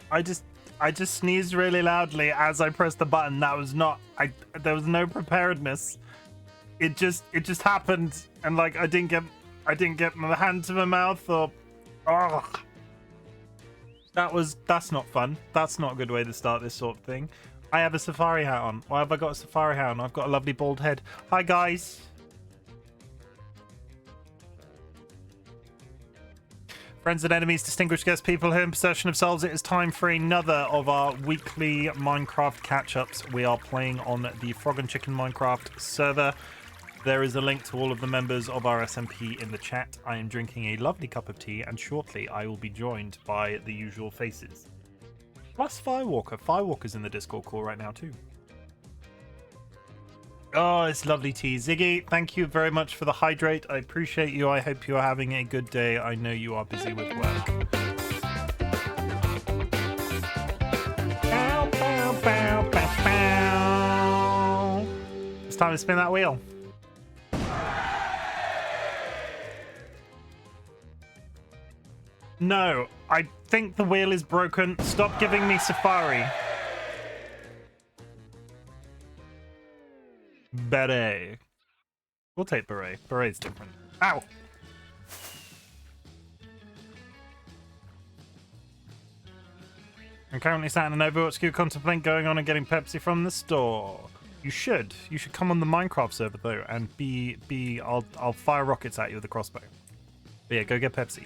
I just sneezed really loudly as I pressed the button. That was not there was no preparedness. It just happened, and like I didn't get my hand to my mouth, or that's not fun. That's not a good way to start this sort of thing. I have a safari hat on. Why have I got a safari hat on? I've got a lovely bald head. Hi guys. Friends and enemies, distinguished guests, people who are in possession of selves, it is time for another of our weekly Minecraft catch-ups. We are playing on the Frog and Chicken Minecraft server. There is a link to all of the members of our SMP in the chat. I am drinking a lovely cup of tea, and shortly I will be joined by the usual faces. Plus Firewalker. Firewalker's in the Discord call right now too. Oh, it's lovely tea. Ziggy, thank you very much for the hydrate. I appreciate you. I hope you are having a good day. I know you are busy with work. Bow, bow, bow, bow, bow. It's time to spin that wheel. No, I think the wheel is broken. Stop giving me Safari. Beret. We'll take Beret. Beret's different. Ow! I'm currently sat in an Overwatch queue contemplating going on and getting Pepsi from the store. You should. You should come on the Minecraft server though, and I'll fire rockets at you with a crossbow. But yeah, go get Pepsi.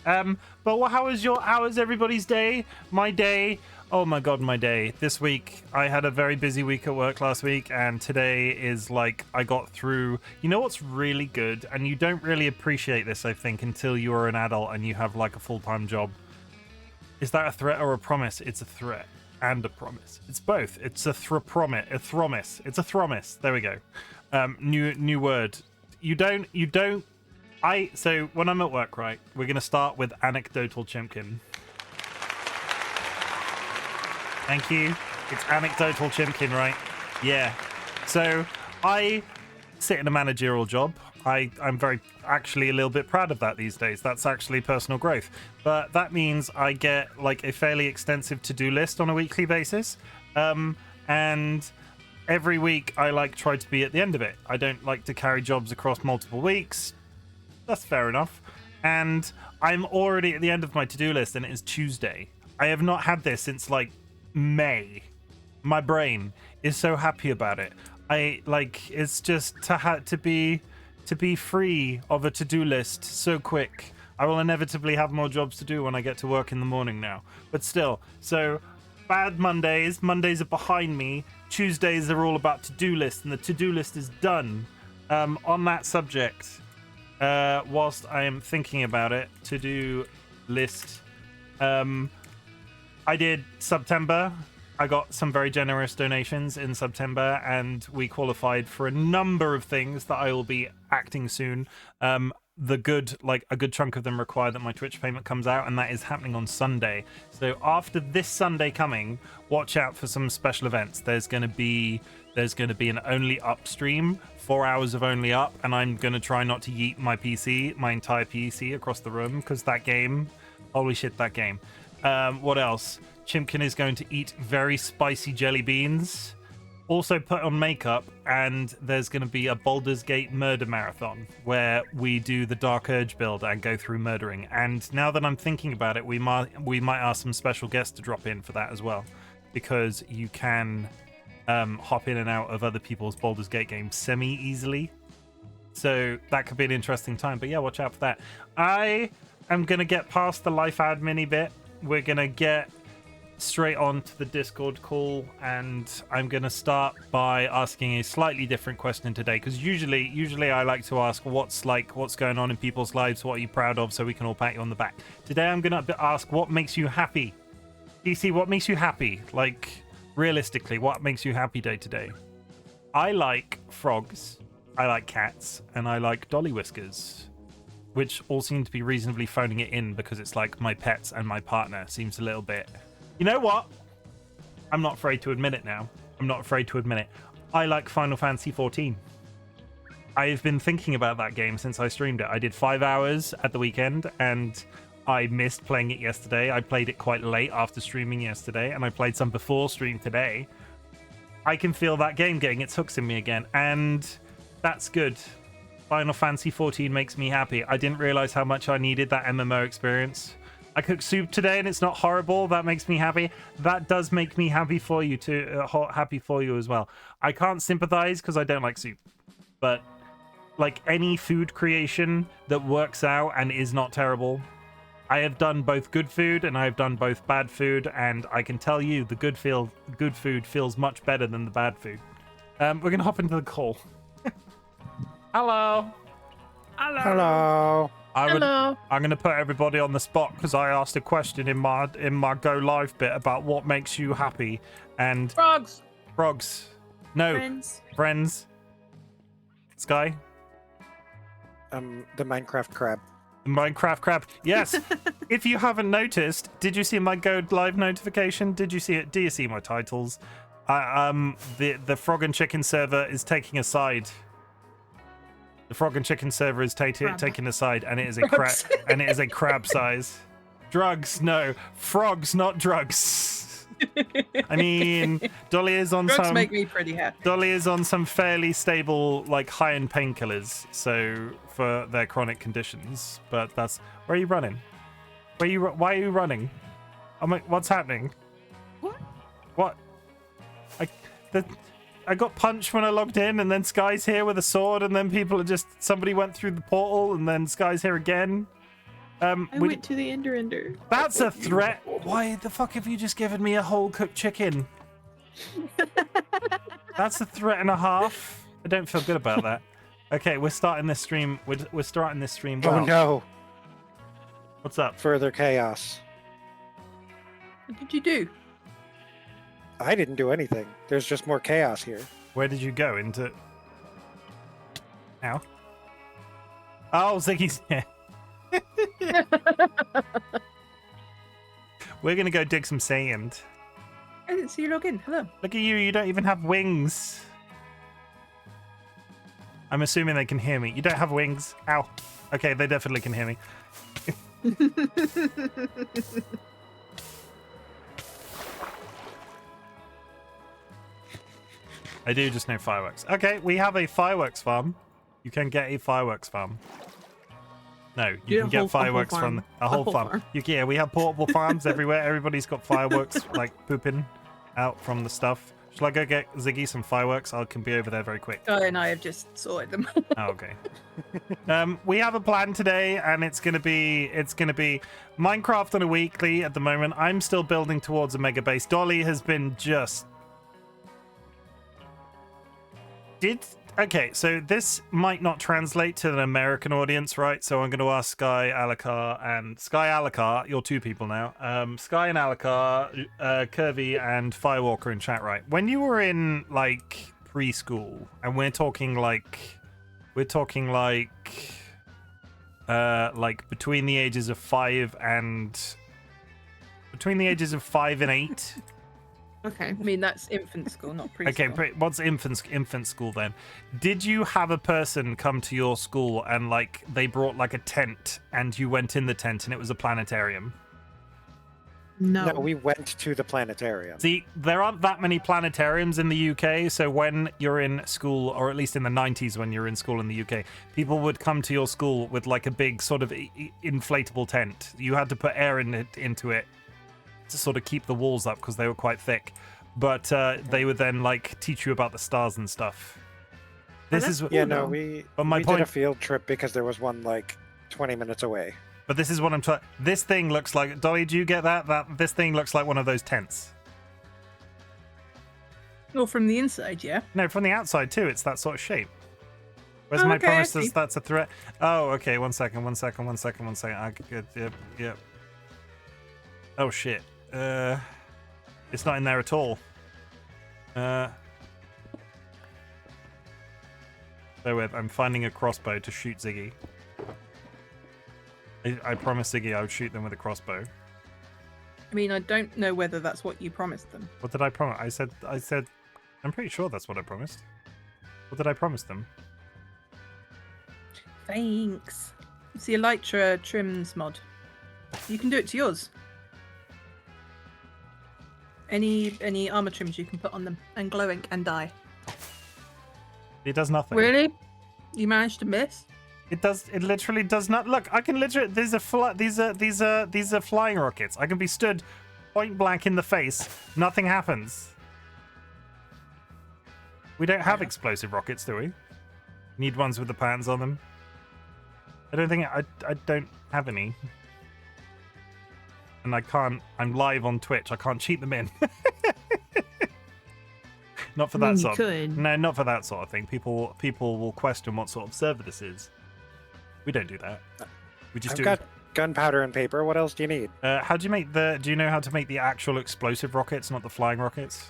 But how was everybody's day? My day. Oh my god, my day. This week, I had a very busy week at work last week, and today is like, I got through... You know what's really good? And you don't really appreciate this, I think, until you are an adult and you have like a full-time job. Is that a threat or a promise? It's a threat and a promise. It's both. It's a promise. A thromis. It's a thromis. There we go. New word. So when I'm at work, right, we're going to start with anecdotal Chimken. Thank you. It's anecdotal Chimken, right? Yeah. So I sit in a managerial job. I'm very actually a little bit proud of that these days. That's actually personal growth. But that means I get like a fairly extensive to-do list on a weekly basis. And every week I like try to be at the end of it. I don't like to carry jobs across multiple weeks. That's fair enough. And I'm already at the end of my to-do list, and it is Tuesday. I have not had this since like May. My brain is so happy about it. It's just to be free of a to-do list so quick. I will inevitably have more jobs to do when I get to work in the morning now. But still, so bad Mondays. Mondays are behind me. Tuesdays are all about to-do list, and the to-do list is done. On that subject, whilst I am thinking about it, to-do list, I did September. I got some very generous donations in September, and we qualified for a number of things that I will be acting soon. A good chunk of them require that my Twitch payment comes out, and that is happening on Sunday. So after this Sunday coming, watch out for some special events. There's going to be an Only Up stream, 4 hours of Only Up, and I'm going to try not to yeet my entire PC across the room, because that game, holy shit, that game. What else? Chimken is going to eat very spicy jelly beans, also put on makeup, and there's going to be a Baldur's Gate murder marathon where we do the Dark Urge build and go through murdering. And now that I'm thinking about it, we might ask some special guests to drop in for that as well, because you can hop in and out of other people's Baldur's Gate games semi-easily. So that could be an interesting time. But yeah, watch out for that. I am going to get past the life admin bit. We're going to get straight on to the Discord call, and I'm going to start by asking a slightly different question today, because usually I like to ask what's going on in people's lives, what are you proud of, so we can all pat you on the back. Today I'm going to ask what makes you happy. DC, what makes you happy? Like, realistically, what makes you happy day to day? I like frogs, I like cats, and I like DollyWhiskers, which all seem to be reasonably phoning it in, because it's like my pets and my partner seems a little bit... You know what? I'm not afraid to admit it now. I'm not afraid to admit it. I like Final Fantasy XIV. I've been thinking about that game since I streamed it. I did 5 hours at the weekend, and I missed playing it yesterday. I played it quite late after streaming yesterday, and I played some before stream today. I can feel that game getting its hooks in me again, and that's good. Final Fantasy 14 makes me happy. I didn't realize how much I needed that MMO experience. I cooked soup today, and it's not horrible. That makes me happy. That does make me happy for you too. Happy for you as well. I can't sympathize because I don't like soup, but like any food creation that works out and is not terrible. I have done both good food and I've done both bad food, and I can tell you the good food feels much better than the bad food. We're gonna hop into the call. Hello. Hello. I'm gonna put everybody on the spot because I asked a question in my go live bit about what makes you happy, and Frogs. No. Friends. Sky. The Minecraft crab. Minecraft crab. Yes. If you haven't noticed, did you see my go live notification? Did you see it? Do you see my titles? The Frog and Chicken server is taking a side. The Frog and Chicken server is taking a side, and it is a crab. And it is a crab size. Drugs, no. Frogs, not drugs. I mean, Dolly is on Drugs some. make me pretty happy. Dolly is on some fairly stable, like high-end painkillers, so for their chronic conditions. But that's where are you running? Why are you running? I'm like, what's happening? What? I got punched when I logged in, and then Sky's here with a sword, and then somebody went through the portal, and then Sky's here again. I went to the Ender. That's a threat. Why the fuck have you just given me a whole cooked chicken? That's a threat and a half. I don't feel good about that. Okay, we're starting this stream. We're starting this stream. Well. Oh no! What's up? Further chaos. What did you do? I didn't do anything. There's just more chaos here. Where did you go into? Ow. Oh, Ziggy's here. We're gonna go dig some sand. I didn't see you log in. Hello. Look at you, you don't even have wings. I'm assuming they can hear me. You don't have wings. Ow. Okay, they definitely can hear me. I do just know fireworks. Okay, we have a fireworks farm. You can get a fireworks farm. No, you can get fireworks from a whole farm. Yeah, we have portable farms everywhere. Everybody's got fireworks like pooping out from the stuff. Shall I go get Ziggy some fireworks? I can be over there very quick. Oh, and I have just sorted them. Oh, okay. We have a plan today, and it's gonna be Minecraft on a weekly at the moment. I'm still building towards a mega base. Dolly has been just okay, so this might not translate to an American audience, right? So I'm going to ask Sky, Alakar, and Sky, Alakar. You're two people now. Sky and Alakar, Curvy, and Firewalker in chat, right? When you were in like preschool, and we're talking like between the ages of 5 and 8. Okay. I mean, that's infant school, not preschool. Okay, what's infant school then? Did you have a person come to your school and like they brought like a tent and you went in the tent and it was a planetarium? No, we went to the planetarium. See, there aren't that many planetariums in the UK, so when you're in school, or at least in the 90s when you're in school in the UK, people would come to your school with like a big sort of inflatable tent. You had to put air into it to sort of keep the walls up because they were quite thick, but they would then like teach you about the stars and stuff. We did a field trip because there was one like 20 minutes away. But this is what I'm trying. This thing looks like, Dolly, do you get that this thing looks like one of those tents? Or from the inside, yeah. No, from the outside too. It's that sort of shape. Where's my promise that's a threat? Oh, okay, one second. I could yep. Oh shit. It's not in there at all. Bear with, I'm finding a crossbow to shoot Ziggy. I promised Ziggy I would shoot them with a crossbow. I mean, I don't know whether that's what you promised them. What did I promise? I said, I'm pretty sure that's what I promised. What did I promise them? Thanks. It's the Elytra trims mod. You can do it to yours. Any armor trims you can put on them, and glow ink and dye. It does nothing. Really? You managed to miss? It does. It literally does not. Look, I can literally. These are flying rockets. I can be stood point blank in the face. Nothing happens. We don't have explosive rockets, do we? Need ones with the pans on them. I don't think I don't have any. And I can't. I'm live on Twitch. I can't cheat them in. Not for that sort. No, not for that sort of thing. People will question what sort of server this is. We don't do that. We just I've got gunpowder and paper. What else do you need? How do you make the? Do you know how to make the actual explosive rockets, not the flying rockets?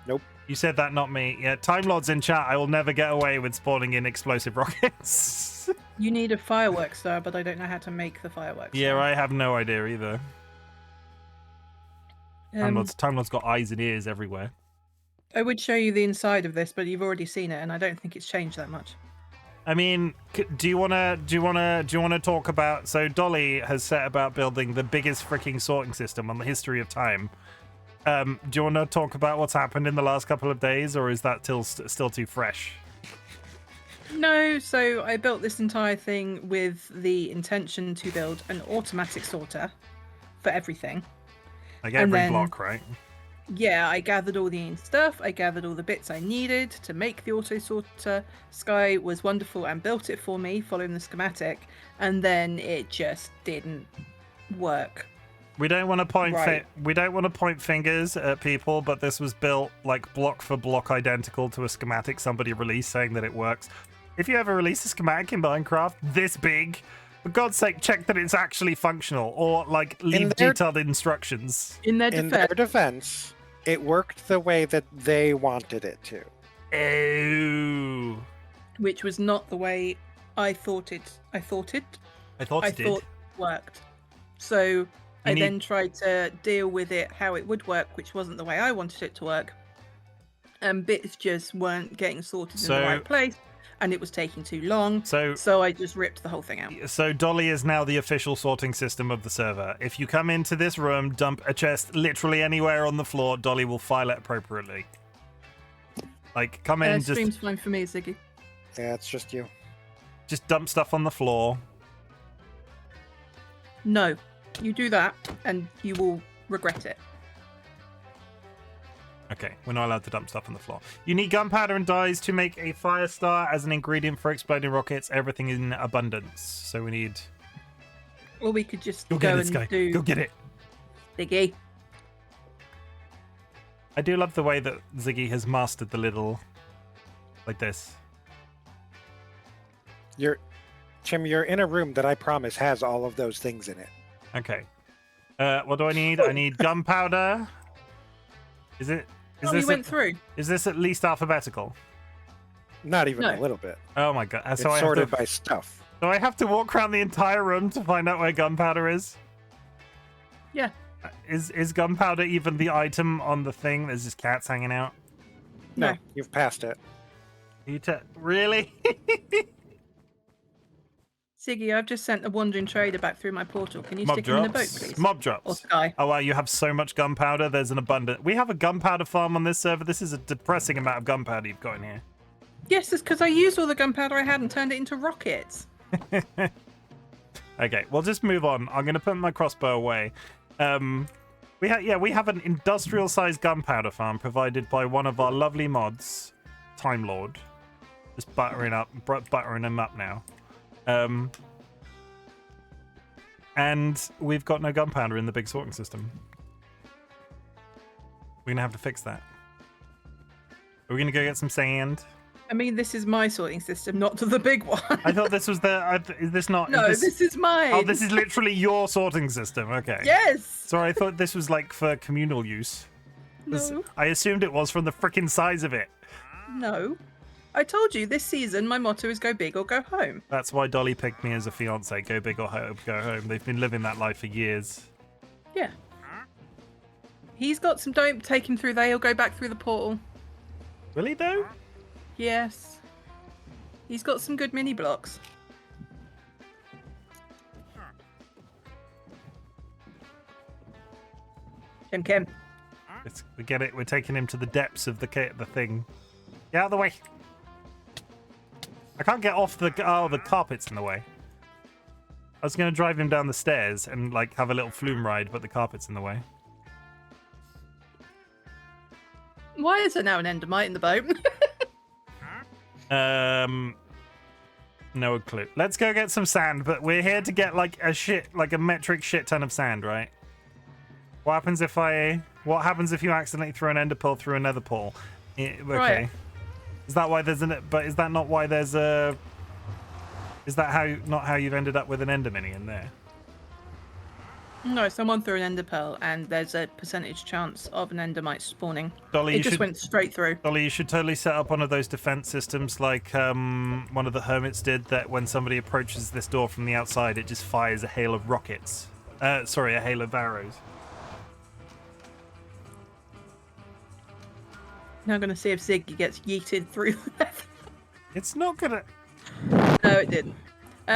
Nope. You said that, not me. Yeah, Time Lord's in chat. I will never get away with spawning in explosive rockets. You need a fireworks star, but I don't know how to make the fireworks. Yeah, star. I have no idea either. Time Lord's got eyes and ears everywhere. I would show you the inside of this, but you've already seen it, and I don't think it's changed that much. I mean, do you wanna talk about? So Dolly has set about building the biggest freaking sorting system on the history of time. Do you want to talk about what's happened in the last couple of days, or is that still too fresh? No, so I built this entire thing with the intention to build an automatic sorter for everything. Like every block, right? Yeah, I gathered all the stuff. I gathered all the bits I needed to make the auto sorter. Sky was wonderful and built it for me, following the schematic, and then it just didn't work. We don't want to we don't want to point fingers at people, but this was built like block for block identical to a schematic somebody released saying that it works. If you ever release a schematic in Minecraft this big, for God's sake, check that it's actually functional, or like leave detailed instructions. In their defense, it worked the way that they wanted it to. Oh. Which was not the way I thought it. I thought it worked. So I then tried to deal with it how it would work, which wasn't the way I wanted it to work. And bits just weren't getting sorted in the right place, and it was taking too long. So I just ripped the whole thing out. So Dolly is now the official sorting system of the server. If you come into this room, dump a chest literally anywhere on the floor, Dolly will file it appropriately. Like, come in, just... Stream's fine for me, Ziggy. Yeah, it's just you. Just dump stuff on the floor. No. You do that, and you will regret it. Okay, we're not allowed to dump stuff on the floor. You need gunpowder and dyes to make a fire star as an ingredient for exploding rockets. Everything in abundance. So we need... Or we could just go and Sky. do... Go get it. Ziggy. I do love the way that Ziggy has mastered the little... like this. Chim, you're in a room that I promise has all of those things in it. Okay. What do I need? I need gunpowder. Is it? Is this? Went through. Is this at least alphabetical? Not even a little bit. Oh my god! It's sorted by stuff. So I have to walk around the entire room to find out where gunpowder is. Yeah. Is gunpowder even the item on the thing? There's just cats hanging out. No, you've passed it. Really? Ziggy, I've just sent a wandering trader back through my portal. Can you stick him in the boat, please? Mob drops. Or Sky. Oh wow, you have so much gunpowder. There's an abundant. We have a gunpowder farm on this server. This is a depressing amount of gunpowder you've got in here. Yes, it's because I used all the gunpowder I had and turned it into rockets. Okay, we'll just move on. I'm gonna put my crossbow away. We have an industrial-sized gunpowder farm provided by one of our lovely mods, Time Lord. Just buttering him up now. And we've got no gunpowder in the big sorting system. We're gonna have to fix that. Are we gonna go get some sand? I mean, this is my sorting system, not the big one. I thought this was is this not? No, this is mine. Oh, this is literally your sorting system. Okay. Yes. Sorry, I thought this was like for communal use. No. I assumed it was from the freaking size of it. No. I told you, this season, my motto is go big or go home. That's why Dolly picked me as a fiance. Go big or go home. They've been living that life for years. Yeah. He's got some... Don't take him through there. He'll go back through the portal. Will he, though? Yes. He's got some good mini blocks. Chim. We get it. We're taking him to the depths of the thing. Get out of the way. I can't get off the... Oh, the carpet's in the way. I was going to drive him down the stairs and, like, have a little flume ride, but the carpet's in the way. Why is there now an endermite in the boat? No clue. Let's go get some sand, but we're here to get, like, a metric shit ton of sand, right? What happens if you accidentally throw an ender pearl through another pearl? Okay. Right. Is that why there's but is that not why there's a... Is that not how you've ended up with an ender mini in there? No, someone threw an ender pearl, and there's a percentage chance of an endermite spawning. Dolly, it just went straight through. Dolly, you should totally set up one of those defense systems like one of the hermits did, that when somebody approaches this door from the outside, it just fires a hail of rockets. Sorry, a hail of arrows. Now I'm going to see if Ziggy gets yeeted through the nether. It's not going to... No, it didn't.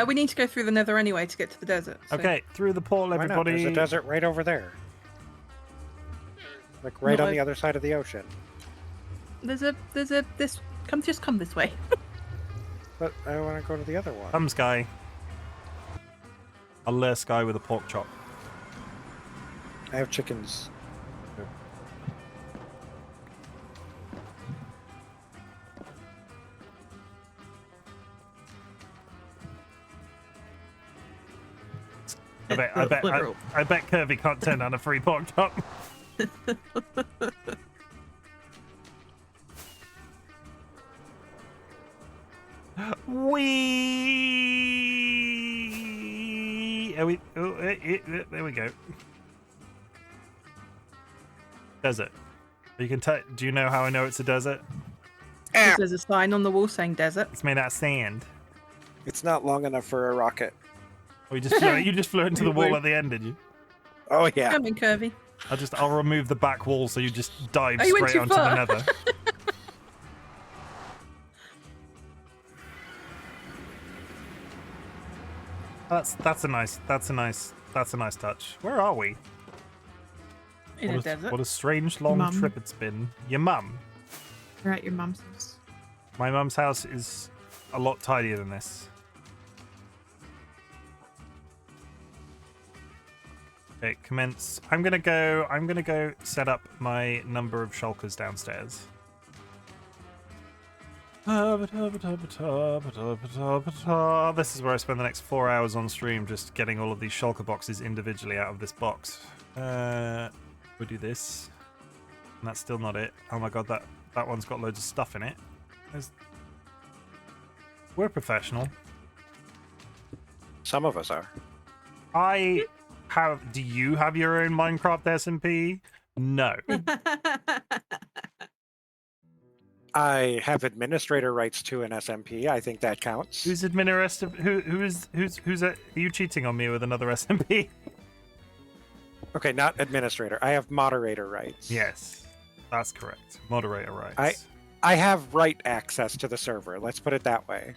We need to go through the nether anyway to get to the desert. So. Okay, through the portal, everybody. There's a desert right over there. Like right on the other side of the ocean. There's a just come this way. But I want to go to the other one. Come, Sky. I'll lure Sky with a pork chop. I have chickens. I bet Kirby can't turn down a free pork chop. There we go. Desert. You can do you know how I know it's a desert? There's a sign on the wall saying desert. It's made out of sand. It's not long enough for a rocket. Oh, you just flew into the wall at the end, did you? Oh yeah. Coming, Kirby. I'll remove the back wall so you just dive straight onto the nether. That's a nice touch. Where are we? In a desert. What a strange long trip it's been. Your mum? We're at your mum's house. My mum's house is a lot tidier than this. Okay, commence. I'm gonna go set up my number of shulkers downstairs. This is where I spend the next 4 hours on stream, just getting all of these shulker boxes individually out of this box. We'll do this. And that's still not it. Oh my god, that one's got loads of stuff in it. We're professional. Some of us are. Do you have your own Minecraft SMP? No. I have administrator rights to an SMP. I think that counts. Who's are you cheating on me with another SMP? Okay, not administrator. I have moderator rights. Yes, that's correct. Moderator rights. I have right access to the server. Let's put it that way.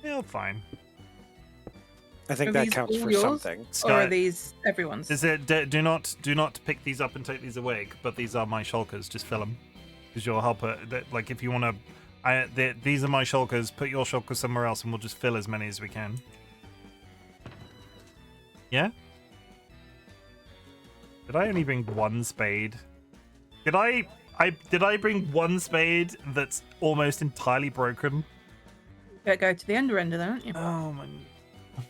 Yeah, fine. I think that counts for something. Or are these everyone's? Is it? Do not pick these up and take these away. But these are my shulkers. Just fill them, because you'll help her. Like if you want to, these are my shulkers. Put your shulkers somewhere else, and we'll just fill as many as we can. Yeah. Did I only bring one spade? Did I bring one spade that's almost entirely broken? You go to the ender then, aren't you? Oh my.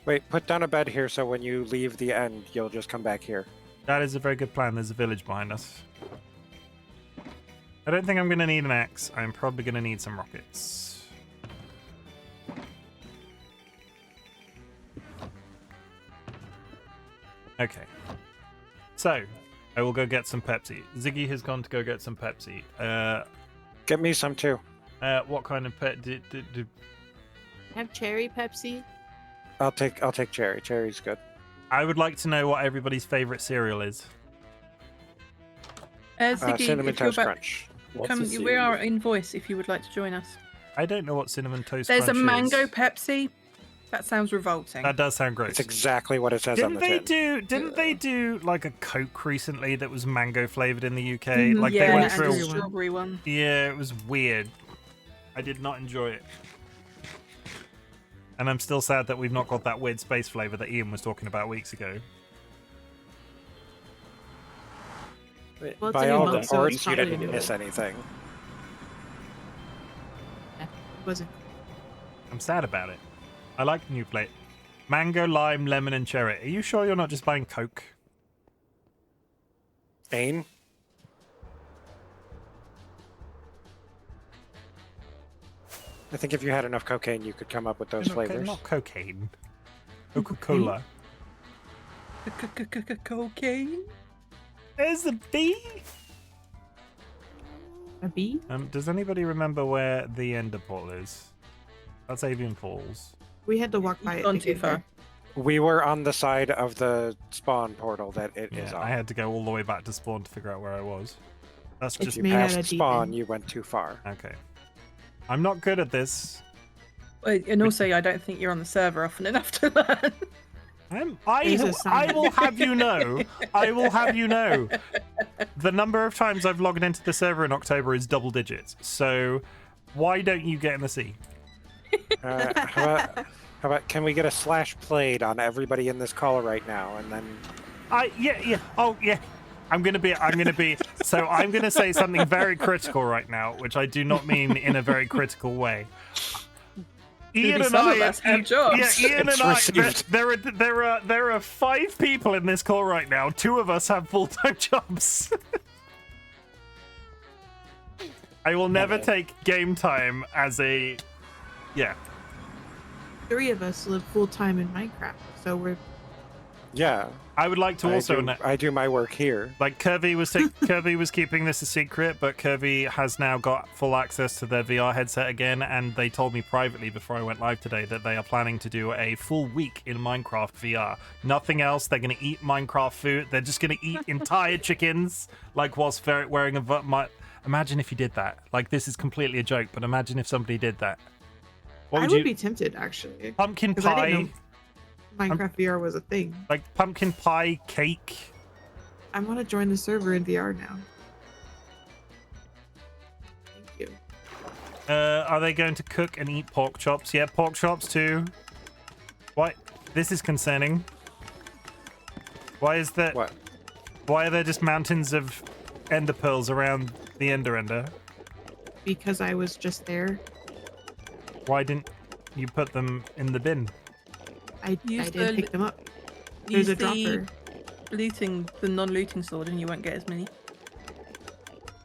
Wait, put down a bed here so when you leave the end, you'll just come back here. That is a very good plan. There's a village behind us. I don't think I'm going to need an axe. I'm probably going to need some rockets. Okay. So, I will go get some Pepsi. Ziggy has gone to go get some Pepsi. Get me some too. What kind of pet did Have cherry Pepsi? I'll take cherry. Cherry's good. I would like to know what everybody's favorite cereal is. Ziggy, Cinnamon Toast Crunch. We are in voice if you would like to join us. I don't know what Cinnamon Toast There's Crunch is. There's a mango Pepsi. That sounds revolting. That does sound gross. It's exactly what it says on the tin. Didn't they do like a Coke recently that was mango flavored in the UK? Mm-hmm. Like yeah, they went and through a strawberry one. Yeah, it was weird. I did not enjoy it. And I'm still sad that we've not got that weird space flavor that Ian was talking about weeks ago. Well, By it's a all new month, so reports, it's you probably didn't new. miss anything. Yeah, it wasn't. I'm sad about it. I like new plate. Mango, lime, lemon, and cherry. Are you sure you're not just buying Coke? Ain? I think if you had enough cocaine, you could come up with those flavors. Not cocaine. Coca-Cola. Cocaine? There's a bee? A bee? Does anybody remember where the Ender Portal is? That's Avian Falls. We had to walk by it. Gone to too get far. there. We were on the side of the spawn portal that it is Yeah, on. I had to go all the way back to spawn to figure out where I was. That's It's just You made out passed of spawn, demon. you went too far. okay. I'm not good at this. And also, I don't think you're on the server often enough to learn. There's a sign. I will have you know. I will have you know. The number of times I've logged into the server in October is double digits. So why don't you get in the sea? How about can we get a slash played on everybody in this call right now, and then I'm gonna say something very critical right now, which I do not mean in a very critical way. Ian and some I of us have jobs. Yeah, Ian It's and I. received. There are 5 people in this call right now. 2 of us have full-time jobs. I will never take game time as a. Yeah. 3 of us live full time in Minecraft, so we're. yeah, I would like to also know. I do my work here. Like Kirby was keeping this a secret, but Kirby has now got full access to their VR headset again, and they told me privately before I went live today that they are planning to do a full week in Minecraft VR. Nothing else. They're going to eat Minecraft food. They're just going to eat entire chickens, like whilst wearing a. Imagine if you did that. Like, this is completely a joke, but imagine if somebody did that. What I would would you? be tempted actually. Pumpkin 'Cause I pie, didn't know Minecraft VR was a thing. like pumpkin pie cake. I want to join the server in VR now. Thank you. Are they going to cook and eat pork chops? Yeah, pork chops too. Why? This is concerning. Why is that? What? Why are there just mountains of ender pearls around the ender? Because I was just there. Why didn't you put them in the bin? I Use did the- pick them up. There's a dropper. The non-looting sword, and you won't get as many.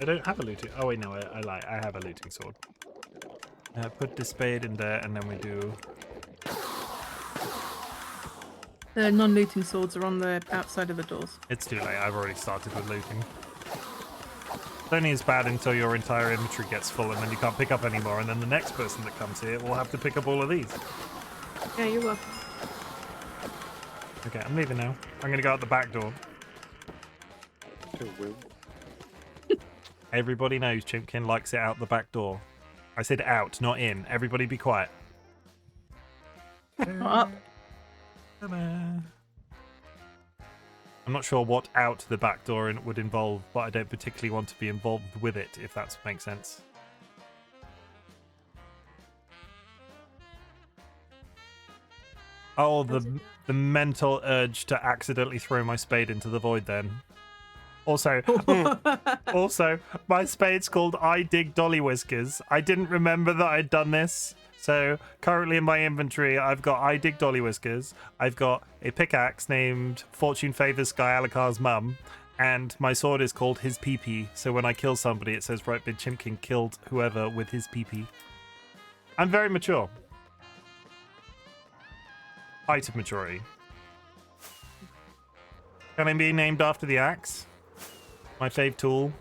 I don't have a looting. Oh wait, no, I lie. I have a looting sword. Put the spade in there, and then we do. The non-looting swords are on the outside of the doors. It's too late. I've already started with looting. It's only as bad until your entire inventory gets full, and then you can't pick up anymore. And then the next person that comes here will have to pick up all of these. Yeah, you're welcome. Okay, I'm leaving now. I'm gonna go out the back door. Too woo. Everybody knows Chimken likes it out the back door. I said out, not in. Everybody be quiet. Not up. I'm not sure what out the back door would involve, but I don't particularly want to be involved with it, if that makes sense. Oh, the mental urge to accidentally throw my spade into the void then. Also, my spade's called I Dig DollyWhiskers. I didn't remember that I'd done this. So currently in my inventory, I've got I Dig DollyWhiskers. I've got a pickaxe named Fortune Favors Sky Alakar's mum. And my sword is called His PP. So when I kill somebody, it says RightBigChimken killed whoever with his PP. I'm very mature. Height of maturity. Can I be named after the axe? My fave tool.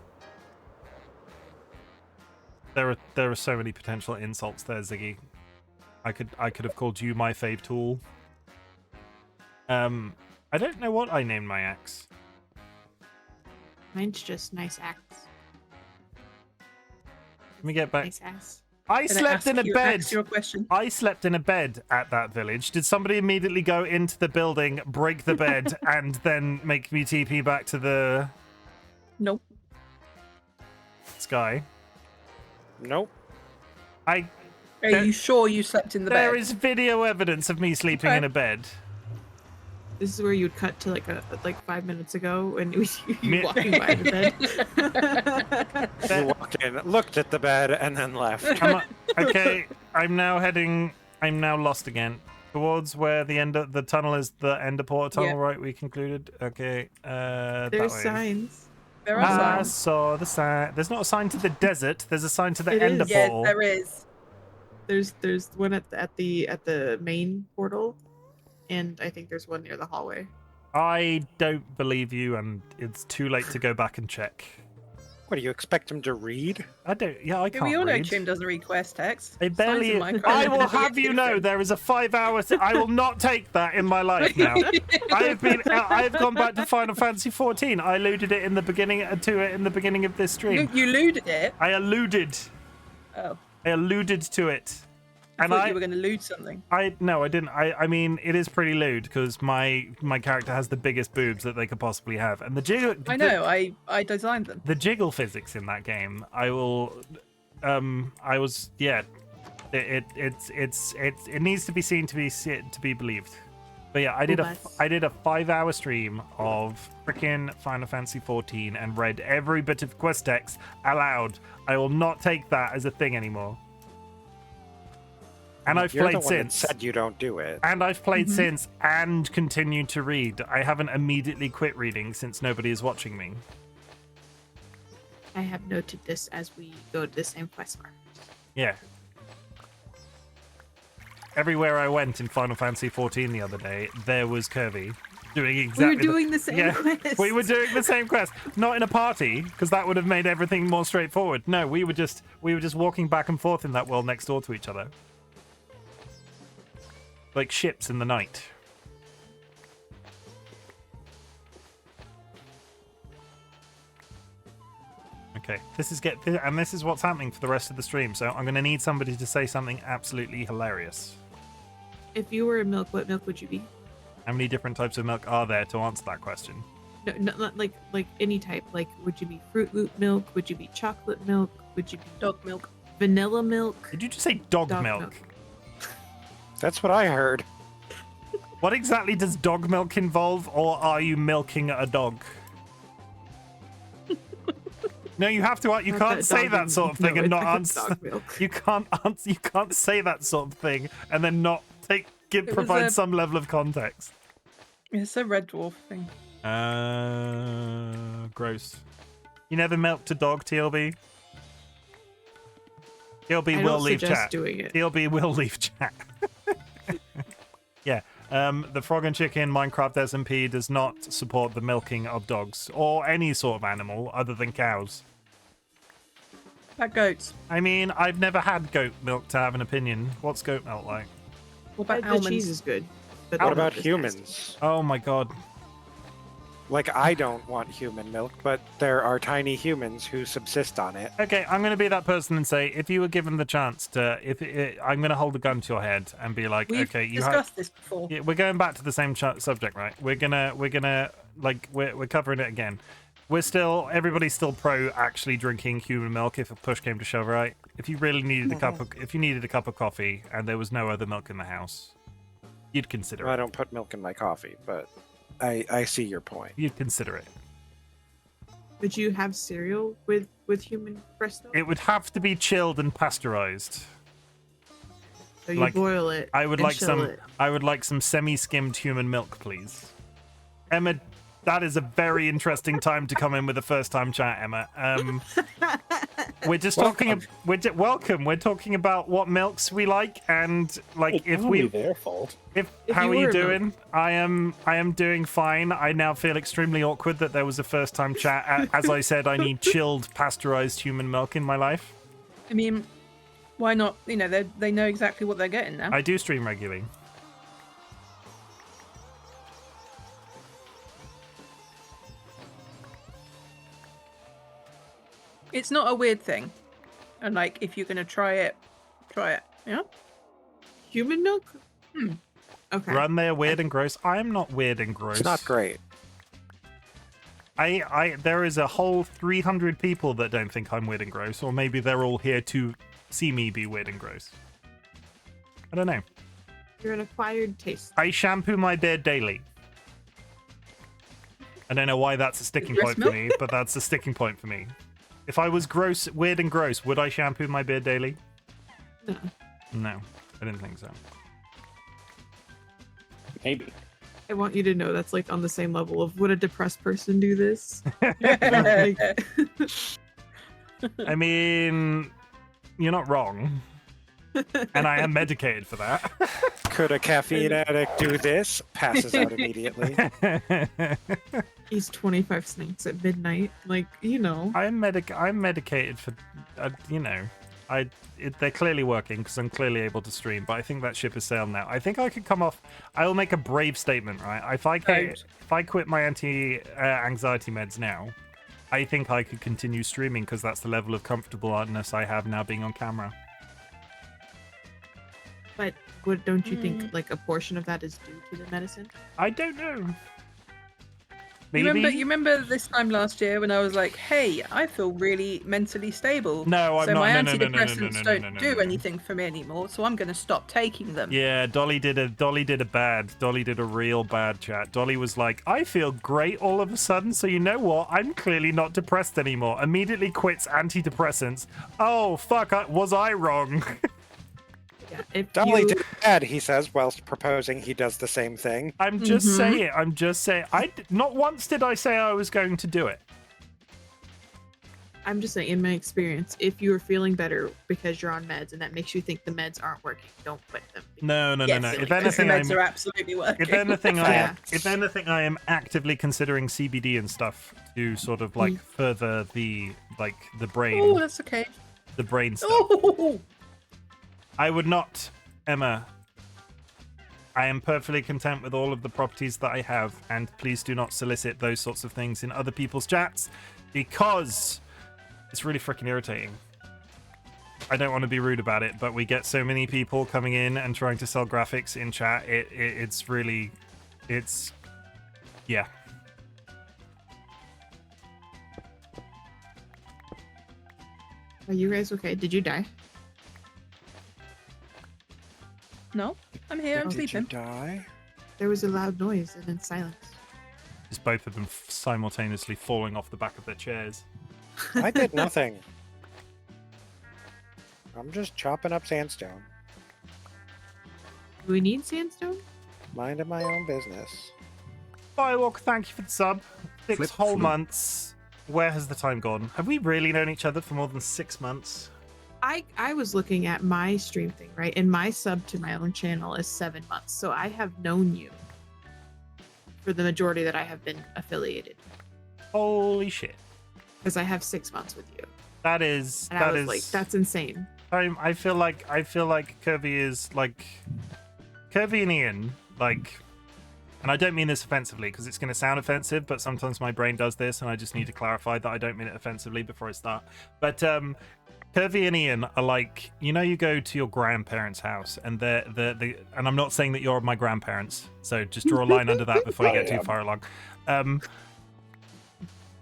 There are so many potential insults there, Ziggy. I could have called you my fave tool. I don't know what I named my axe. Mine's just nice axe. Let me get back. Nice ass. I slept in a bed. Ask your question. I slept in a bed at that village. Did somebody immediately go into the building, break the bed, and then make me TP back to the Nope. sky? Nope. Are you sure you slept in the bed? There is video evidence of me sleeping in a bed. This is where you'd cut to like 5 minutes ago and you walking by the bed. You walked in, looked at the bed, and then left. Okay, I'm now lost again. Towards where the end of the tunnel is, the Ender Portal tunnel, right? We concluded. Okay, There's signs. There are I signs. saw the sign. There's not a sign to the desert. There's a sign to the Ender Yes, Portal. there is. There's one at the main portal, and I think there's one near the hallway. I don't believe you, and it's too late to go back and check. What do you expect him to read? I don't. Yeah, I can't We all know read. Chim doesn't read quest text. I barely. Signs in Minecraft I are will never have you know, different. there is a 5-hour. I will not take that in my life now. I've gone back to Final Fantasy 14. I alluded it in the beginning of this stream. You lewd it. I alluded. Oh. I alluded to it. I thought you were going to loot something. No, I didn't. I mean, it is pretty lewd because my character has the biggest boobs that they could possibly have, and the jiggle. I know. I designed them. The jiggle physics in that game. I will. I was. Yeah. It needs to be seen to be believed. But yeah, I did a 5-hour stream of freaking Final Fantasy 14 and read every bit of quest text aloud. I will not take that as a thing anymore. And I've You're played the one since. that said you don't do it. And I've played since and continued to read. I haven't immediately quit reading since nobody is watching me. I have noted this as we go to the same quest mark. Yeah. Everywhere I went in Final Fantasy 14 the other day, there was Kirby doing exactly. We were doing the same quest. We were doing the same quest, not in a party, because that would have made everything more straightforward. No, we were just walking back and forth in that world next door to each other. Like ships in the night. Okay, this is what's happening for the rest of the stream. So I'm going to need somebody to say something absolutely hilarious. If you were a milk, what milk would you be? How many different types of milk are there to answer that question? No, not like any type. Like, would you be Fruit Loop milk? Would you be chocolate milk? Would you be Dog milk? Vanilla milk? Did you just say dog Dog milk? milk. That's what I heard. What exactly does dog milk involve, or are you milking a dog? No, you have to. You Not can't that say dog that milk. sort of thing No, and it's not like answer. dog milk. You can't answer. You can't say that sort of thing and then not provide some level of context. It's a red dwarf thing. Gross. You never milked a dog, TLB? TLB I will don't leave suggest chat. doing it. TLB will leave chat. Yeah. The Frog and Chicken Minecraft SMP does not support the milking of dogs or any sort of animal other than cows. That goats. I mean, I've never had goat milk to have an opinion. What's goat milk like? What about The almonds? cheese is good. But What the about milk is humans? nasty. Oh my god. Like, I don't want human milk, but there are tiny humans who subsist on it. Okay, I'm going to be that person and say, if you were given the chance to, I'm going to hold a gun to your head and be like, We've okay, you discussed this before. Yeah, we're going back to the same subject, right? We're covering it again. Everybody's still pro actually drinking human milk if a push came to shove, right? If you really needed if you needed a cup of coffee and there was no other milk in the house, you'd consider I it. don't put milk in my coffee, but I see your point. You'd consider it. Would you have cereal with human breast milk? It would have to be chilled and pasteurized. So you like, boil it. I would and like chill some. it. I would like some semi-skimmed human milk, please. Emma, that is a very interesting time to come in with a first-time chat, Emma. We're just talking. Welcome. We're talking about what milks we like and like It's probably their fault. If If how you are you were a doing? I am doing fine. I now feel extremely awkward that there was a first-time chat. As I said, I need chilled, pasteurized human milk in my life. I mean, why not? You know, they know exactly what they're getting now. I do stream regularly. It's not a weird thing. And like, if you're going to try it, try it. Yeah. Human milk? Okay. Run there, weird and gross. I'm not weird and gross. It's not great. There is a whole 300 people that don't think I'm weird and gross, or maybe they're all here to see me be weird and gross. I don't know. You're an acquired taste. I shampoo my beard daily. I don't know why that's a sticking point for me, but that's a sticking point for me. If I was gross, weird and gross, would I shampoo my beard daily? No. No, I didn't think so. Maybe. I want you to know that's like on the same level of would a depressed person do this? I mean, you're not wrong. And I am medicated for that. Could a caffeine addict do this? Passes out immediately. He's 25 snakes at midnight. Like, you know. I'm medicated for, you know, they're clearly working because I'm clearly able to stream, but I think that ship has sailed now. I think I could come off. I will make a brave statement, right? If I quit my anti-anxiety meds now, I think I could continue streaming because that's the level of comfortableness I have now being on camera. But don't you think like a portion of that is due to the medicine? I don't know. You Maybe. remember this time last year when I was like, "Hey, I feel really mentally stable. No, I'm so not. my No, antidepressants don't do no. anything for me anymore, so I'm going to stop taking them." Yeah, Dolly did a real bad chat. Dolly was like, I feel great all of a sudden, so you know what? I'm clearly not depressed anymore. Immediately quits antidepressants. Oh, fuck, was I wrong? Yeah, Dolly did bad, he says, whilst proposing he does the same thing. I'm just saying. Not once did I say I was going to do it. I'm just saying, in my experience, if you're feeling better because you're on meds and that makes you think the meds aren't working, don't quit them. No. Yes, If anything, the meds are absolutely working. If anything, I am actively considering CBD and stuff to sort of like further the brain. Oh, that's okay. The brain stuff. Oh. I would not, Emma. I am perfectly content with all of the properties that I have, and please do not solicit those sorts of things in other people's chats because it's really freaking irritating. I don't want to be rude about it, but we get so many people coming in and trying to sell graphics in chat. It's yeah. Are you guys okay? Did you die? No, I'm here. I'm Did you sleeping. die? There was a loud noise and then silence. Just both of them simultaneously falling off the back of their chairs. I did nothing. I'm just chopping up sandstone. Do we need sandstone? Minding my own business. Firewalk, thank you for the sub. 6 Flip whole through. months. Where has the time gone? Have we really known each other for more than 6 months? I was looking at my stream thing, right? And my sub to my own channel is 7 months. So I have known you for the majority that I have been affiliated. Holy shit. Because I have 6 months with you. That is And I was like, that's insane. I feel like Curvy is like Curvy and Ian, like, and I don't mean this offensively because it's going to sound offensive, but sometimes my brain does this and I just need to clarify that I don't mean it offensively before I start. But Curvy and Ian are like, you know, you go to your grandparents' house and and I'm not saying that you're my grandparents, so just draw a line under that before you get too far along.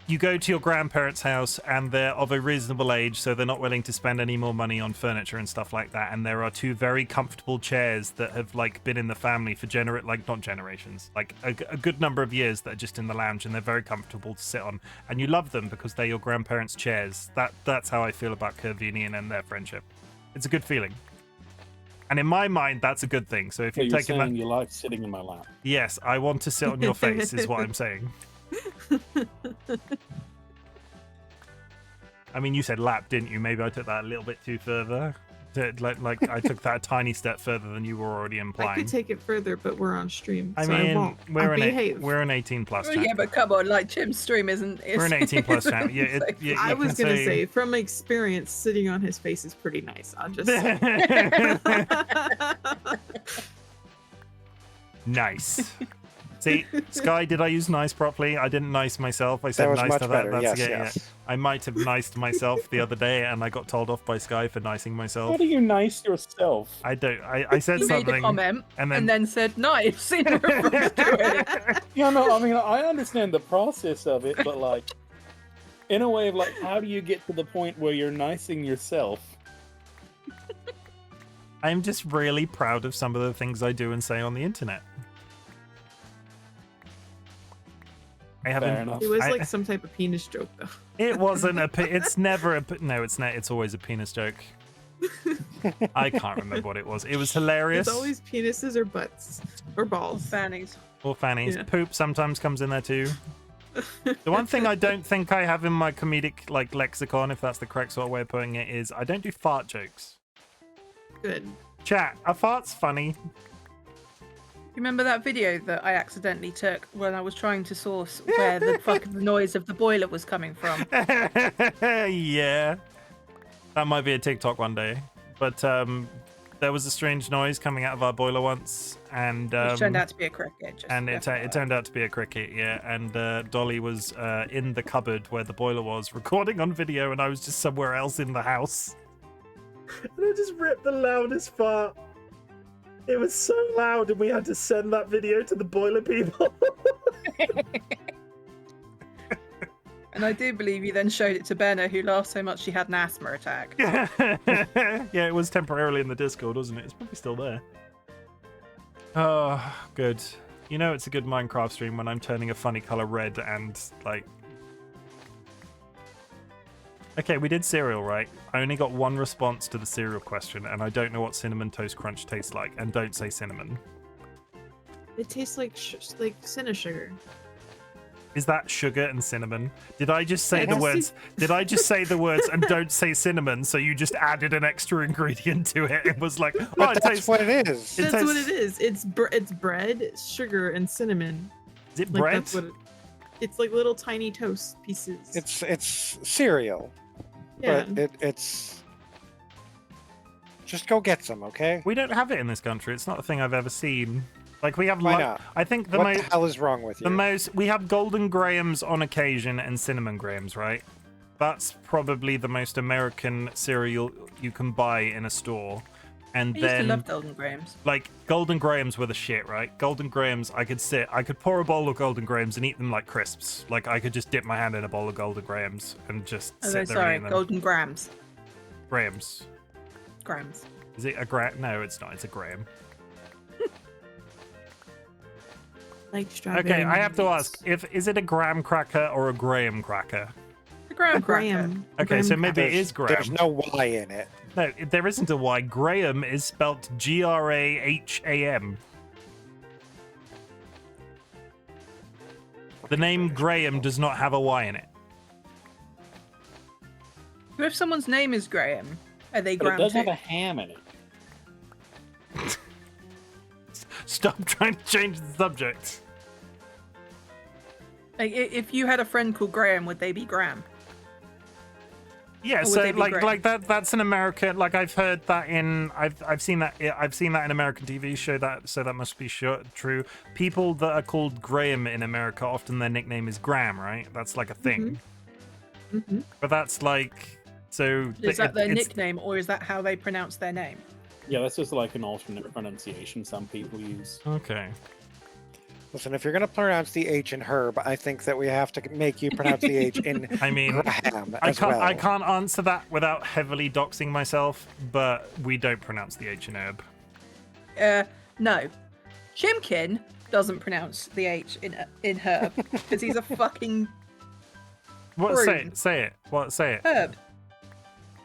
You go to your grandparents' house and they're of a reasonable age, so they're not willing to spend any more money on furniture and stuff like that. And there are 2 very comfortable chairs that have like been in the family for not generations, like a good number of years that are just in the lounge, and they're very comfortable to sit on. And you love them because they're your grandparents' chairs. That's how I feel about Curvy and Ian and their friendship. It's a good feeling. And in my mind, that's a good thing. So if Yeah, you're you're taking saying that, you like sitting in my lap. yes, I want to sit on your face, is what I'm saying. I mean, you said lap, didn't you? Maybe I took that a little bit too further. Like I took that a tiny step further than you were already I implying. could take it further, but we're on stream. I so mean, I won't. we're I'll an 18 plus Oh, channel. yeah, but come on, like Chim's stream isn't. We're an 18 plus channel. Yeah, I was gonna say, from experience, sitting on his face is pretty nice. I'll just say. Nice. See, Sky, did I use nice properly? I didn't nice myself. I said That was nice much to better. that. That's Yes, okay, yes. yeah. I might have niced myself the other day, and I got told off by Sky for nicing myself. How do you nice yourself? I don't. I said He something. made a comment and and then said nice in reference to it. Yeah, no, I mean, I understand the process of it, but like, in a way of like, how do you get to the point where you're nicing yourself? I'm just really proud of some of the things I do and say on the internet. I Fair haven't. enough. It was I- like some type of penis joke, though. It wasn't a. It's never a. No, it's not. It's always a penis joke. I can't remember what it was. It was hilarious. It's always penises or butts or balls. Fannies. Or fannies. Yeah. Poop sometimes comes in there too. The one thing I don't think I have in my comedic like lexicon, if that's the correct sort of way of putting it, is I don't do fart jokes. Good. Chat, a fart's funny. You remember that video that I accidentally took when I was trying to source where the fucking noise of the boiler was coming from? Yeah. That might be a TikTok one day. But there was a strange noise coming out of our boiler once, and Which turned out to be a cricket. just and it FYI. turned out to be a cricket, yeah. And Dolly was in the cupboard where the boiler was, recording on video, and I was just somewhere else in the house. And I just ripped the loudest fart. It was so loud, and we had to send that video to the boiler people. And I do believe you then showed it to Benna, who laughed so much she had an asthma attack. Yeah, it was temporarily in the Discord, wasn't it? It's probably still there. Oh, good. You know it's a good Minecraft stream when I'm turning a funny color red and, like... Okay, we did cereal, right? I only got one response to the cereal question, and I don't know what Cinnamon Toast Crunch tastes like, and don't say cinnamon. It tastes like cinnamon sugar. Is that sugar and cinnamon? Did I just say Yeah, the that's words? Did I just say the words and don't say cinnamon? So you just added an extra ingredient to it. It was like, oh, But it that's tastes. what it is. It That's what tastes- it is. It's bread, sugar, and cinnamon. Is it Like bread? that's what it's like little tiny toast pieces. It's cereal, yeah. but it's. Just go get some, okay? We don't have it in this country. It's not a thing I've ever seen. Like we have. Why not? I think the What most. the hell is wrong with you? The most we have golden grahams on occasion and cinnamon grahams, right? That's probably the most American cereal you can buy in a store. And I used to then love Golden Grahams. like golden grahams were the shit, right? Golden grahams, I could pour a bowl of golden grahams and eat them like crisps. Like I could just dip my hand in a bowl of golden grahams and just Oh, sit there sorry, and eat them. Golden Grams. Grahams. Grams. Is it a gram? No, it's not. It's a graham. Like strawberry. Okay, I have to mangoes. ask: is it a graham cracker or a graham cracker? The Graham A cracker. graham. a Okay, graham so maybe cracker. it is graham. There's no Y in it. No, there isn't a Y. Graham is spelt Graham. The name Graham does not have a Y in it. So if someone's name is Graham, are they But it Graham does too? have a ham in it. Stop trying to change the subject. Like, if you had a friend called Graham, would they be Graham? Yeah, Or would so they be Graham? like that's an American. Like I've heard that in I've seen that in American TV show that so that must be true. People that are called Graham in America often their nickname is Graham, right? That's like a thing. Mm-hmm. But that's like so. Is that their it's- nickname, or is that how they pronounce their name? Yeah, that's just like an alternate pronunciation some people use. Okay. Listen, if you're gonna pronounce the H in herb, I think that we have to make you pronounce the H in I mean, Graham I as can't well. I can't answer that without heavily doxing myself, but we don't pronounce the H in herb. No. Chimken doesn't pronounce the H in herb because he's a fucking What Prune. say it? What say it? herb.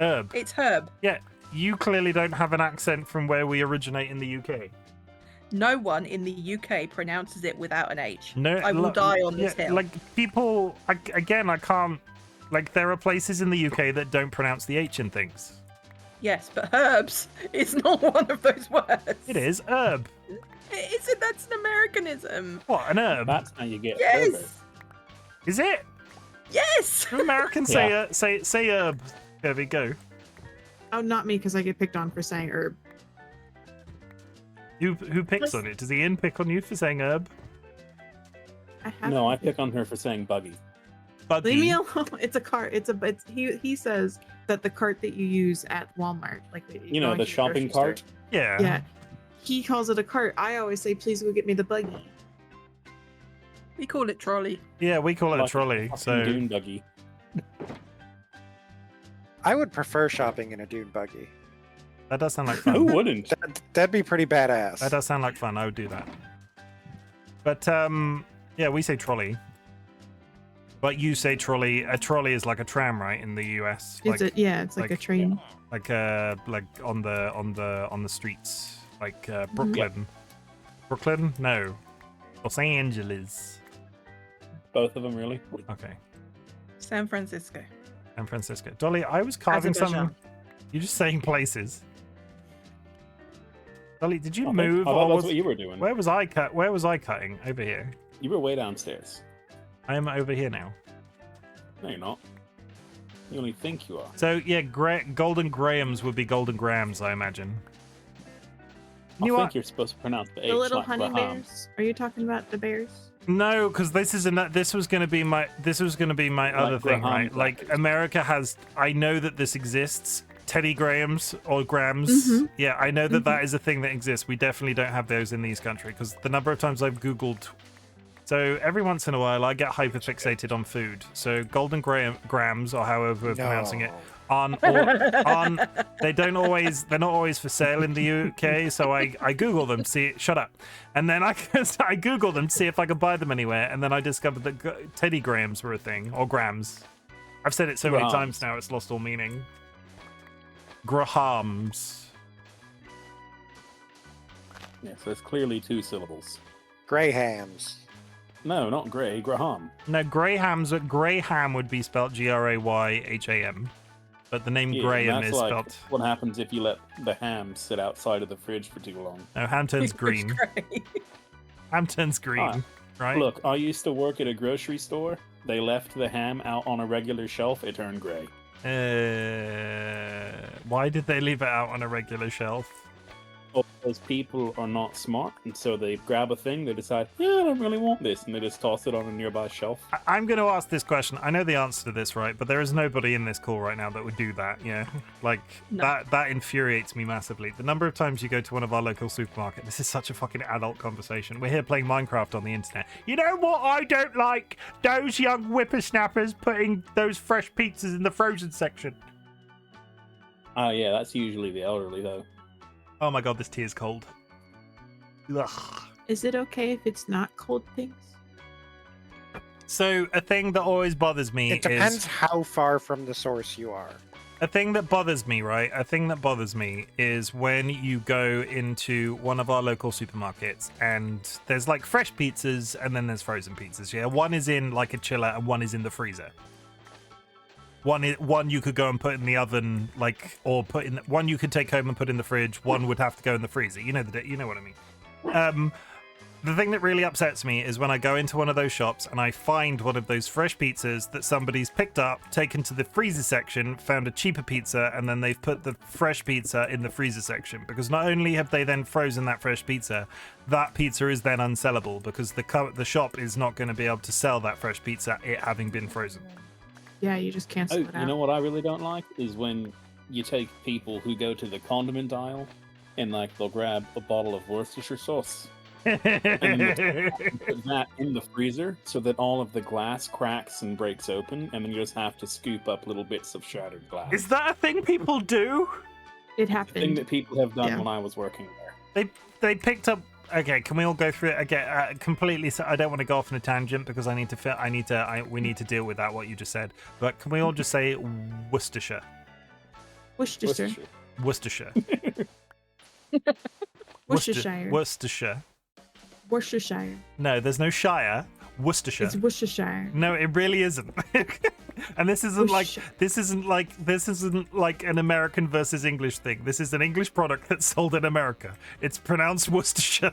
Herb. It's herb. Yeah, you clearly don't have an accent from where we originate in the UK. No one in the UK pronounces it without an H. No, I will die on this hill. Like people, again, I can't. Like there are places in the UK that don't pronounce the H in things. Yes, but herbs is not one of those words. It is herb. Is it? That's an Americanism. What an herb? That's how you get Yes. herbert. Is it? Yes. Do Americans Yeah. say herb? There we go. Oh, not me, because I get picked on for saying herb. Who picks on it? Does Ian pick on you for saying herb? No, I pick on her for saying buggy. Buggy. Leave me alone. It's a cart. He says that the cart that you use at Walmart, like You know, the shopping cart. Yeah. Yeah. He calls it a cart. I always say, please go get me the buggy. We call it trolley. Yeah, we call it a Like trolley. fucking So dune buggy. I would prefer shopping in a dune buggy. that does sound like Who fun. wouldn't? That'd be pretty badass. That does sound like fun. I would do that. But yeah, we say trolley. But you say trolley. A trolley is like a tram, right? In the US. Is it? Yeah, it's like a train. Like on the streets, like Brooklyn. Brooklyn? No. Los Angeles. Both of them, really. Okay. San Francisco. San Francisco. Dolly, I was carving Azerbaijan. something. You're just saying places. Dolly, did you I move? thought or that's was- what you were doing. Where was I cut? Where was I cutting? Over here. You were way downstairs. I am over here now. No, you're not. You only think you are. So yeah, Golden Grahams would be Golden Grams, I imagine. I You think are- you're supposed to pronounce the H The little like honey Graham. bears. Are you talking about the bears? No, because this was going to be my other thing, Graham right? Like crackers. America has. I know that this exists. Teddy Grahams or Grams. Mhm. Yeah, I know that that is a thing that exists. We definitely don't have those in these countries because the number of times I've Googled. So every once in a while, I get hyperfixated on food. So Golden Grams, or however we're pronouncing it, aren't they're not always for sale in the UK. So I Google them, shut up, and then I Google them to see if I could buy them anywhere, and then I discovered that Teddy Grahams were a thing, or Grams. I've said it so many Grams. times now, it's lost all meaning. Grahams. Yeah, so it's clearly 2 syllables. Grahams. No, not Grey, Graham. No, Graham would be spelled Grayham, but the name Yeah, Graham that's is like spelled. what happens if you let the ham sit outside of the fridge for too long. No, ham turns green. Great. Ham turns green, right? Look, I used to work at a grocery store. They left the ham out on a regular shelf. It turned grey. Why did they leave it out on a regular shelf? Because people are not smart, and so they grab a thing, they decide, yeah, I don't really want this, and they just toss it on a nearby shelf. I'm going to ask this question. I know the answer to this, right? But there is nobody in this call right now that would do that. Yeah, like No. that infuriates me massively. The number of times you go to one of our local supermarket. This is such a fucking adult conversation. We're here playing Minecraft on the internet. You know what I don't like? Those young whippersnappers putting those fresh pizzas in the frozen section. Yeah, that's usually the elderly, though. Oh my god, this tea is cold. Ugh. Is it okay if it's not cold things? So a thing that always bothers me It depends is how far from the source you are. a thing that bothers me, right? A thing that bothers me is when you go into one of our local supermarkets and there's like fresh pizzas and then there's frozen pizzas. Yeah, one is in like a chiller and one is in the freezer. One you could go and put in the oven, like, or put in one you could take home and put in the fridge. One would have to go in the freezer. You know what I mean. The thing that really upsets me is when I go into one of those shops and I find one of those fresh pizzas that somebody's picked up, taken to the freezer section, found a cheaper pizza, and then they've put the fresh pizza in the freezer section. Because not only have they then frozen that fresh pizza, that pizza is then unsellable because the shop is not going to be able to sell that fresh pizza, it having been frozen. Yeah, you just cancel Oh, it out. you know what I really don't like is when you take people who go to the condiment aisle and like they'll grab a bottle of Worcestershire sauce and put that in the freezer so that all of the glass cracks and breaks open, and then you just have to scoop up little bits of shattered glass. Is that a thing people do? It a thing happened. that people have done Yeah. when I was working there? They picked up. Okay, can we all go through it again? Completely. So I don't want to go off on a tangent because we need to deal with that what you just said. But can we all just say Worcestershire? Worcestershire. Worcestershire. Worcestershire. Worcestershire. Worcestershire. No, there's no Shire. Worcestershire. It's Worcestershire. No, it really isn't. And this isn't like an American versus English thing. This is an English product that's sold in America. It's pronounced Worcestershire.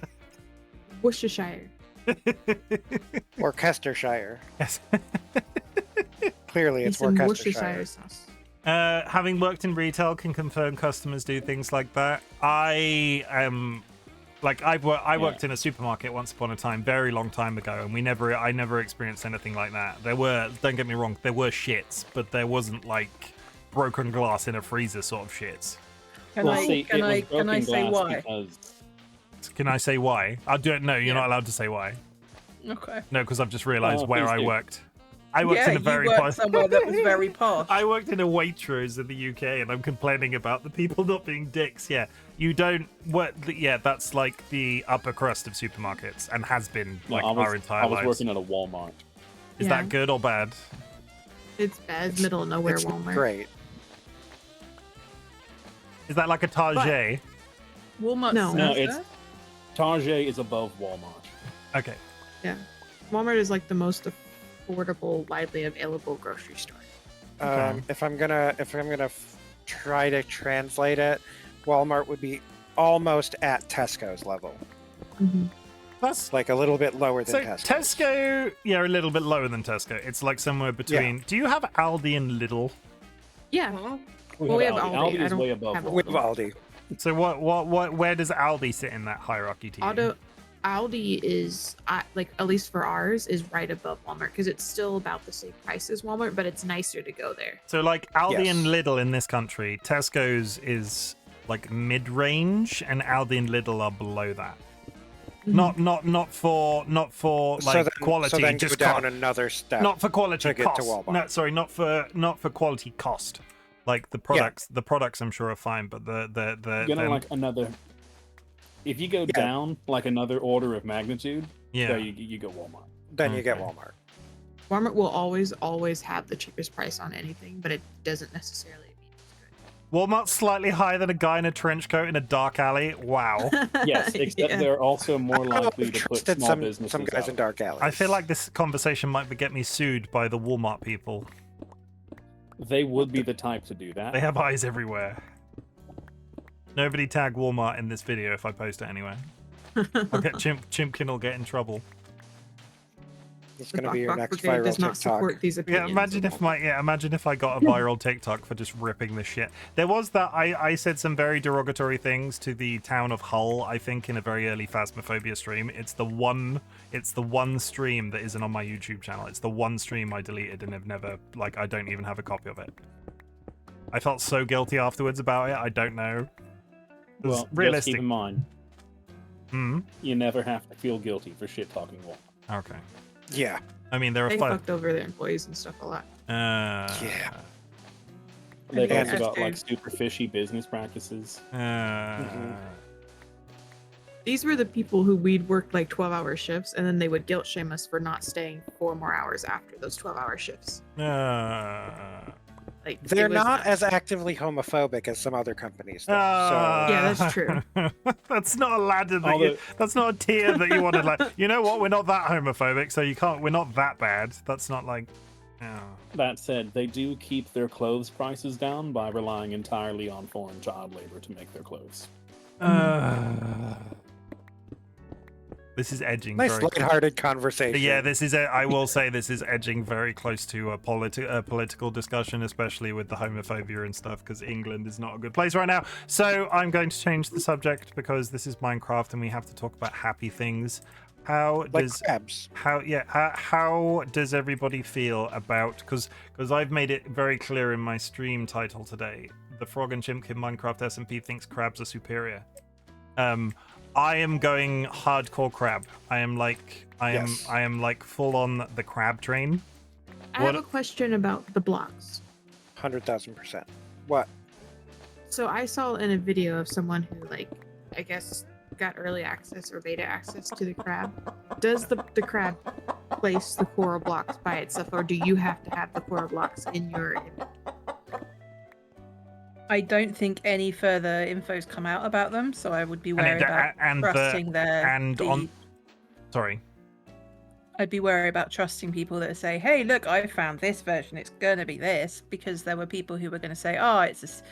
Worcestershire. Worcestershire. Yes. Clearly, it's some Worcestershire. sauce. Having worked in retail, can confirm customers do things like that. I am Like I worked in a supermarket once upon a time, very long time ago, and I never experienced anything like that. There were, don't get me wrong, there were shits, but there wasn't like broken glass in a freezer sort of shits. Can I say why? Can I say why? I don't know. You're not allowed to say why. Okay. No, because I've just realised where I worked. I worked in a very somewhere that was very posh. I worked in a Waitrose in the UK, and I'm complaining about the people not being dicks. Yeah, you don't. Yeah, that's like the upper crust of supermarkets, and has been like our entire lives. I was working at a Walmart. Is that good or bad? It's bad. Middle of nowhere Walmart. Great. Is that like a Target? Walmart. No, it's Target is above Walmart. Okay. Yeah, Walmart is like the most affordable, widely available grocery store. If I'm gonna try to translate it, Walmart would be almost at Tesco's level. Mm-hmm. That's like a little bit lower than Tesco. Tesco, yeah, a little bit lower than Tesco. It's like somewhere between. Yeah. Do you have Aldi and Lidl? Yeah. We have Aldi. Aldi is way above. We have Aldi. So where does Aldi sit in that hierarchy to you? Aldi is, like, at least for ours, is right above Walmart because it's still about the same price as Walmart, but it's nicer to go there. So, like, Aldi and Lidl in this country, Tesco's is, like, mid-range, and Aldi and Lidl are below that. Mm-hmm. Not for like quality. So then just go down another step. Not for quality to get cost. to Walmart. No, sorry, not for quality cost. Like the products I'm sure are fine, but like another. If you go down like another order of magnitude, you go Walmart. Then you get Walmart. Walmart will always have the cheapest price on anything, but it doesn't necessarily mean it's good. Walmart's slightly higher than a guy in a trench coat in a dark alley. Wow. Yes, except they're also more likely to put small businesses some guys out. in dark alleys. I feel like this conversation might get me sued by the Walmart people. They would be the type to do that. They have eyes everywhere. Nobody tag Walmart in this video if I post it anyway. I'll get Chimken will get in trouble. It's going to be your next viral does not TikTok. support these opinions. Imagine if I got a viral TikTok for just ripping this shit. There was that I said some very derogatory things to the town of Hull, I think, in a very early Phasmophobia stream. It's the one stream that isn't on my YouTube channel. It's the one stream I deleted and have never, like, I don't even have a copy of it. I felt so guilty afterwards about it. I don't know. Well, just keep in mind, you never have to feel guilty for shit talking Walmart. Okay. Yeah. I mean, there are they fucked over their employees and stuff a lot. Yeah. They've also got like super fishy business practices. These were the people who we'd worked like 12-hour shifts, and then they would guilt shame us for not staying 4 more hours after those 12-hour shifts. Like, they're not as actively homophobic as some other companies. Though, yeah, that's true. That's not a ladder that's not a tier that you want to like. You know what? We're not that homophobic, so you can't. We're not that bad. That's not like. That said, they do keep their clothes prices down by relying entirely on foreign child labor to make their clothes. This is edging. Nice lighthearted conversation. Yeah, I will say this is edging very close to a political discussion, especially with the homophobia and stuff, because England is not a good place right now. So I'm going to change the subject because this is Minecraft and we have to talk about happy things. How does everybody feel about, because I've made it very clear in my stream title today, the Frog and Chimken Minecraft SMP thinks crabs are superior. I am going hardcore crab. I am like full on the crab train. I have a question about the blocks. 100,000%. What? So I saw in a video of someone who, like, I guess got early access or beta access to the crab. Does the crab place the coral blocks by itself, or do you have to have the coral blocks in your image? I don't think any further info's come out about them, so I would be wary about trusting Sorry. I'd be wary about trusting people that say, "Hey, look, I found this version. It's gonna be this," because there were people who were going to say, "Oh, it's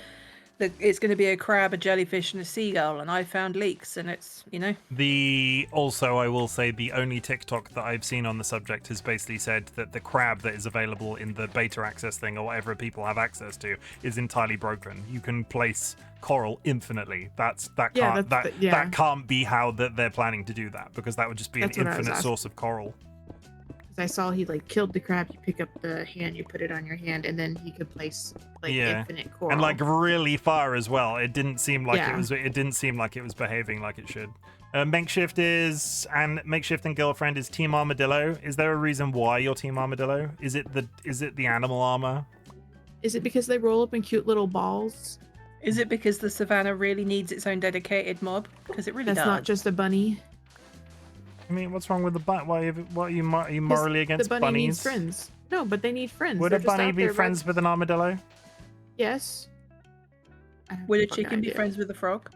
it's going to be a crab, a jellyfish, and a seagull, and I found leaks, and it's Also, I will say the only TikTok that I've seen on the subject has basically said that the crab that is available in the beta access thing or whatever people have access to is entirely broken. You can place coral infinitely. That can't be how that they're planning to do that, because that would just be an infinite source of coral. I saw he like killed the crab. You pick up the hand, you put it on your hand, and then he could place like infinite coral. And like really far as well. It didn't seem like it was. It didn't seem like it was behaving like it should. Makeshift and girlfriend is Team Armadillo. Is there a reason why you're Team Armadillo? Is it the animal armor? Is it because they roll up in cute little balls? Is it because the savannah really needs its own dedicated mob? Because it really does. That's not just a bunny. I mean, what's wrong with the bunny? Why are you morally against bunnies? The bunny bunnies? needs friends. No, but they need friends. Would a bunny be friends with an armadillo? Yes. Would a chicken be friends with a frog?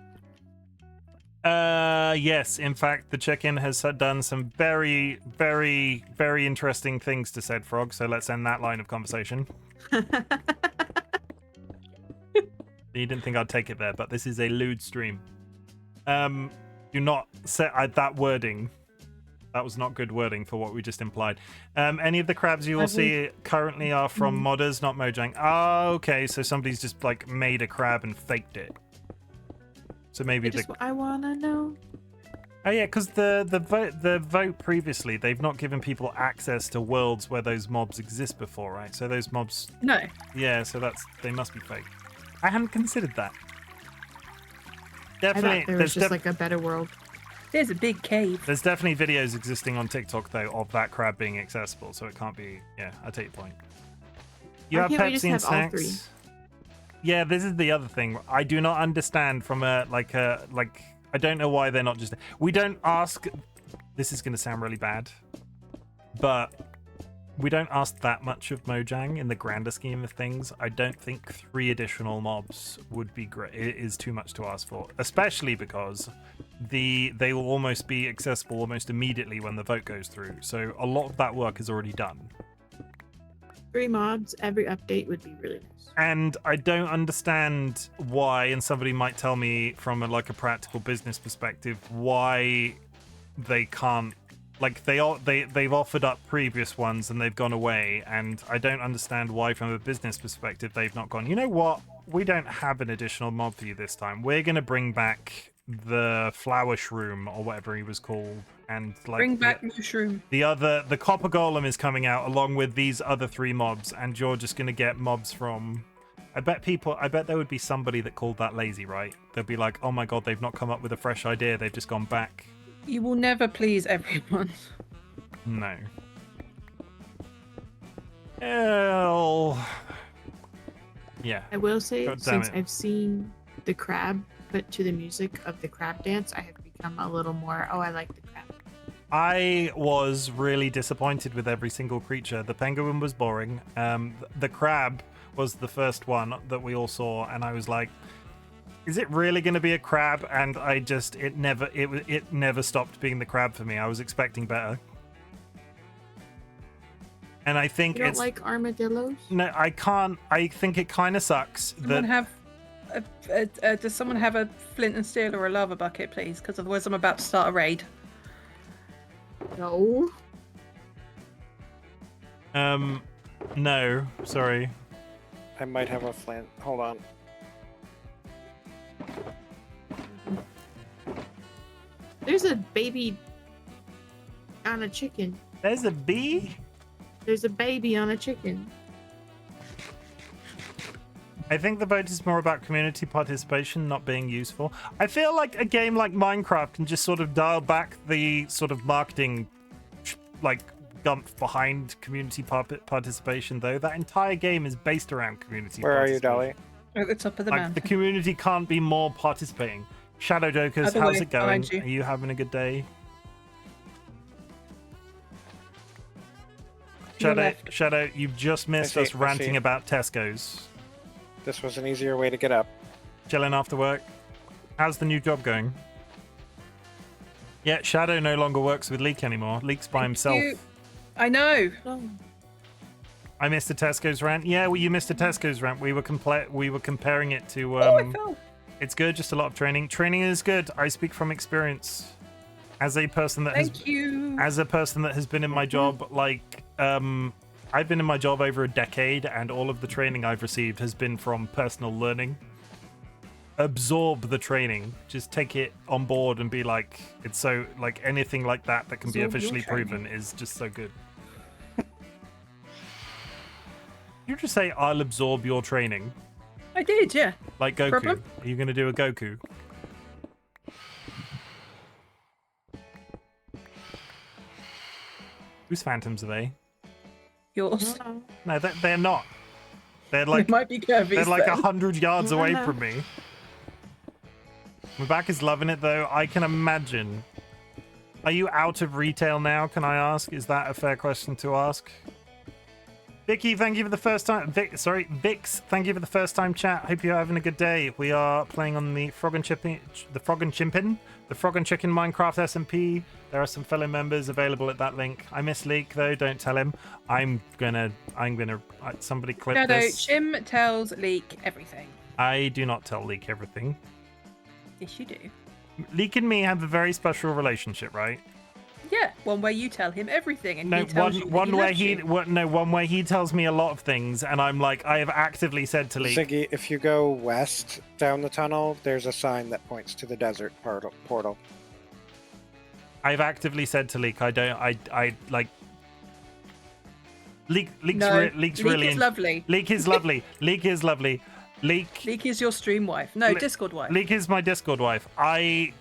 Yes. In fact, the chicken has done some very, very, very interesting things to said frog. So let's end that line of conversation. You didn't think I'd take it there, but this is a lewd stream. Do not say that wording. That was not good wording for what we just implied. Any of the crabs you will see currently are from modders, not Mojang. Oh, okay. So somebody's just like made a crab and faked it. So maybe I wanna know. Oh yeah, because the vote previously, they've not given people access to worlds where those mobs exist before, right? So those mobs. No. Yeah, so they must be fake. I hadn't considered that. Definitely, there was just like a better world. There's a big cave. There's definitely videos existing on TikTok though of that crab being accessible, so it can't be. Yeah, I take your point. You have Pepsi and snacks. Yeah, this is the other thing. I do not understand from I don't know why they're not just. We don't ask. This is going to sound really bad, but we don't ask that much of Mojang in the grander scheme of things. I don't think 3 additional mobs would be great. It is too much to ask for, especially because they will almost be accessible almost immediately when the vote goes through. So a lot of that work is already done. 3 mobs every update would be really nice. And I don't understand why, and somebody might tell me from a practical business perspective, why they can't. Like they've offered up previous ones and they've gone away, and I don't understand why from a business perspective they've not gone, you know what, we don't have an additional mob for you this time. We're going to bring back the flower shroom or whatever he was called, and bring back mushroom. The copper golem is coming out along with these other 3 mobs, and you're just going to get mobs from. I bet there would be somebody that called that lazy, right? They'd be like, oh my god, they've not come up with a fresh idea, they've just gone back. You will never please everyone. No. Hell. Yeah. I will say, since I've seen the crab put to the music of the crab dance, I have become a little more, I like the crab. I was really disappointed with every single creature. The penguin was boring. The crab was the first one that we all saw, and I was like, is it really going to be a crab? And it never stopped being the crab for me. I was expecting better. And I think you don't like armadillos? No, I can't. I think it kind of sucks. Does someone have a flint and steel or a lava bucket, please? Because otherwise I'm about to start a raid. No. No, sorry. I might have a flint. Hold on. There's a baby on a chicken. There's a bee? There's a baby on a chicken. I think the vote is more about community participation not being useful. I feel like a game like Minecraft can just sort of dial back the sort of marketing gumph behind community participation, though. That entire game is based around community Where are you, participation. Dolly? At the top of the mountain. The community can't be more participating. Shadow Jokers, how's it going? Are you having a good day? Shadow, you've just missed us ranting about Tesco's. This was an easier way to get up. Chilling after work. How's the new job going? Yeah, Shadow no longer works with Leek anymore. Leek's by himself. I know. I missed a Tesco's rant. Yeah, well, you missed a Tesco's rant. We were comparing it to. Oh, I fell. It's good. Just a lot of training. Training is good. I speak from experience. As a person that has been in my job, like, I've been in my job over a decade, and all of the training I've received has been from personal learning. Absorb the training. Just take it on board and be like, it's so, like, anything like that can be officially proven is just so good. You just say, I'll absorb your training. I did, yeah. Like Goku. Problem? Are you going to do a Goku? Whose phantoms are they? Yours. No, they're not. They're like It might be Kirby's. they're like then. 100 yards away No. from me. My back is loving it though. I can imagine. Are you out of retail now? Can I ask? Is that a fair question to ask? Vicky, thank you for the first time. Vix, thank you for the first time chat. Hope you're having a good day. We are playing on the Frog and Chicken Minecraft SMP. There are some fellow members available at that link. I miss Leek though. Don't tell him. I'm gonna. Somebody clip Shadow, this. Chim tells Leek everything. I do not tell Leek everything. Yes, you do. Leek and me have a very special relationship, right? Yeah, one way you tell him everything, and No, he tells you that one way loves you. one way he tells me a lot of things, and I'm like, I have actively said to Leek. Ziggy, if you go west down the tunnel, there's a sign that points to the desert portal. I've actively said to Leek, I like. Leek's No, Leek's Leek really is lovely. Leek is lovely. Leek is lovely. Leek is your stream wife. No, Discord wife. Leek is my Discord wife. I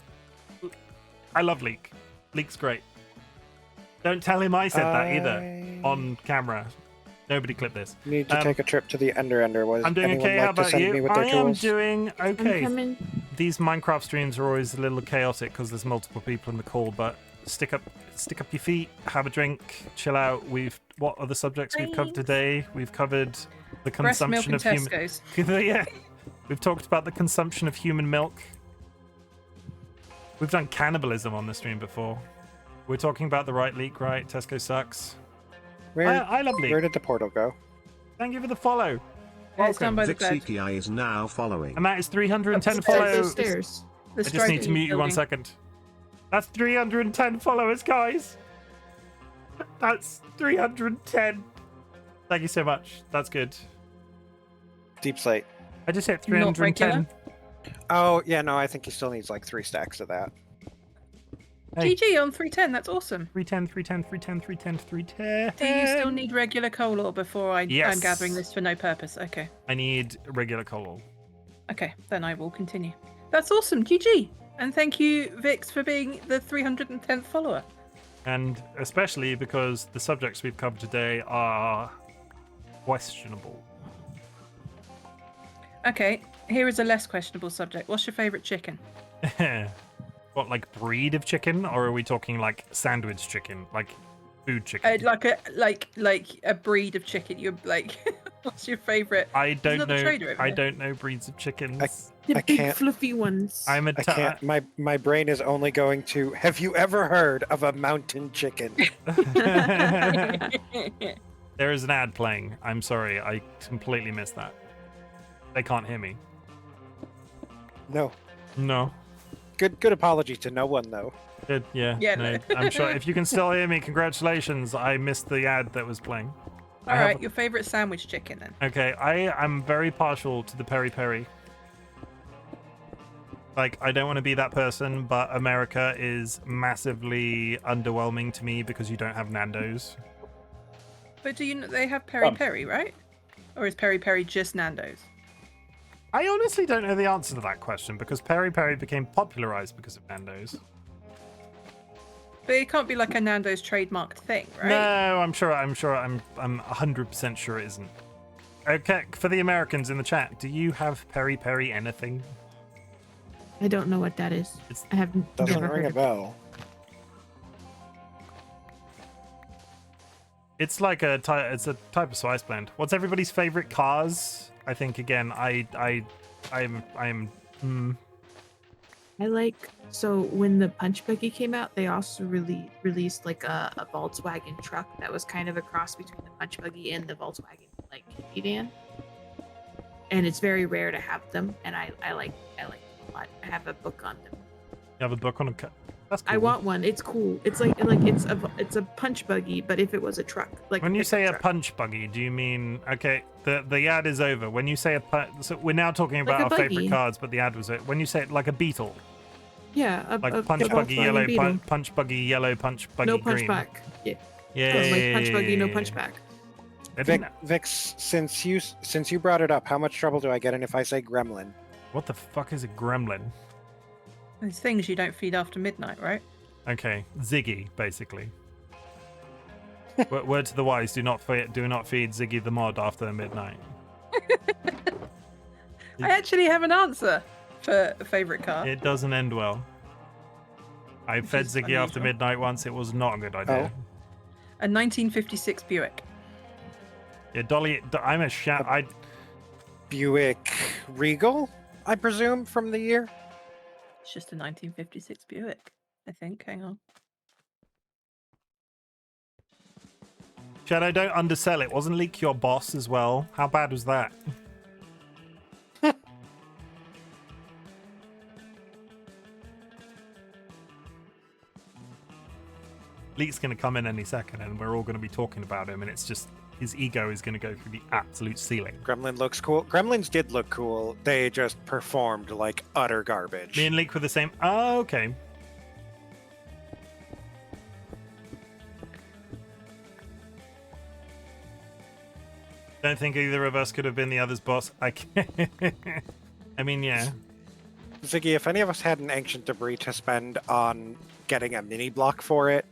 love Leek. Leek's great. Don't tell him I said that either on camera. Nobody clip this. Need to take a trip to the Ender. Was I'm doing anyone okay. like How to about send me you? with their I am tools? doing okay. I'm coming. These Minecraft streams are always a little chaotic because there's multiple people in the call, but stick up your feet, have a drink, chill out. What are the subjects we've covered today? We've covered the Breast milk consumption and of human. Tesco's. Yeah, we've talked about the consumption of human milk. We've done cannibalism on the stream before. We're talking about the right leak, right? Tesco sucks. I love Leek. Where did the portal go? Thank you for the follow. Yeah, it's done Welcome. by the bed. VixEKI is now following. And that is 310 Upstairs. follows. Stairs. The I just need to mute you 1 second. That's 310 followers, guys. That's 310. Thank you so much. That's good. Deep Slate. I just hit Not 310. Oh, yeah, no, I think he still needs like 3 stacks of that. Hey. GG on 310. That's awesome. 310. Do you still need regular coal ore before I'm Yes. gathering this for no purpose? Okay. I need regular coal. Okay, then I will continue. That's awesome. GG. And thank you, Vix, for being the 310th follower. And especially because the subjects we've covered today are questionable. Okay, here is a less questionable subject. What's your favourite chicken? What, like breed of chicken, or are we talking like sandwich chicken, like food chicken? Like a breed of chicken. You're like, what's your favourite? I don't another know. trader over I there. don't know breeds of chickens. The I big can't- fluffy ones. I'm a I can't. My brain is only going to. Have you ever heard of a mountain chicken? There is an ad playing. I'm sorry, I completely missed that. They can't hear me. No. No. Good apology to no one though. Good. Yeah. Yeah, No, no. I'm sure if you can still hear me, congratulations. I missed the ad that was playing. I All have- right, your favourite sandwich chicken then. Okay, I am very partial to the peri peri. Like, I don't want to be that person, but America is massively underwhelming to me because you don't have Nando's. But do you know they have peri peri, right? Or is peri peri just Nando's? I honestly don't know the answer to that question because peri peri became popularized because of Nando's. But it can't be like a Nando's trademarked thing, right? No, I'm 100% sure it isn't. Okay, for the Americans in the chat, do you have peri peri anything? I don't know what that is. It's- I have Doesn't never ring heard a of it. bell. It's like it's a type of spice blend. What's everybody's favorite cars? I think again, I like, so when the punch buggy came out, they also released like a Volkswagen truck that was kind of a cross between the punch buggy and the Volkswagen like minivan. And it's very rare to have them, and I like them a lot. I have a book on them. You have a book on a That's cool. I want one. It's cool. It's like it's a punch buggy, but if it was a truck, like when you say a truck. punch buggy, do you mean okay? The ad is over. When you say a so we're now talking about Like a our favorite buggy. cards, but the ad was when you say it like a beetle, Yeah, like a punch buggy Volkswagen yellow, Beetle. punch buggy yellow, punch buggy No green. punch back. Yeah. Yeah, So it's like yeah, punch yeah, buggy, no yeah, punch yeah. back. I didn't- Vix, since you brought it up, how much trouble do I get in if I say gremlin? What the fuck is a gremlin? Those things you don't feed after midnight, right? Okay, Ziggy, basically. Word to the wise: do not feed Ziggy the mod after midnight. I actually have an answer for a favorite car. It doesn't end well. I fed is Ziggy after unusual. midnight once. It was not a good idea. A 1956 Buick. Yeah, Dolly. I'm a I Buick Regal, I presume, from the year. It's just a 1956 Buick, I think. Hang on. Shadow, don't undersell it. Wasn't Leak your boss as well? How bad was that? Leak's going to come in any second, and we're all going to be talking about him, and it's just his ego is going to go through the absolute ceiling. Gremlin looks cool. Gremlins did look cool. They just performed like utter garbage. Me and Leak were the same. Oh, okay. Don't think either of us could have been the other's boss. I mean, yeah. Ziggy, if any of us had an ancient debris to spend on getting a mini block for it,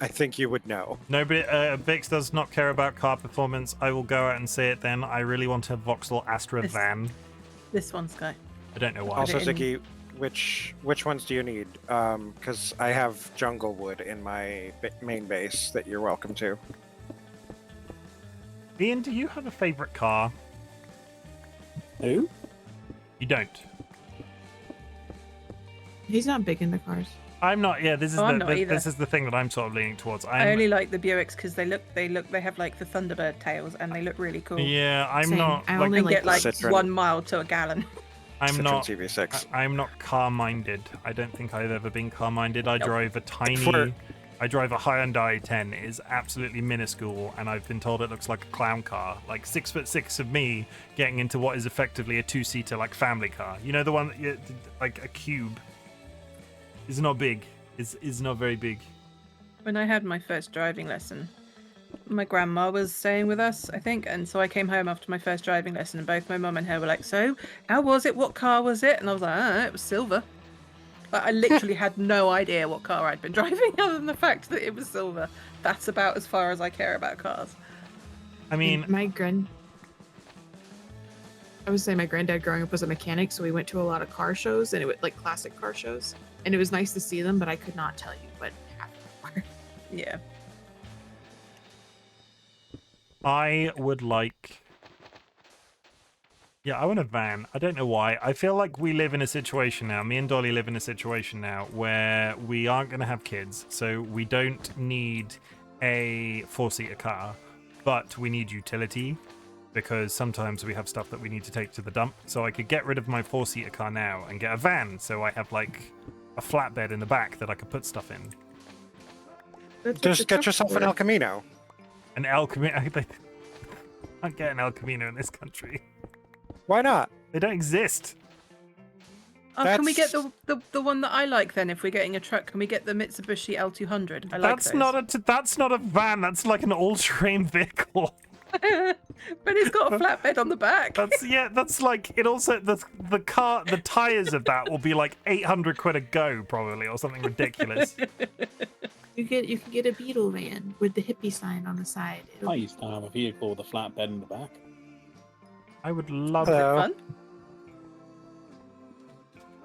I think you would know. Nobody, Vix does not care about car performance. I will go out and say it then. I really want a Vauxhall Astra This- van. This one's guy. I don't know why. Also, it in- Ziggy, which ones do you need? Because I have jungle wood in my main base that you're welcome to. Ian, do you have a favorite car? Who? You don't. He's not big into cars. I'm not. Yeah, this is I'm not either. this is the thing that I'm sort of leaning towards. I only like the Buicks because they have like the Thunderbird tails and they look really cool. Yeah, I'm Same. not. I Like, only And like get like Citroen. 1 mile to a gallon. I'm Citroen not. CV6. I'm not car-minded. I don't think I've ever been car-minded. I Nope. drive a tiny. I drive a Hyundai i10. It is absolutely minuscule, and I've been told it looks like a clown car. Like 6'6" of me getting into what is effectively a 2-seater like family car. You know, the one that you, like a cube. Is not big. Is not very big. When I had my first driving lesson, my grandma was staying with us, I think, and so I came home after my first driving lesson, and both my mum and her were like, "So, how was it? What car was it?" And I was like, "It was silver." Like, I literally had no idea what car I'd been driving, other than the fact that it was silver. That's about as far as I care about cars. I mean, I was saying my granddad growing up was a mechanic, so we went to a lot of car shows, and it was like classic car shows, and it was nice to see them, but I could not tell you what half of them were. Yeah. I would like. Yeah, I want a van. I don't know why. I feel like we live in a situation now. Me and Dolly live in a situation now where we aren't going to have kids, so we don't need a 4-seater car, but we need utility because sometimes we have stuff that we need to take to the dump. So I could get rid of my 4-seater car now and get a van, so I have like a flatbed in the back that I could put stuff in. That's what Just the get truck's yourself an for. El Camino. An El Camino. I can't get an El Camino in this country. Why not? They don't exist. Oh, can we get That's- the one that I like then? If we're getting a truck, can we get the Mitsubishi L200? I like That's not a van. That's like an all-terrain vehicle. but it's got a flatbed on the back. That's like it. Also, the tires of that will be like 800 quid a go probably, or something ridiculous. You can get a Beetle van with the hippie sign on the side. I used to have a vehicle with a flatbed in the back. I would love Hello. it. Fun.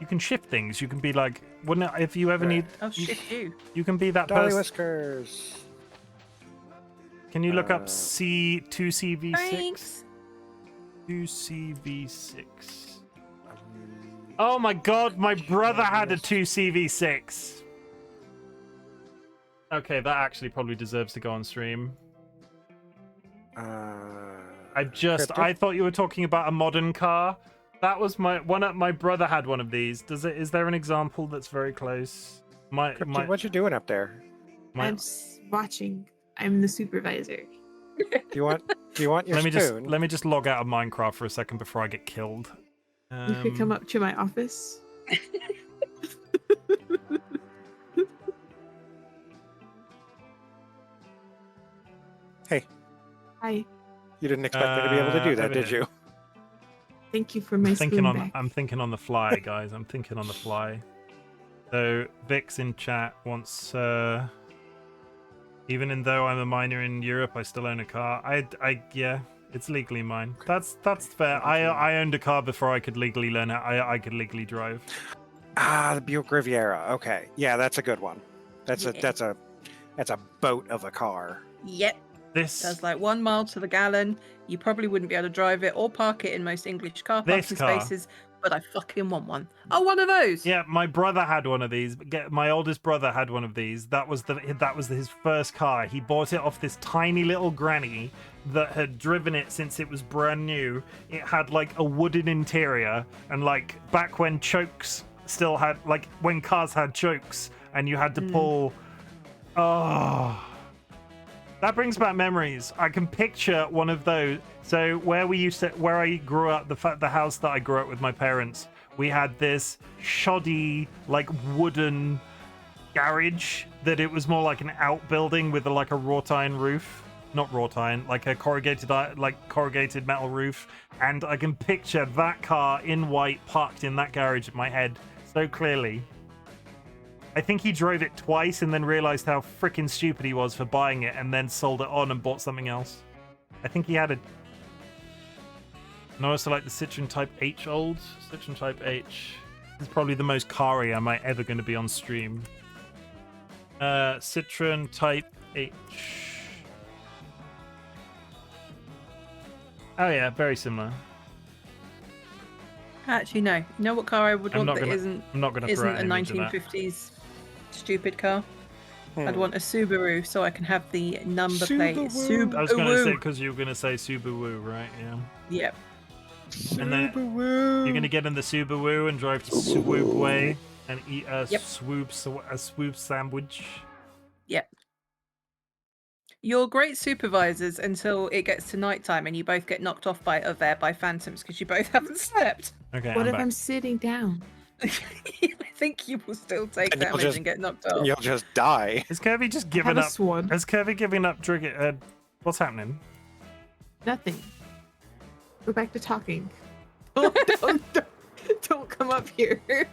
You can shift things. You can be like, wouldn't it, if you ever need, I'll shift you. you can be that person. DollyWhiskers. Can you look up Uh, C2CV6? Thanks. 2CV6. Oh my god, my brother had a 2CV6. Okay, that actually probably deserves to go on stream. I thought you were talking about a modern car. That was my brother had one of these. Is there an example that's very close? What you doing up there? I'm watching. I'm the supervisor. Do you want your spoon? Let me just log out of Minecraft for a second before I get killed. You could come up to my office. Hey. Hi. You didn't expect me to be able to do that, did you? Thank you for my spoon back. I'm thinking on the fly, guys. I'm thinking on the fly. So Vix in chat wants, even though I'm a minor in Europe, I still own a car. Yeah, it's legally mine. That's fair. I owned a car before I could legally learn how I could legally drive. Ah, the Buick Riviera. Okay, yeah, that's a good one. That's a boat of a car. Yep. This does like 1 mile to the gallon. You probably wouldn't be able to drive it or park it in most English car parking spaces, but I fucking want one. Oh, one of those. Yeah, my brother had one of these. My oldest brother had one of these. That was his first car. He bought it off this tiny little granny that had driven it since it was brand new. It had like a wooden interior, and like back when chokes still had, like when cars had chokes and you had to pull. Oh. That brings back memories. I can picture one of those. So where I grew up, the house that I grew up with my parents, we had this shoddy, like wooden garage that it was more like an outbuilding with like a wrought iron roof. Not wrought iron, like a corrugated metal roof. And I can picture that car in white parked in that garage in my head so clearly. I think he drove it twice and then realized how freaking stupid he was for buying it and then sold it on and bought something else. I think he had a... And I also like the Citroen Type H olds. Citroen Type H. This is probably the most car-y I'm ever going to be on stream. Citroen Type H. Oh yeah, very similar. Actually, no. You know what car I would want that isn't a throw out an image of that. 1950s stupid car? I'd want a Subaru so I can have the number plate. I was going to say, because you were going to say Subaru, right? Yeah. Yep. And then you're going to get in the Subaru and drive to Swoopway and eat a swoop sandwich. Yep. You're great supervisors until it gets to nighttime and you both get knocked off by phantoms because you both haven't slept. Okay. What if I'm sitting down? I think you will still take damage and get knocked off. You'll just die. Is Kirby just giving up? Swan. Has Kirby giving up drinking? What's happening? Nothing. Go back to talking. Oh, don't come up here. No.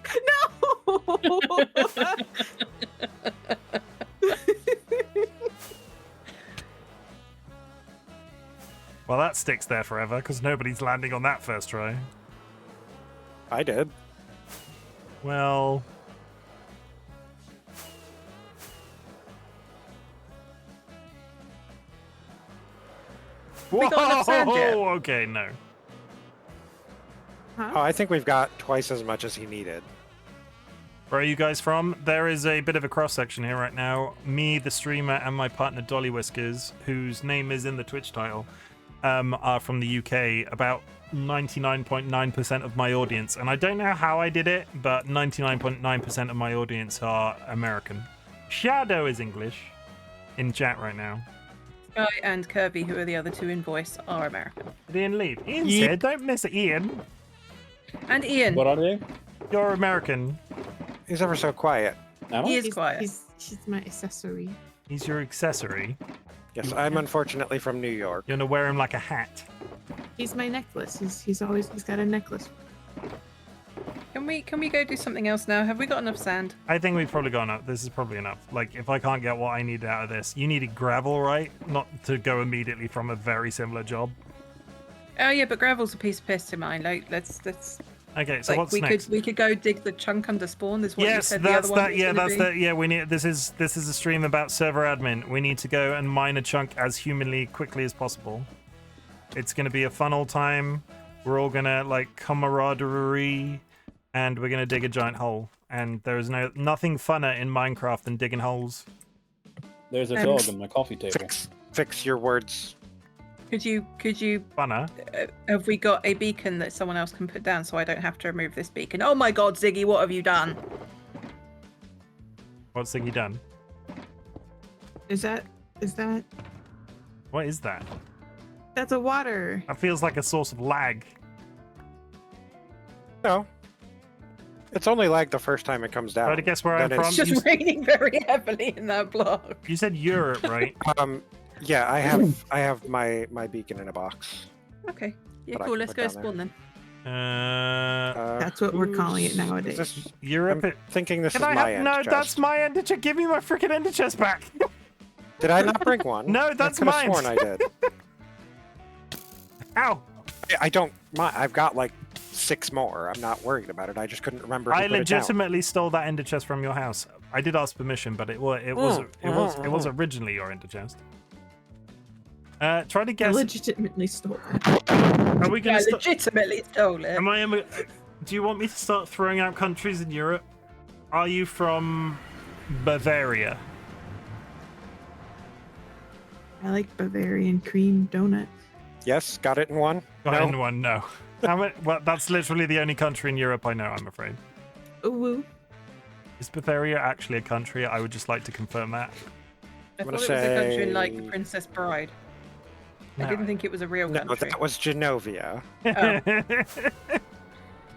Well, that sticks there forever because nobody's landing on that first try. I did. Well... Whoa! Okay, no. Huh? Oh, I think we've got twice as much as he needed. Where are you guys from? There is a bit of a cross-section here right now. Me, the streamer, and my partner DollyWhiskers, whose name is in the Twitch title, are from the UK. About 99.9% of my audience, and I don't know how I did it, but 99.9% of my audience are American. Shadow is English in chat right now. Sky and Kirby, who are the other two in voice, are American. Did Ian leave? Ian said, don't miss it, Ian. And Ian. What are they? You're American. He's ever so quiet. He is quiet. He's my accessory. He's your accessory. Yes, I'm unfortunately from New York. You're gonna wear him like a hat. He's my necklace. He's got a necklace. Can we go do something else now? Have we got enough sand? I think we've probably got enough. This is probably enough. Like, if I can't get what I need out of this, you needed gravel, right? Not to go immediately from a very similar job. Oh yeah, but gravel's a piece of piss to mine. Like, let's. Okay, so like, what's we next? We could go dig the chunk under spawn. Is what you Yes, said that's the other that. one Yeah, was that's gonna that. Yeah, we need. This is a stream about server admin. We need to go and mine a chunk as humanly quickly as possible. It's gonna be a fun old time. We're all gonna like camaraderie and we're gonna dig a giant hole. And there is nothing funner in Minecraft than digging holes. There's a dog on my coffee table. Fix your words. Could you Funner. have we got a beacon that someone else can put down so I don't have to remove this beacon? Oh my god, Ziggy, what have you done? What's Ziggy done? Is that? What is that? That's a water. That feels like a source of lag. No. It's only lag the first time it comes down. Try to guess where I'm Then from. It's just raining very heavily in that block. You said Europe, right? Yeah, I have my beacon in a box. Okay. Yeah, But I cool. can Let's put go down spawn then. That's what we're calling it Is nowadays. this, Europe. I'm thinking this Can is I my have? end No, chest. that's my ender chest. Give me my freaking ender chest back. Did I not bring one? No, that's I could have mine. sworn I did. Ow! I don't mind. I've got like 6 more. I'm not worried about it. I just couldn't remember. I Who put it down. legitimately stole that ender chest from your house. I did ask permission, but it was originally your ender chest. Try to I guess. legitimately stole it. Are we Yeah, gonna? legitimately stole it. Do you want me to start throwing out countries in Europe? Are you from Bavaria? I like Bavarian cream donuts. Yes, got it in one. Got No. in one, no. Well, that's literally the only country in Europe I know, I'm afraid. Ooh, woo. Is Bavaria actually a country? I would just like to confirm that. I gonna thought it was a country in like say- The Princess Bride. No. I didn't think it was a real No, country. that was Genovia. Oh.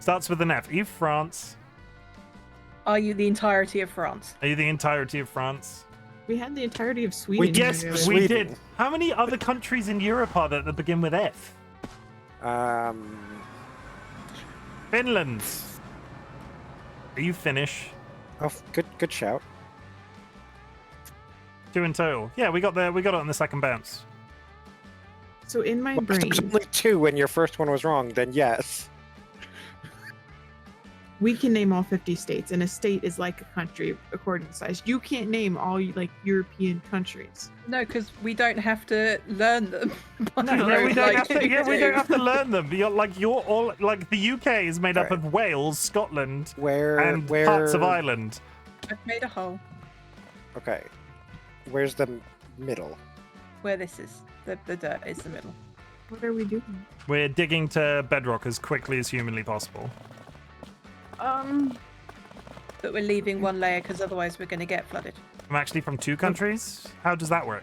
Starts with an F. Are you France? Are you the entirety of France? Are you the entirety of France? We had the entirety of Sweden. Yes, earlier. we Sweden. did. How many other countries in Europe are there that begin with F? Finland. Are you Finnish? Oh, good shout. 2 in total. Yeah, we got it on the second bounce. So in my Well, if brain, there's only 2 when your first one was wrong, then yes. we can name all 50 states, and a state is like a country according to size. You can't name all like European countries. No, because we don't have to learn them. No, we don't have to. Yeah, we don't have to to. learn them. You're all like the UK is made up of Wales, Scotland, Where and parts of Ireland. I've made a hole Okay. Where's the middle? where this is. The dirt is the middle. What are we doing? We're digging to bedrock as quickly as humanly possible. But we're leaving one layer because otherwise we're going to get flooded. I'm actually from 2 countries. How does that work?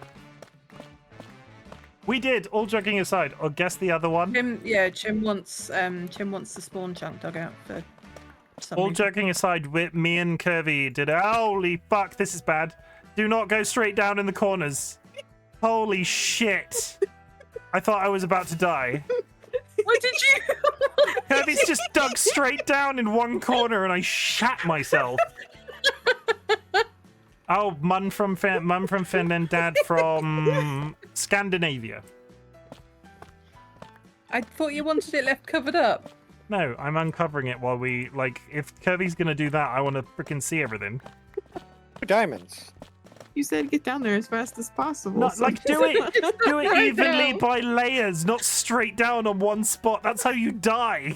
We did. All joking aside, or guess the other one. Chim wants the spawn chunk dug out for some All reason. joking aside, me and Curvy did. Holy fuck, this is bad. Do not go straight down in the corners. Holy shit. I thought I was about to die. What did you? Kirby's just dug straight down in one corner and I shat myself. Oh, mum from Finland, dad from Scandinavia. I thought you wanted it left covered up. No, I'm uncovering it while we, like, if Kirby's gonna do that, I want to freaking see everything. 2 diamonds. You said get down there as fast as possible. Not, so- like, do it Right evenly now. by layers, not straight down on one spot. That's how you die.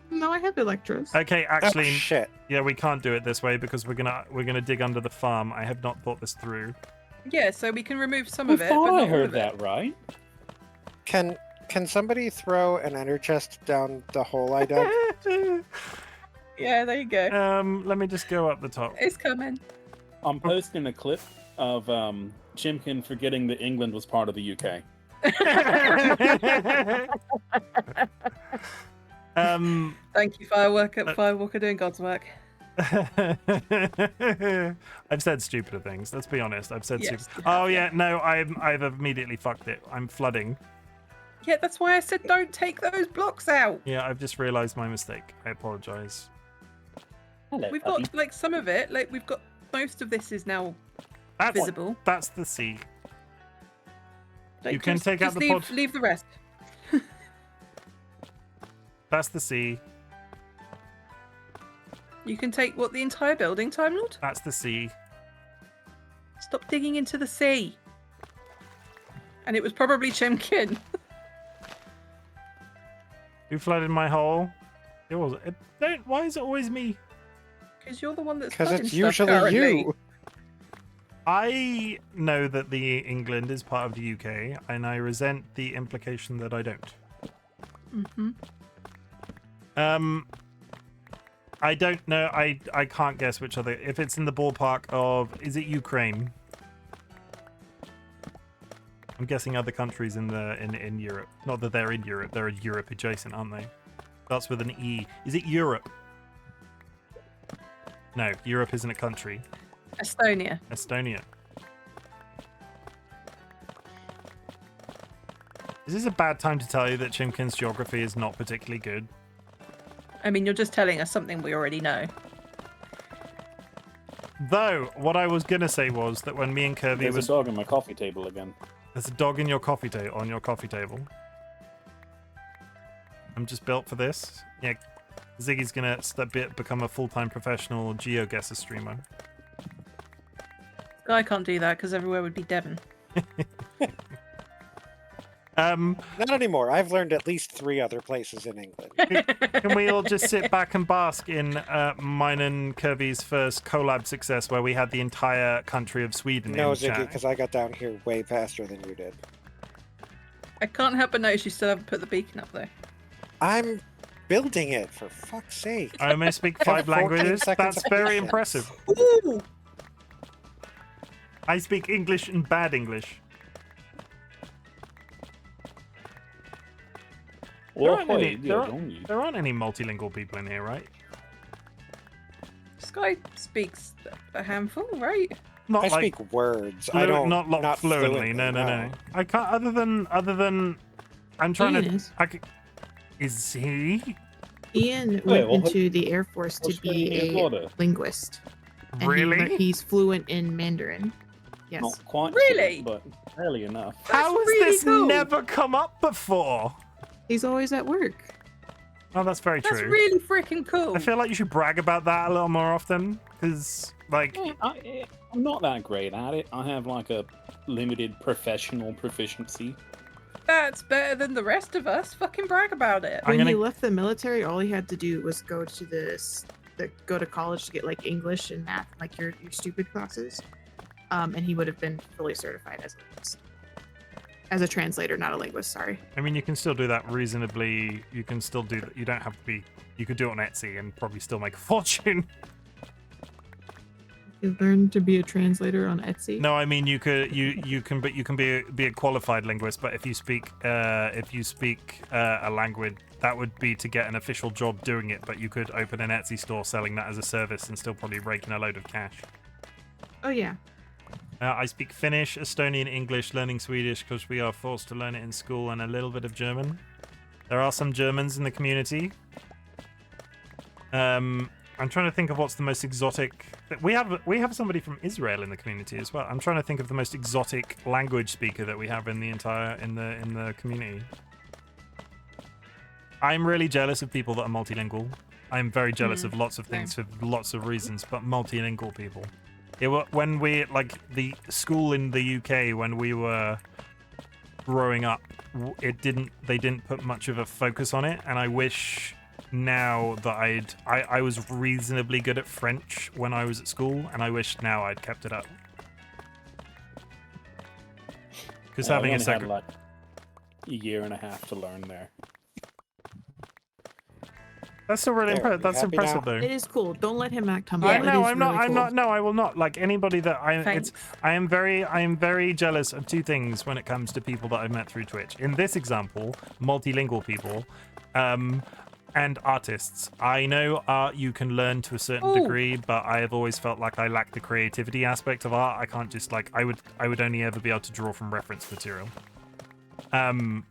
No, I have Electros. Okay, Oh, actually, shit. yeah, we can't do it this way because we're gonna dig under the farm. I have not thought this through. Yeah, so we can remove some I of it, but thought not I all heard of it. that right. Can somebody throw an ender chest down the hole I dug? Yeah, there you go. Let me just go up the top. It's coming. I'm posting a clip of Chimken forgetting that England was part of the UK. Thank you, Firewalker doing God's work. I've said stupider things. Let's be honest. I've said Yes, stupid. you have, Oh yeah, no, I've immediately fucked it. I'm flooding. Yeah, that's why I said don't take those blocks out. Yeah, I've just realised my mistake. I apologise. Hello, We've puppy. got like some of it. Like we've got most of this is now That's visible. that's the sea. Like, You can take out the pod. leave the rest. That's the sea. You can take the entire building, Time Lord? That's the sea. Stop digging into the sea. And it was probably Chimken. Who flooded my hole? Why is it always me? Because you're the one that's Because playing it's stuff usually currently. you. I know that the England is part of the UK, and I resent the implication that I don't. Mm-hmm. I don't know. I can't guess which other. If it's in the ballpark of, is it Ukraine? I'm guessing other countries in Europe. Not that they're in Europe. They're Europe adjacent, aren't they? Starts with an E. Is it Europe? No, Europe isn't a country. Estonia. Estonia. Is this a bad time to tell you that Chimken's geography is not particularly good? I mean, you're just telling us something we already know. Though, what I was gonna say was that when me and Kirby There's was a dog on my coffee table again. there's a dog in your coffee on your coffee table. I'm just built for this. Yeah, Ziggy's gonna become a full-time professional GeoGuessr streamer. I can't do that because everywhere would be Devon. Not anymore. I've learned at least 3 other places in England. Can we all just sit back and bask in mine and Kirby's first collab success, where we had the entire country of Sweden No, in Ziggy, chat? because I got down here way faster than you did. I can't help but notice you still haven't put the beacon up there. I'm building it, for fuck's sake. I almost speak 5 14 languages. seconds That's of very patience. impressive. Ooh! I speak English and bad English. There aren't any multilingual people in here, right? Sky speaks a handful, right? Not I like speak words. I don't. not fluently. No. I can't. Other than I'm trying Ian to. is. Is he Ian well, went into the Air Force to what's be going on in a Florida? linguist. And really? he's fluent in Mandarin. Yes. Not quite, Really? but barely enough. How has really this cool. never come up before? He's always at work. Oh, that's very That's true. really freaking cool. I feel like you should brag about that a little more often, because like Yeah, I'm not that great at it. I have like a limited professional proficiency. That's better than the rest of us. Fucking brag about it. I'm When he gonna- left the military, all he had to do was go to college to get like English and math, like your stupid classes. And he would have been fully certified as a linguist. As a translator, not a linguist, sorry. I mean, you can still do that reasonably. You can still do that. You don't have to be. You could do it on Etsy and probably still make a fortune. You learned to be a translator on Etsy. No, I mean you could. You can, but you can be a qualified linguist. But if you speak a language, that would be to get an official job doing it. But you could open an Etsy store selling that as a service and still probably rake in a load of cash. Oh yeah. I speak Finnish, Estonian, English, learning Swedish because we are forced to learn it in school, and a little bit of German. There are some Germans in the community. I'm trying to think of what's the most exotic. We have somebody from Israel in the community as well. I'm trying to think of the most exotic language speaker that we have in the entire in the community. I'm really jealous of people that are multilingual. I'm very jealous of lots of things for lots of reasons, but multilingual people. When we like the school in the UK when we were growing up, they didn't put much of a focus on it, and I wish now that I was reasonably good at French when I was at school, and I wish now I'd kept it up. Because having I a only second. had like a year and a half to learn there. That's still really There, that's you happy impressive now? though. It is cool. Don't let him act humble. I It know, is I'm not. really I'm cool. not. No, I will not. Like anybody that Thanks. I am very jealous of 2 things when it comes to people that I've met through Twitch. In this example, multilingual people, and artists. I know art you can learn to a certain Ooh. degree, but I have always felt like I lack the creativity aspect of art. I can't just like I would only ever be able to draw from reference material. And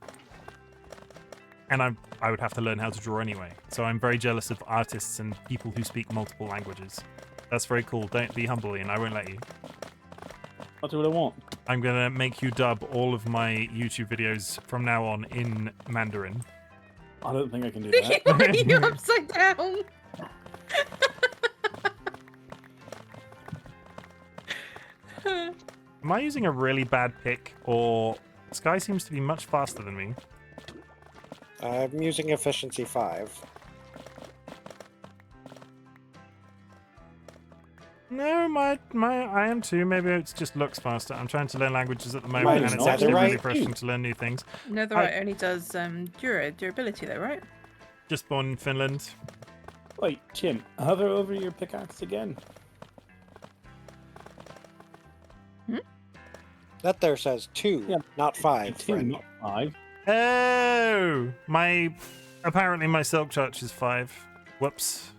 I would have to learn how to draw anyway. So I'm very jealous of artists and people who speak multiple languages. That's very cool. Don't be humble, Ian. I won't let you. I'll do what I want. I'm gonna make you dub all of my YouTube videos from now on in Mandarin. I don't think I can do Vicky, that. why are you upside down? Am I using a really bad pick, or Sky seems to be much faster than me? I'm using efficiency 5. No, I am too. Maybe it just looks faster. I'm trying to learn languages at the moment, Mine's and it's actually really netherite. refreshing to learn new things. Netherite only does durability though, right? Just born in Finland. Wait, Chim, hover over your pickaxe again. That there says 2, Yeah. not 5. 2, friend. not 5. Oh, apparently my silk touch is 5. Whoops.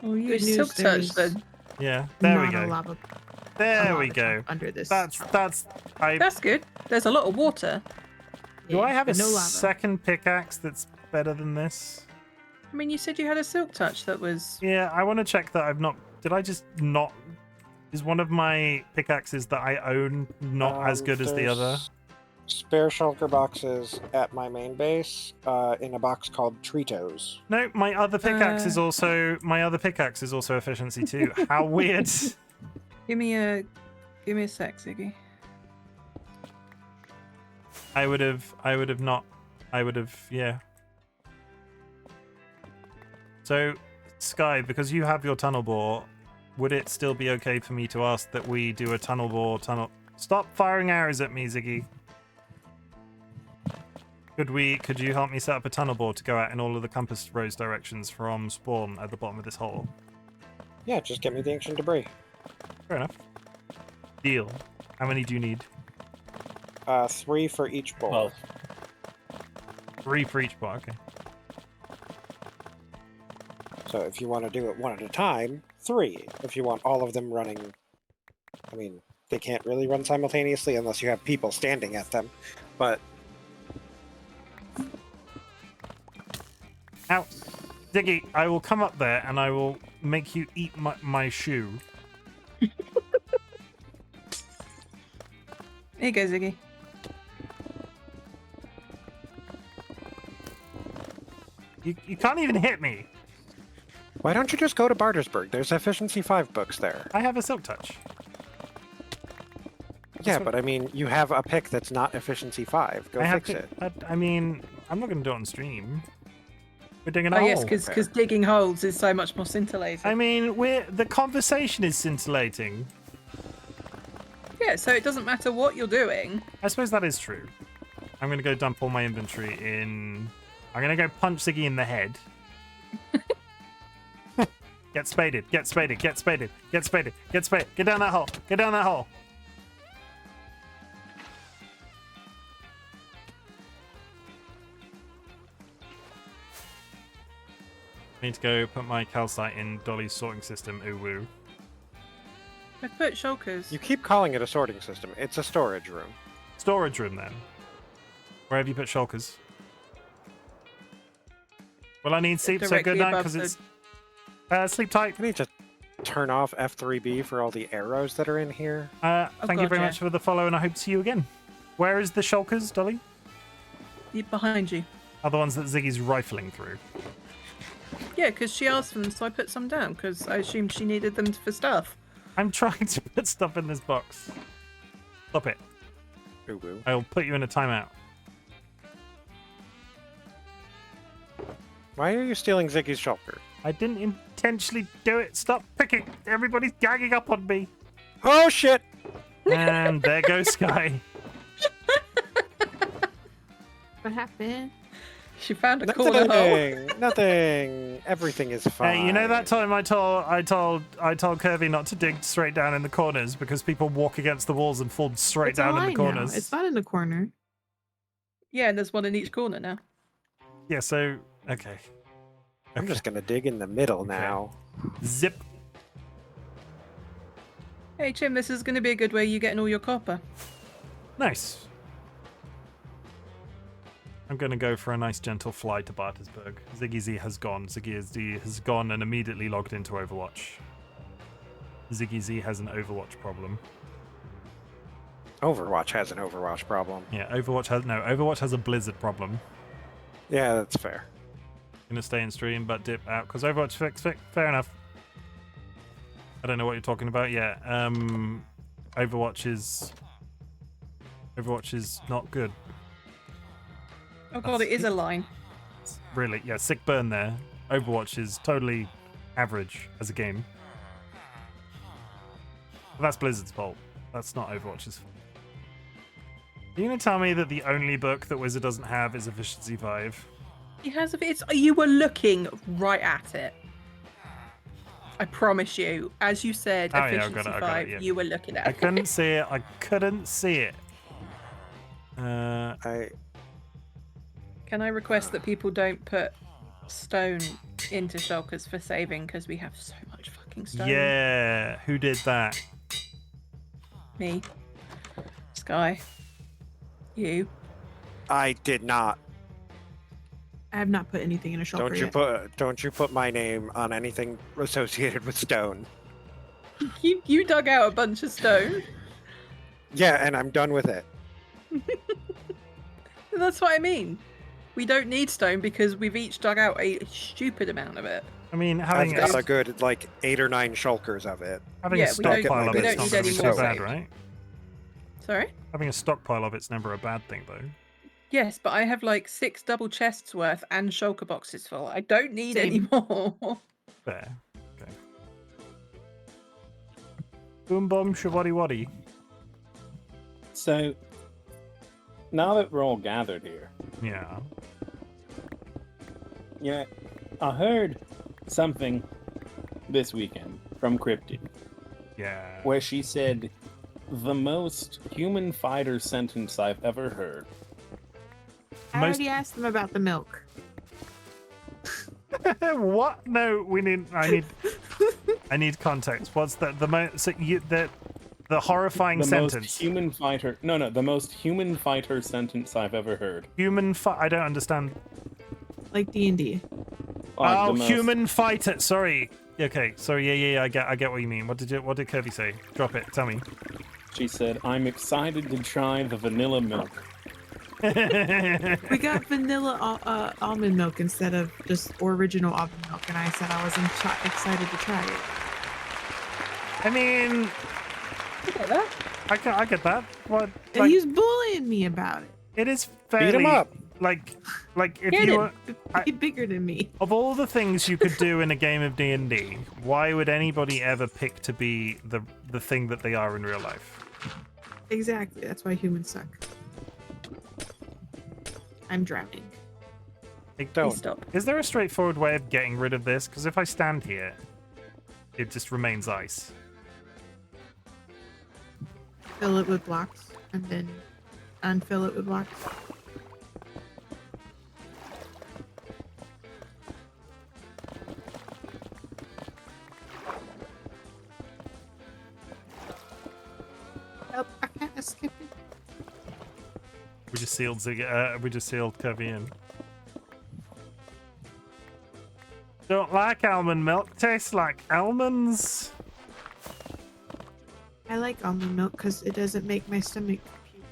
Oh, you Good news, silk touch there's then. Yeah, there we Not a go. lava, There a we lava go. chunk under this. That's. That's good. There's a lot of water. Do I have a but no lava. second pickaxe that's better than this? I mean, you said you had a silk touch that was. Yeah, I want to check that I've not. Did I just not? Is one of my pickaxes that I own not as good as the other? There's spare shulker boxes at my main base in a box called Tritos. No, my other pickaxe is also efficiency 2. How weird. Give me a sec, Ziggy. Yeah. So, Sky, because you have your tunnel bore, would it still be okay for me to ask that we do a tunnel? Stop firing arrows at me, Ziggy. Could you help me set up a tunnel bore to go out in all of the compass rose directions from spawn at the bottom of this hole? Yeah, just get me the ancient debris. Fair enough. Deal. How many do you need? 3 for each bore. Well, 3 for each bar. Okay. So if you want to do it one at a time, 3. If you want all of them running, I mean, they can't really run simultaneously unless you have people standing at them. But Ow. Ziggy, I will come up there and I will make you eat my shoe. Here you go, Ziggy. You can't even hit me. why don't you just go to Bartersburg? There's efficiency 5 books there. I have a silk touch. Yeah, what- but I mean, you have a pick that's not efficiency 5. Go fix it. I mean, I'm not going to do it on stream. We're digging a Oh hole. yes, because digging holes is so much more scintillating. I mean, the conversation is scintillating. Yeah, so it doesn't matter what you're doing. I suppose that is true. I'm going to go dump all my inventory in... I'm going to go punch Ziggy in the head. Get spaded, get spaded, get spaded, get spaded, get spaded. Get down that hole, get down that hole. I need to go put my calcite in Dolly's sorting system. Ooh woo. I put shulkers. You keep calling it a sorting system. It's a storage room. Storage room then. Where have you put shulkers? Well, I need sleep, so Directly good night above because it's sleep tight. I need to turn off F3B for all the arrows that are in here. Thank you God, very yeah. much for the follow, and I hope to see you again. Where is the shulkers, Dolly? Behind you. Are the ones that Ziggy's rifling through? Yeah, because she asked for them, so I put some down because I assumed she needed them for stuff. I'm trying to put stuff in this box. Stop it. Ooh, woo. I'll put you in a timeout. Why are you stealing Ziggy's shulker? I didn't intentionally do it. Stop picking. Everybody's gagging up on me. Oh shit! And there goes Sky. What happened? She found a corner hole. Nothing. Everything is fine. Hey, you know that time I told Kirby not to dig straight down in the corners because people walk against the walls and fall straight It's down a in the line now. corners. It's not in the corner. Yeah, and there's one in each corner now. Yeah, so okay. I'm just gonna dig in the middle now. Zip. Hey, Chim, this is going to be a good way you getting all your copper. Nice. I'm going to go for a nice gentle fly to Bartersburg. Ziggy Z has gone. Ziggy Z has gone and immediately logged into Overwatch. Ziggy Z has an Overwatch problem. Overwatch has an Overwatch problem. Yeah, Overwatch has a Blizzard problem. Yeah, that's fair. Gonna stay in stream but dip out because Overwatch fix. Fair enough. I don't know what you're talking about. Yeah, Overwatch is not good. Oh god, it is a line. Really, yeah, sick burn there. Overwatch is totally average as a game. That's Blizzard's fault. That's not Overwatch's fault. Are you going to tell me that the only book that Wizard doesn't have is Efficiency 5? He has. You were looking right at it. I promise you. As you said, Efficiency 5, yeah. You were looking at it. I couldn't see it. I couldn't see it. Can I request that people don't put stone into shulkers for saving because we have so much fucking stone? Yeah. Who did that? Me. Sky. You. I did not. I have not put anything in a shulker Don't you put my name on anything associated with stone. You dug out a bunch of stone. Yeah, and I'm done with it. That's what I mean. We don't need stone because we've each dug out a stupid amount of it. I mean, I've got a good 8 or 9 shulkers of it. Having a stockpile of it's not going to be so bad, right? Sorry? Having a stockpile of it's never a bad thing, though. Yes, but I have 6 double chests worth and shulker boxes full. I don't need any more. Fair. Okay. Boom boom shabody waddy. So, now that we're all gathered here. Yeah. Yeah, I heard something this weekend from Cryptid. Yeah. Where she said, the most human fighter sentence I've ever heard. I already asked them about the milk. What? No, I need context. What's that? The horrifying sentence. Most human fighter. No, the most human fighter sentence I've ever heard. I don't understand. Like D&D. Human fighter. Sorry. Okay. Sorry. Yeah. I get what you mean. What did Kirby say? Drop it. Tell me. She said, "I'm excited to try the vanilla milk." We got vanilla almond milk instead of just original almond milk, and I said I was excited to try it. I mean, I get that. I get that. What? And he was bullying me about it. It is fairly. Beat him up. Like if you were bigger than me. Of all the things you could do in a game of D&D, why would anybody ever pick to be the thing that they are in real life? Exactly. That's why humans suck. I'm drowning. Stop. Is there a straightforward way of getting rid of this? Because if I stand here, it just remains ice. Fill it with blocks and then unfill it with blocks. Help, I can't escape it. We just sealed Kirby in. Don't like almond milk. Tastes like almonds. I like almond milk because it doesn't make my stomach puke.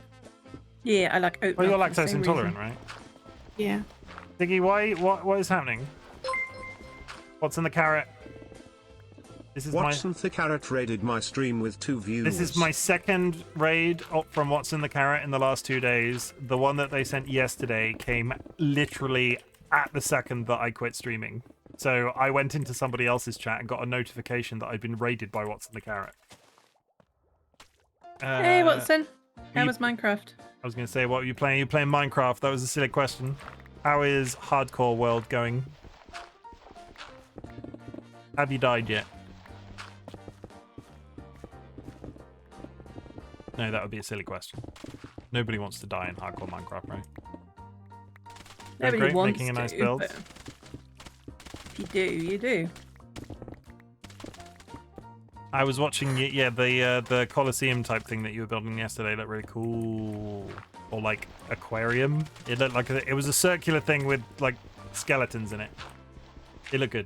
Yeah, I like oat milk. Oh, you're for the lactose same intolerant, reason. right? Yeah. Diggy, what is happening? What's in the carrot? This is What's in the Carrot raided my stream with 2 views. This is my second raid from What's in the Carrot in the last 2 days. The one that they sent yesterday came literally at the second that I quit streaming. So I went into somebody else's chat and got a notification that I'd been raided by What's in the Carrot. Hey, Watson. How was Minecraft? I was going to say, what were you playing? Are you playing Minecraft? That was a silly question. How is Hardcore World going? Have you died yet? No, that would be a silly question. Nobody wants to die in Hardcore Minecraft, right? Nobody great, wants making a nice to, build. but if you do, you do. I was watching, the Colosseum type thing that you were building yesterday looked really cool. Or like aquarium. It looked like it was a circular thing with like skeletons in it. It looked good.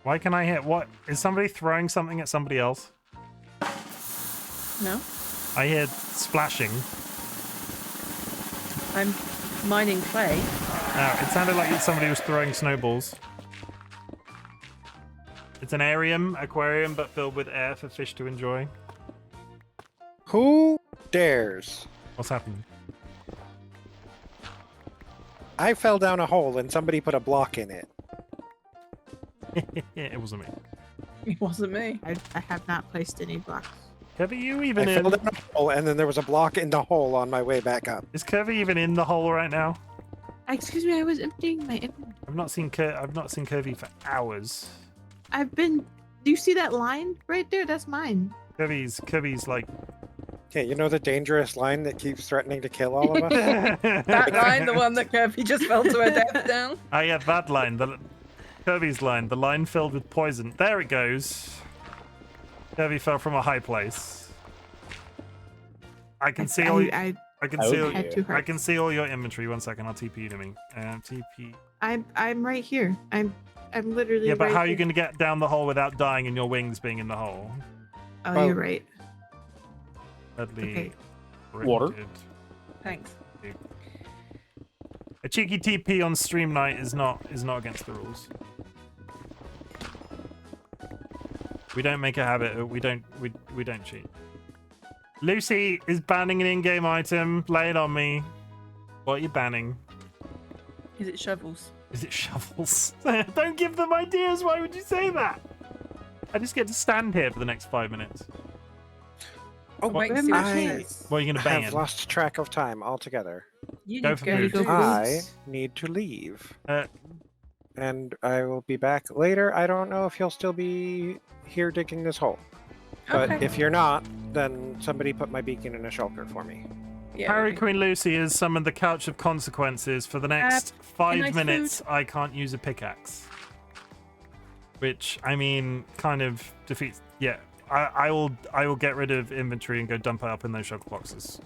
Why can I hit what? Is somebody throwing something at somebody else? No. I hear splashing. I'm mining clay. Oh, it sounded like somebody was throwing snowballs. It's an aquarium, but filled with air for fish to enjoy. Who dares? What's happening? I fell down a hole and somebody put a block in it. It wasn't me. It wasn't me. I have not placed any blocks. Kirby, you I even in? filled in the hole, and then there was a block in the hole on my way back up. Is Kirby even in the hole right now? Excuse me, I was emptying my inventory. I've not seen Kirby for hours. I've been. Do you see that line right there? That's mine. Kirby's like. Okay, you know the dangerous line that keeps threatening to kill all of us? That line, the one that Kirby just fell to her death down. Ah, yeah, that line, Kirby's line, the line filled with poison. There it goes. Kirby fell from a high place. I can see all. I can see. Oh, All, dear. I can see all your inventory. 1 second, I'll TP you to me. TP. I'm right here. I'm literally. Yeah, but right how are you here. going to get down the hole without dying and your wings being in the hole? Oh, you're right. Deadly. Okay. Water. Rented. Thanks. A cheeky TP on stream night is not against the rules. We don't make a habit. We don't cheat. Lucy is banning an in-game item. Lay it on me. What are you banning? Is it shovels? Is it shovels? Don't give them ideas. Why would you say that? I just get to stand here for the next 5 minutes. Oh, Wait, Where see what am she I? says. What are you going I to bang have in? lost track of time altogether. You Go need for to go food. to Go I Please. need to leave. Uh, And I will be back later. I don't know if you'll still be here digging this hole. But Okay. if you're not, then somebody put my beacon in a shulker for me. Yeah, Harry okay. Queen Lucy has summoned the Couch of Consequences. For the next nice 5 minutes, I can't use a pickaxe. Which, I mean, kind of defeats... Yeah, I will get rid of inventory and go dump it up in those shulker boxes.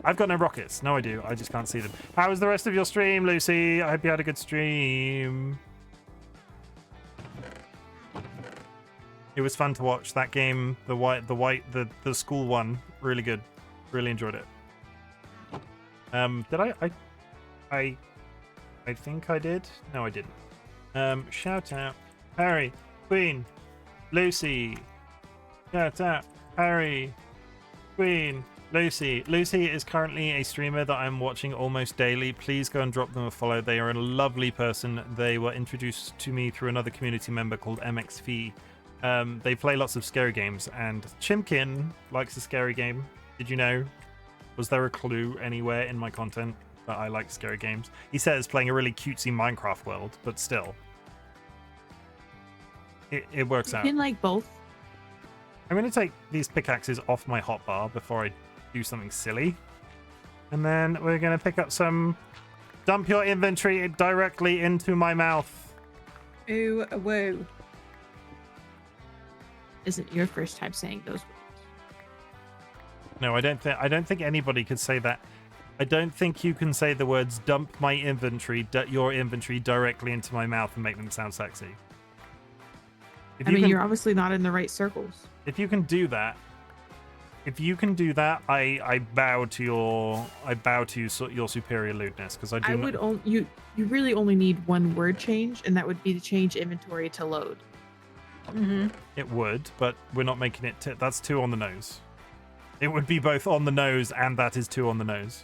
I've got no rockets. No, I do. I just can't see them. How was the rest of your stream, Lucy? I hope you had a good stream. It was fun to watch that game. The school one. Really good. Really enjoyed it. Did I think I did. No, I didn't. Shout out Harry, Queen, Lucy. Shout out Harry, Queen, Lucy. Lucy is currently a streamer that I'm watching almost daily. Please go and drop them a follow. They are a lovely person. They were introduced to me through another community member called MXV. They play lots of scary games, and Chimken likes a scary game. Did you know? Was there a clue anywhere in my content that I like scary games? He says playing a really cutesy Minecraft world, but still. It works You out. can like both. I'm going to take these pickaxes off my hotbar before I do something silly. And then we're going to pick up some... Dump your inventory directly into my mouth. Ooh, whoa. Isn't your first time saying those words? No, I don't think anybody could say that. I don't think you can say the words "dump my inventory," your inventory directly into my mouth and make them sound sexy. I mean, you're obviously not in the right circles. If you can do that, I bow to your superior lewdness, because I would you really only need one word change, and that would be to change inventory to load. Mm-hmm. It would, but we're not making it. That's 2 on the nose. It would be both on the nose, and that is 2 on the nose.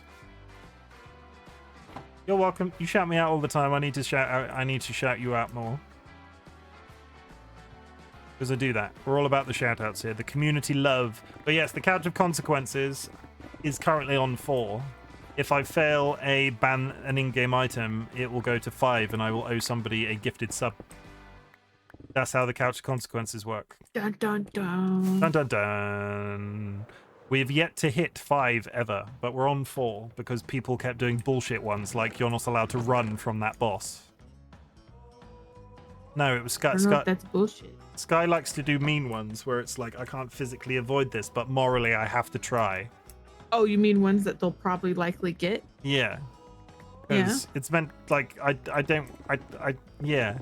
You're welcome. You shout me out all the time. I need to shout you out more. Because I do that. We're all about the shout outs here. The community love. But yes, the Couch of Consequences is currently on 4. If I fail ban an in-game item, it will go to 5, and I will owe somebody a gifted sub. That's how the Couch of Consequences work. Dun dun dun. Dun dun dun. We've yet to hit 5 ever, but we're on 4 because people kept doing bullshit ones, like you're not allowed to run from that boss. No, it was Sky. I don't know if that's bullshit. Sky likes to do mean ones where it's like, I can't physically avoid this, but morally I have to try. Oh, you mean ones that they'll probably likely get? Yeah. Yeah. Because it's meant like yeah.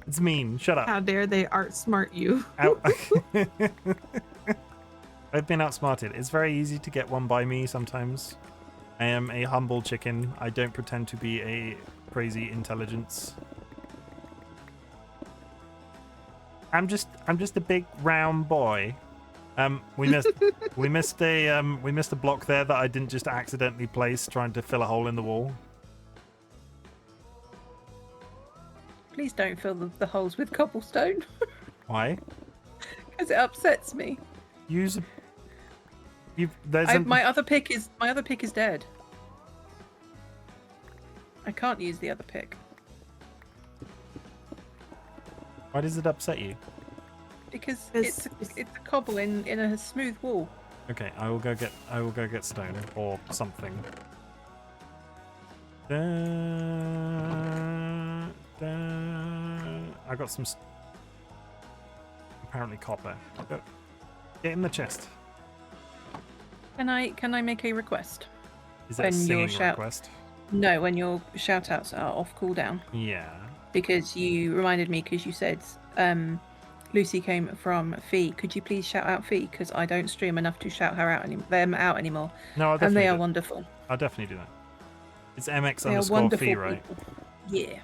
It's mean. Shut up. How dare they outsmart you? I've been outsmarted. It's very easy to get one by me sometimes. I am a humble chicken. I don't pretend to be a crazy intelligence. I'm just a big round boy. We missed a block there that I didn't just accidentally place trying to fill a hole in the wall. please don't fill the holes with cobblestone. Why? Because it upsets me. Use a... My other pick is dead. I can't use the other pick. Why does it upset you? Because it's a cobble in a smooth wall. Okay, I will go get stone or something. I got some apparently copper. Get in the chest. Can I make a request? Is that a singing request? No, when your shout outs are off cooldown. Yeah. Because you reminded me because you said Lucy came from Fee. Could you please shout out Fee? Because I don't stream enough to shout them out anymore. No, I'll definitely and they are wonderful. I'll definitely do that. It's MX_Fee, right? Yeah.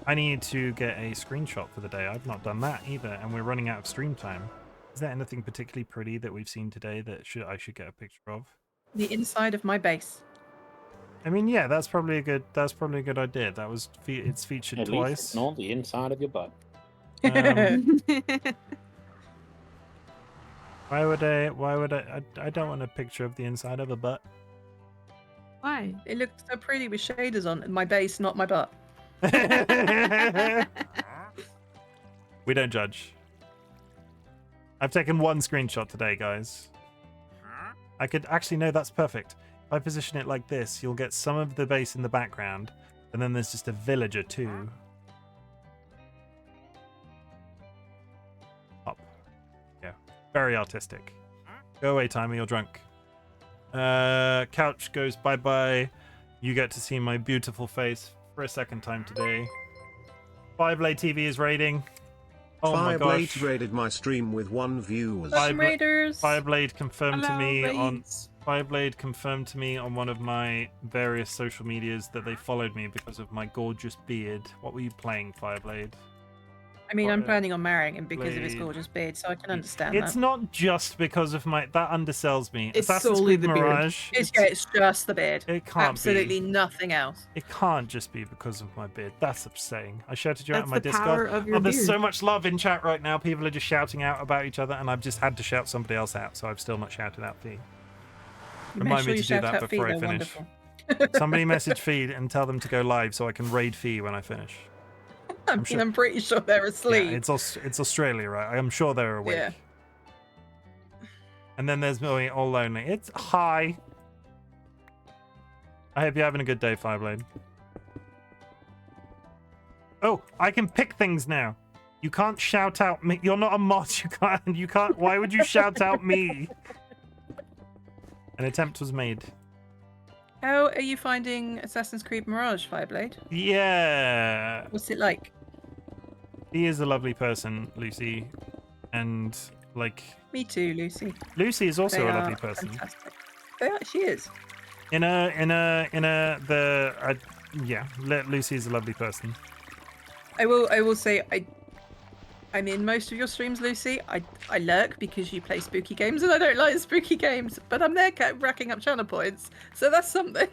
I need to get a screenshot for the day. I've not done that either, and we're running out of stream time. Is there anything particularly pretty that we've seen today that I should get a picture of? The inside of my base. I mean, yeah, that's probably a good idea. That was it's featured twice. Least not the inside of your butt. Why would I don't want a picture of the inside of a butt. Why? It looks so pretty with shaders on my base, not my butt. We don't judge. I've taken one screenshot today, guys. I could actually no, that's perfect. If I position it like this, you'll get some of the base in the background, and then there's just a villager too. Up. Yeah. Very artistic. Go away, Timer, you're drunk. Couch goes bye-bye. You get to see my beautiful face for a second time today. Fireblade TV is raiding. Oh my gosh. Fireblade raided my stream with 1 view. Fireblade confirmed to me Raids. Fireblade confirmed to me on one of my various social medias that they followed me because of my gorgeous beard. What were you playing, Fireblade? I mean, I'm planning on marrying him because of his gorgeous beard, so I can understand It's that. not just because of that undersells me. It's Assassin's solely Creed the beard. Mirage. It's just the beard. It can't Absolutely be. nothing else. It can't just be because of my beard. That's upsetting. I shouted you out in That's my the power Discord. of your There's beard. so much love in chat right now. People are just shouting out about each other, and I've just had to shout somebody else out, so I've still not shouted out Fee. Remind me to do that before I finish. Somebody message Feed and tell them to go live so I can raid Fee when I finish. I'm pretty sure they're asleep. Yeah, it's Australia, right? I'm sure they're awake. Yeah. And then there's me all lonely. It's hi. I hope you're having a good day, Fireblade. Oh, I can pick things now. You can't shout out me. You're not a mod. You can't. Why would you shout out me? An attempt was made. How are you finding Assassin's Creed Mirage, Fireblade? Yeah. What's it like? He is a lovely person, Lucy. And, like... Me too, Lucy. Lucy is also They a are lovely person. Fantastic. She is. Lucy is a lovely person. I will say I'm in most of your streams, Lucy. I lurk because you play spooky games and I don't like spooky games, but I'm there racking up channel points, so that's something.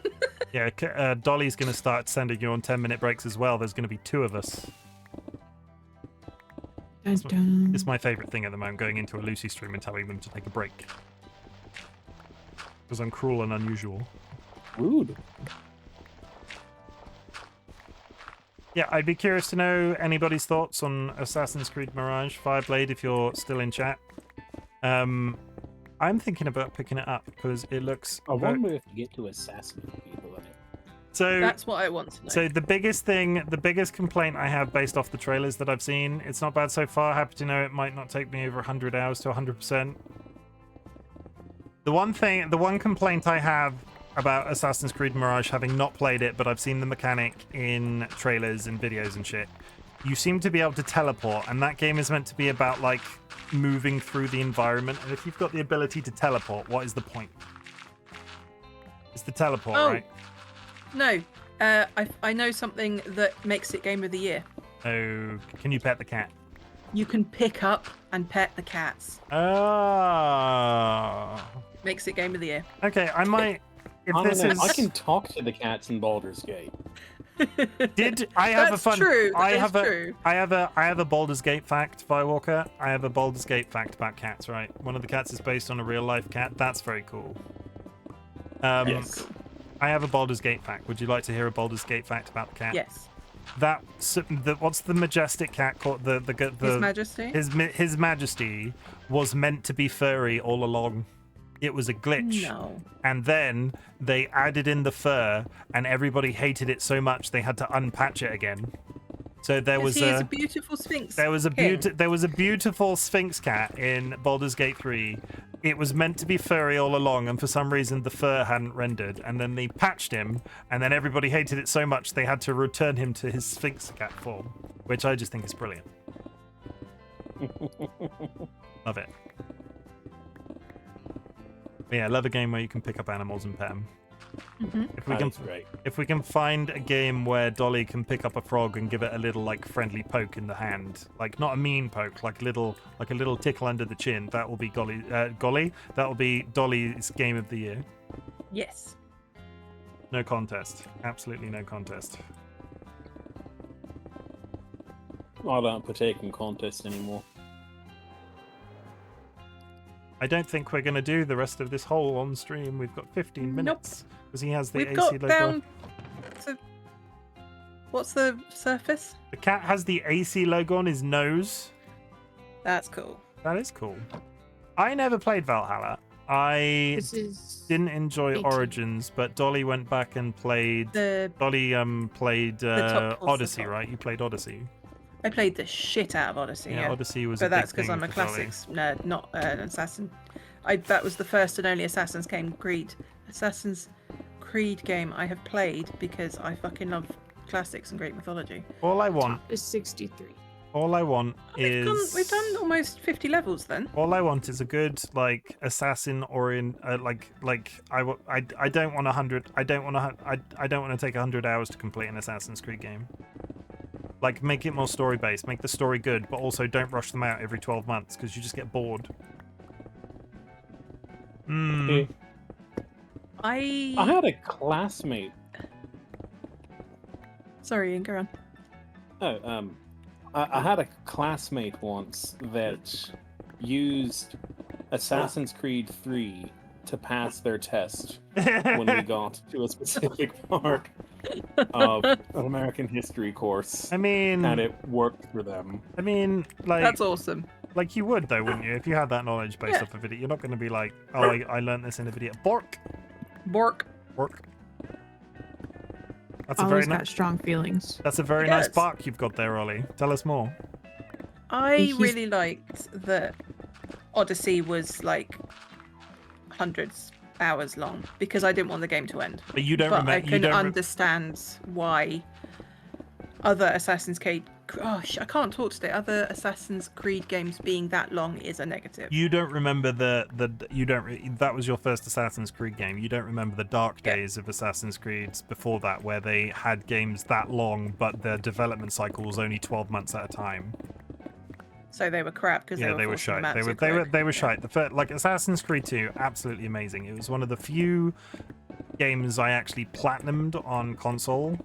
Yeah, Dolly's going to start sending you on 10-minute breaks as well. There's going to be 2 of us. Dun, dun. It's my favourite thing at the moment, going into a Lucy stream and telling them to take a break. Because I'm cruel and unusual. Rude. Yeah, I'd be curious to know anybody's thoughts on Assassin's Creed Mirage. Fireblade, if you're still in chat. I'm thinking about picking it up because it looks... I wonder if you get to assassinate people in it. So That's what I want to know. So the biggest complaint I have based off the trailers that I've seen, it's not bad so far. Happy to know it might not take me over 100 hours to 100%. The one complaint I have about Assassin's Creed Mirage, having not played it, but I've seen the mechanic in trailers and videos and shit. You seem to be able to teleport, and that game is meant to be about, like, moving through the environment. And if you've got the ability to teleport, what is the point? It's the teleport, right? No, I know something that makes it Game of the Year. Oh, can you pet the cat? You can pick up and pet the cats. Oh. Makes it Game of the Year. Okay, I might... I can talk to the cats in Baldur's Gate. Did I have a fun? True. I That have is a. true. I have a Baldur's Gate fact, Firewalker. I have a Baldur's Gate fact about cats. Right, one of the cats is based on a real life cat. That's very cool. Yes. I have a Baldur's Gate fact. Would you like to hear a Baldur's Gate fact about the cat? Yes. What's the majestic cat called? The His Majesty. His Majesty was meant to be furry all along. It was a glitch. No. And then they added in the fur, and everybody hated it so much they had to unpatch it again. So there was he is a beautiful Sphinx. there was a king. beautiful Sphinx cat in Baldur's Gate 3. It was meant to be furry all along, and for some reason the fur hadn't rendered, and then they patched him, and then everybody hated it so much they had to return him to his Sphinx cat form, which I just think is brilliant. Love it. But yeah, I love a game where you can pick up animals and pet them. Great. If we can find a game where Dolly can pick up a frog and give it a little like friendly poke in the hand, like not a mean poke, like a little tickle under the chin, that will be Golly. That will be Dolly's game of the year. Yes. No contest. Absolutely no contest. I don't partake in contests anymore. I don't think we're going to do the rest of this whole on stream. We've got 15 minutes because he has the We've AC got logo. down to... What's the surface? The cat has the AC logo on his nose. That's cool. That is cool. I never played Valhalla. I This is didn't enjoy 18. Origins, but Dolly went back and played. Dolly played top- Odyssey, top. right? You played Odyssey. I played the shit out of Odyssey. Yeah, Yeah, Odyssey was. but a that's big because thing I'm a for Dolly. classics nerd, not an assassin. That was the first and only Assassin's Creed game I have played because I fucking love classics and Greek mythology. All I want top is 63. All I want is We've done almost 50 levels then. all I want is a good like assassin or I don't want 100. I don't want to take 100 hours to complete an Assassin's Creed game. Like make it more story based, make the story good, but also don't rush them out every 12 months because you just get bored. I had a classmate. Sorry, Ian, go on. I had a classmate once that used Assassin's Creed 3 to pass their test when we got to a specific part of an American history course. I mean, and it worked for them. I mean, like That's awesome. Like you would though, wouldn't you? If you had that knowledge based off a video, you're not going to be like, oh, I learned this in a video. Bork. That's Ollie's a very got strong feelings. That's a very nice bark you've got there, Ollie. Tell us more. I really liked that Odyssey was like hundreds hours long because I didn't want the game to end. But you don't remember. I can understand why other Assassin's Creed. I can't talk today. Other Assassin's Creed games being that long is a negative. You don't remember that was your first Assassin's Creed game. You don't remember the dark days of Assassin's Creed before that, where they had games that long, but the development cycle was only 12 months at a time. So they were crap because they were shite. They were shite. The first, like Assassin's Creed 2, absolutely amazing. It was one of the few games I actually platinumed on console.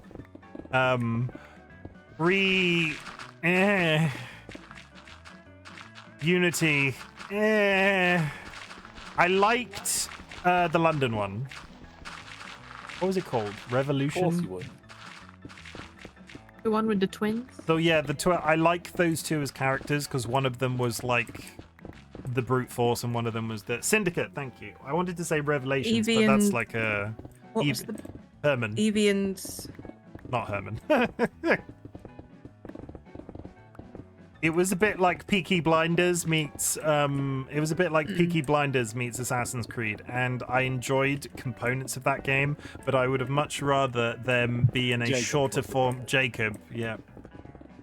Unity. I liked the London one. What was it called? Revolution? Of course you would. The one with the twins? So yeah, I like those two as characters because one of them was like the brute force and one of them was the Syndicate. Thank you. I wanted to say Revelations, but that's like a Herman. Evie and Not Herman. It was a bit like Peaky Blinders meets Peaky Blinders meets Assassin's Creed, and I enjoyed components of that game, but I would have much rather them be in a shorter form. Jacob, yeah.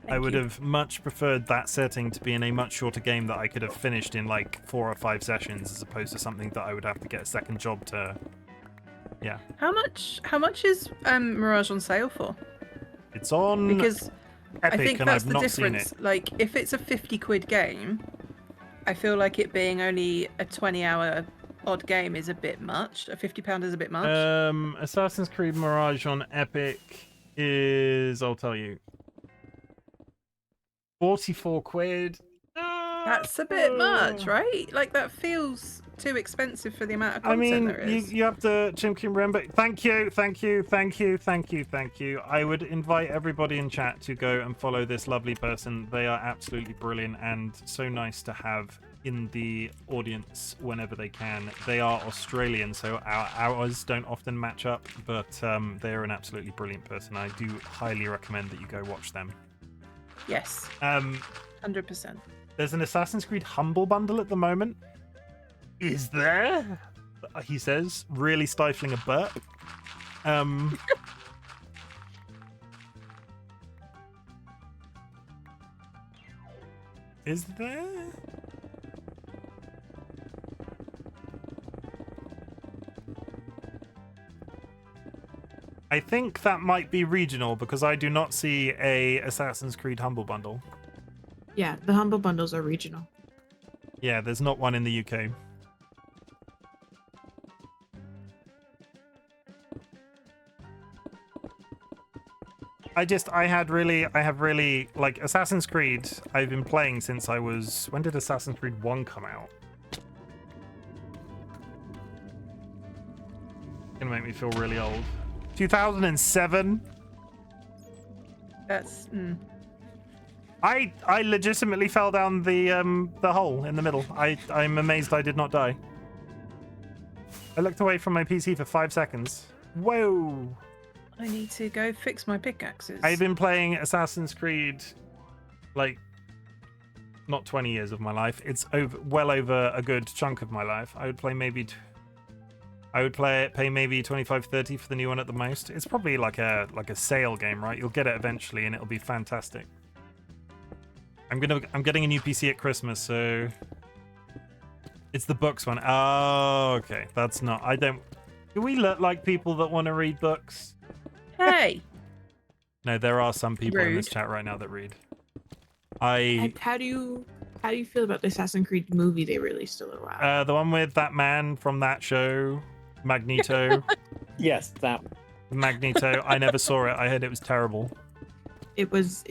I would have much preferred that setting to be in a much shorter game that I could have finished in like 4 or 5 sessions, as opposed to something that I would have to get a second job to. Yeah. How much is Mirage on sale for? It's on because Epic, I think and that's I've the not difference. seen it. Like, if it's a 50 quid game, I feel like it being only a 20-hour odd game is a bit much. A £50 is a bit much. Assassin's Creed Mirage on Epic is, I'll tell you, 44 quid. That's a bit much, right? Like, that feels too expensive for the amount of content there is. You have to, Chimken, remember. Thank you. I would invite everybody in chat to go and follow this lovely person. They are absolutely brilliant and so nice to have in the audience whenever they can. They are Australian, so our hours don't often match up, but they're an absolutely brilliant person. I do highly recommend that you go watch them. Yes. 100%. There's an Assassin's Creed Humble bundle at the moment. Is there? He says, really stifling a burp. Is there? I think that might be regional because I do not see a Assassin's Creed Humble bundle. Yeah, the Humble Bundles are regional. Yeah, there's not one in the UK. I have really, like, Assassin's Creed, I've been playing since I was, when did Assassin's Creed 1 come out? Gonna make me feel really old. 2007? That's... I legitimately fell down the hole in the middle. I'm amazed I did not die. I looked away from my PC for 5 seconds. Whoa! I need to go fix my pickaxes. I've been playing Assassin's Creed, like, not 20 years of my life. It's well over a good chunk of my life. I would play maybe... pay maybe 25-30 for the new one at the most. It's probably like a sale game, right? You'll get it eventually and it'll be fantastic. I'm getting a new PC at Christmas, so it's the books one. Oh, okay. That's not. Do we look like people that want to read books? Hey. No, there are some people in this Rude. chat right now that read. And how do you feel about the Assassin's Creed movie they released a little while? The one with that man from that show, Magneto. Yes, that. Magneto. I never saw it. I heard it was terrible. It was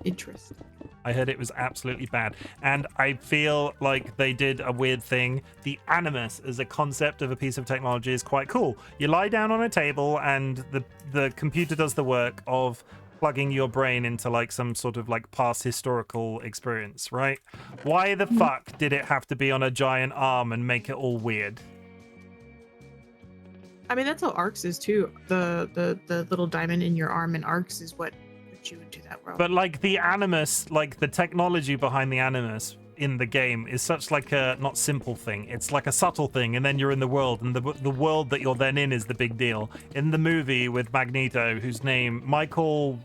interesting. I heard it was absolutely bad. And I feel like they did a weird thing. The Animus as a concept of a piece of technology is quite cool. You lie down on a table and the computer does the work of plugging your brain into like some sort of like past historical experience, right? Why the fuck did it have to be on a giant arm and make it all weird? I mean, that's how Arcs is too. The little diamond in your arm and Arcs is what put you into that world. But like the Animus, like the technology behind the Animus in the game is such like a not simple thing. It's like a subtle thing, and then you're in the world, and the world that you're then in is the big deal. In the movie with Magneto, whose name Michael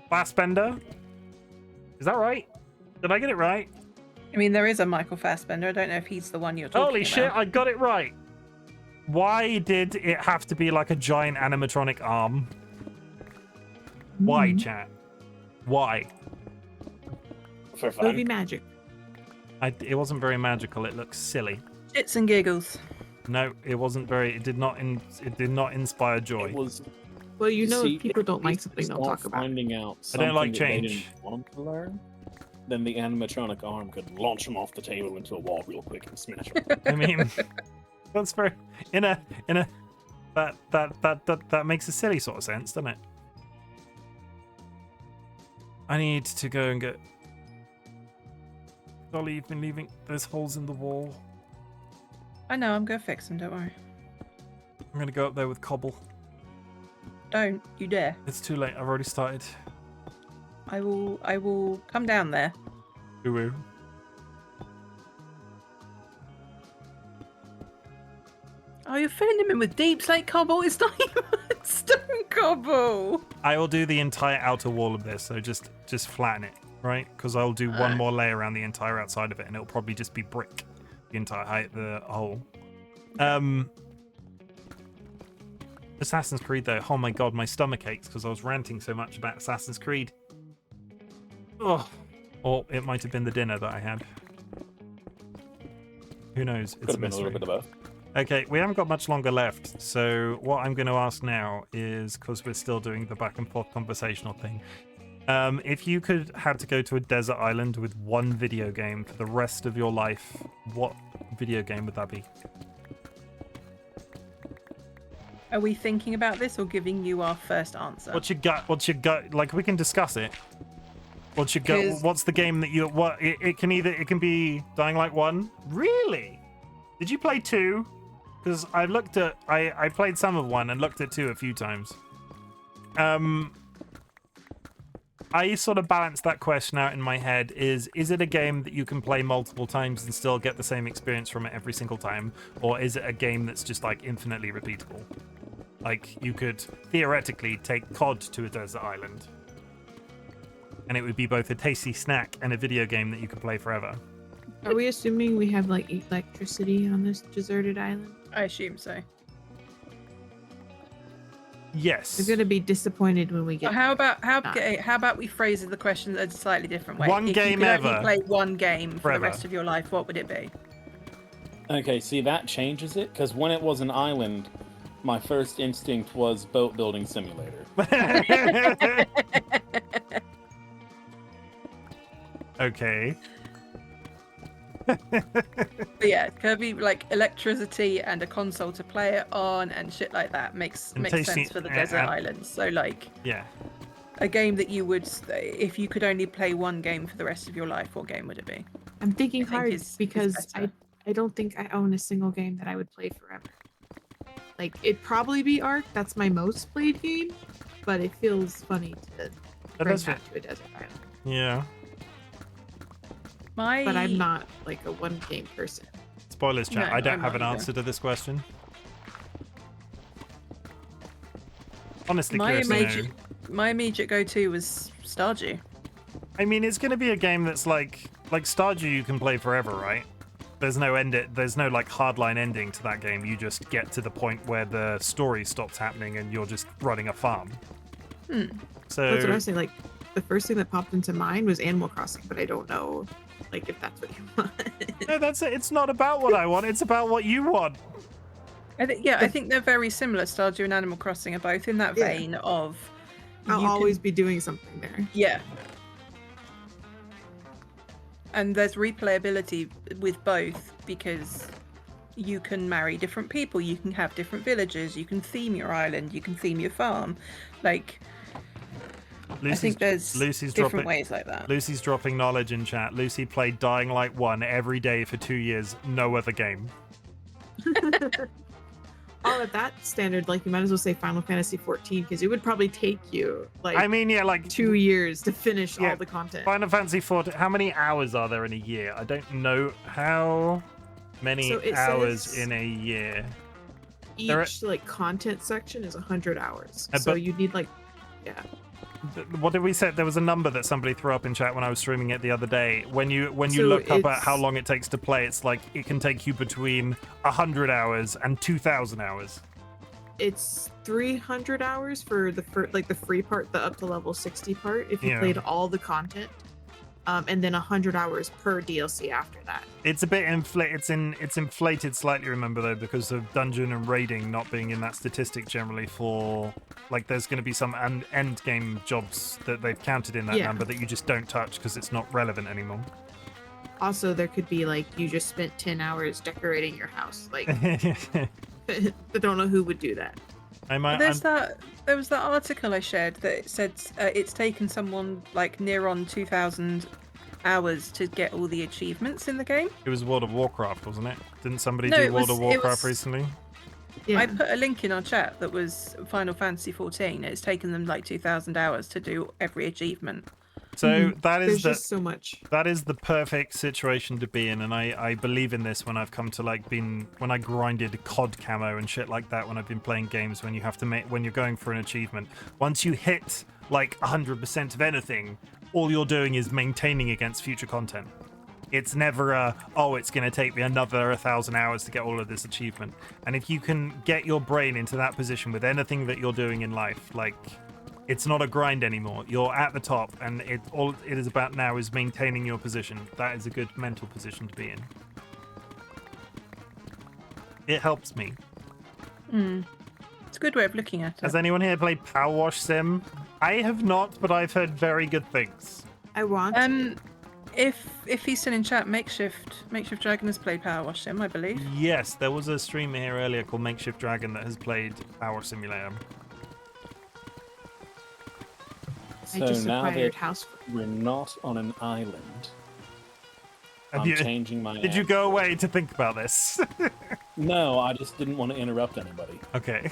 Fassbender, is that right? Did I get it right? I mean, there is a Michael Fassbender. I don't know if he's the one you're talking about. Holy shit, I got it right. Why did it have to be like a giant animatronic arm? Why, chat? Why? For fun. Movie magic. It wasn't very magical. It looks silly. Shits and giggles. No, it wasn't very. It did not inspire joy. It was. Well, you know, See, if people don't like if something, they'll start talk about it. finding out I don't like something that change. They didn't want them to learn, then the animatronic arm could launch them off the table into a wall real quick and smash them. I mean, that's very in a that makes a silly sort of sense, doesn't it? I need to go and get Dolly. You've been leaving. There's holes in the wall. I know, I'm going to fix them, don't worry. I'm gonna go up there with cobble. Don't you dare. It's too late. I've already started. I will come down there. Ooh. Oh, you're filling him in with deep slate cobble. It's not even stone cobble. I will do the entire outer wall of this, so just flatten it, right? Because I'll do one more layer around the entire outside of it, and it'll probably just be brick, the entire height of the hole. Assassin's Creed, though, oh my god, my stomach aches because I was ranting so much about Assassin's Creed. Oh, or it might have been the dinner that I had. Who knows? Could have been a little bit of both. Okay, we haven't got much longer left, so what I'm going to ask now is, because we're still doing the back and forth conversational thing, if you had to go to a desert island with one video game for the rest of your life, what video game would that be? Are we thinking about this or giving you our first answer? What's your gut? Like, we can discuss it. What's your gut? What's the game that you... What? It can be Dying Light 1? Really? Did you play 2? Because I looked at... I played some of 1 and looked at 2 a few times. I sort of balanced that question out in my head. Is it a game that you can play multiple times and still get the same experience from it every single time? Or is it a game that's just, like, infinitely repeatable? Like, you could theoretically take COD to a desert island, and it would be both a tasty snack and a video game that you could play forever. Are we assuming we have like electricity on this deserted island? I assume so. Yes. We're gonna be disappointed when we get. How about we phrase the question a slightly different way? One game ever. If you could only play one game for forever. the rest of your life, what would it be? Okay, see, that changes it, because when it was an island, my first instinct was boat building simulator. Okay. But yeah, Kirby, like electricity and a console to play it on and shit like that makes sense for the desert islands. So like, yeah, a game that you would, if you could only play one game for the rest of your life, what game would it be? I'm thinking hard is because better. I don't think I own a single game that I would play forever. Like, it'd probably be Ark. That's my most played game, but it feels funny to bring that to a desert island. Yeah. But I'm not like a one game person. Spoilers, chat. No, I don't I'm have not an either. answer to this question. Honestly, My curious to know. immediate go-to was Stardew. I mean, it's going to be a game that's like Stardew. You can play forever, right? There's no there's no like hardline ending to that game. You just get to the point where the story stops happening and you're just running a farm. So That's what I was saying. Like, the first thing that popped into mind was Animal Crossing, but I don't know, like, if that's what you want. no, that's it. It's not about what I want. It's about what you want. I think they're very similar. Stardew and Animal Crossing are both in that vein of. I'll always be doing something there. Yeah. And there's replayability with both because you can marry different people, you can have different villages, you can theme your island, you can theme your farm. Like, I think there's different ways like that. Lucy's dropping knowledge in chat. Lucy played Dying Light 1 every day for 2 years. No other game. All at that standard, like, you might as well say Final Fantasy 14 because it would probably take you like 2 years to finish all the content. Final Fantasy 14. How many hours are there in a year? I don't know how many hours in a year. Each like content section is 100 hours, so you need like What did we say? There was a number that somebody threw up in chat when I was streaming it the other day. When you look up at how long it takes to play, it's like it can take you between 100 hours and 2,000 hours. It's 300 hours for the free part, the up to level 60 part, if you played all the content, and then 100 hours per DLC after that. It's a bit it's inflated slightly, remember, though, because of dungeon and raiding not being in that statistic generally. For like, there's going to be some end game jobs that they've counted in that number that you just don't touch because it's not relevant anymore. Also, there could be like you just spent 10 hours decorating your house. Like, I don't know who would do that. There was that article I shared that said it's taken someone like near on 2,000 hours to get all the achievements in the game. It was World of Warcraft, wasn't it? Didn't somebody do World of Warcraft recently? Yeah. I put a link in our chat that was Final Fantasy 14. It's taken them like 2,000 hours to do every achievement. So there's just so much. That is the perfect situation to be in, and I believe in this when I've come to when I grinded COD camo and shit like that. When I've been playing games, when you have to when you're going for an achievement, once you hit like 100% of anything, all you're doing is maintaining against future content. It's never it's going to take me another 1,000 hours to get all of this achievement. And if you can get your brain into that position with anything that you're doing in life, like, it's not a grind anymore. You're at the top, and all it is about now is maintaining your position. That is a good mental position to be in. It helps me. It's a good way of looking at it. Has anyone here played Power Wash Sim? I have not, but I've heard very good things. I want. If he's still in chat, Makeshift Dragon has played Power Wash Sim, I believe. Yes, there was a streamer here earlier called Makeshift Dragon that has played Power Simulator. I So just now acquired that house. we're not on an island, Have I'm you- changing my. Did you answer. go away to think about this? No, I just didn't want to interrupt anybody. Okay.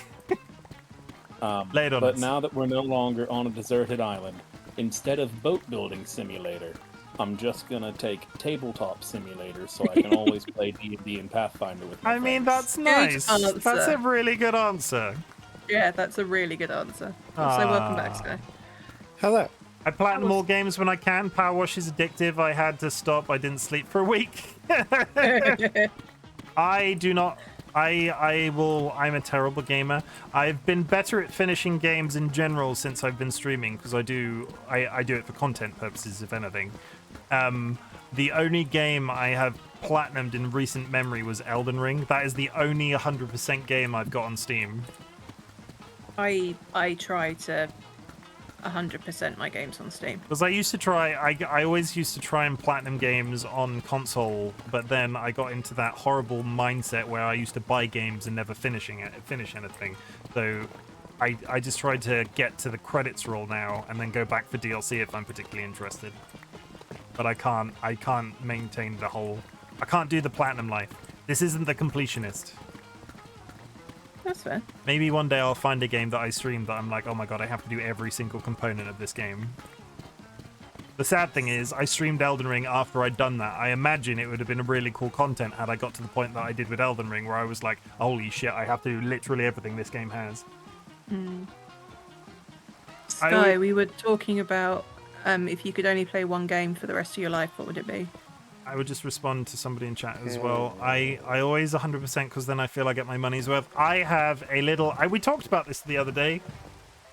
Lay it on But us. now that we're no longer on a deserted island, instead of boat building simulator, I'm just gonna take tabletop simulator so I can always play D&D and Pathfinder with my I mean, friends. that's nice. answer. That's a really good answer. Yeah, that's a really good answer. Also, welcome back, Sky. Hello. I platinum all games when I can. Power Wash is addictive. I had to stop. I didn't sleep for a week. I do not. I'm a terrible gamer. I've been better at finishing games in general since I've been streaming because I do it for content purposes, if anything. The only game I have platinumed in recent memory was Elden Ring. That is the only 100% game I've got on Steam. I try to 100% my games on Steam. Because I used to try, I always used to try and platinum games on console, but then I got into that horrible mindset where I used to buy games and never finish anything. So I just tried to get to the credits roll now and then go back for DLC if I'm particularly interested. But I can't maintain the whole, I can't do the platinum life. This isn't the completionist. That's fair. Maybe one day I'll find a game that I stream that I'm like, oh my god, I have to do every single component of this game. The sad thing is, I streamed Elden Ring after I'd done that. I imagine it would have been really cool content had I got to the point that I did with Elden Ring, where I was like, holy shit, I have to do literally everything this game has. Sky, we were talking about if you could only play one game for the rest of your life, what would it be? I would just respond to somebody in chat as well. I always 100% because then I feel I get my money's worth. I have a little... we talked about this the other day.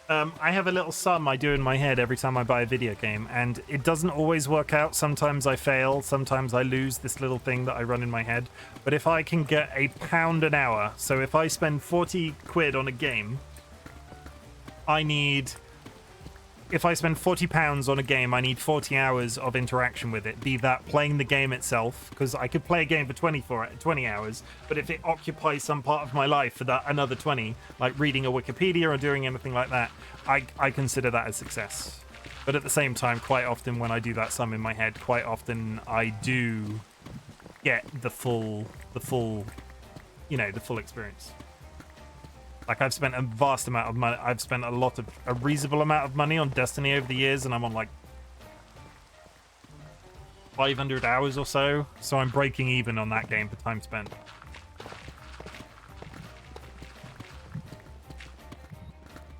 I have a little sum I do in my head every time I buy a video game, and it doesn't always work out. Sometimes I fail. Sometimes I lose this little thing that I run in my head. But if I can get £1 an hour, so if I spend 40 quid on a game, I need... If I spend £40 on a game, I need 40 hours of interaction with it. Be that playing the game itself, because I could play a game for 20 hours, but if it occupies some part of my life for that another 20, like reading a Wikipedia or doing anything like that, I consider that a success. But at the same time, quite often when I do that sum in my head, quite often I do get the full experience. Like, I've spent a vast amount of money. I've spent a reasonable amount of money on Destiny over the years, and I'm on like 500 hours or so. So I'm breaking even on that game for time spent.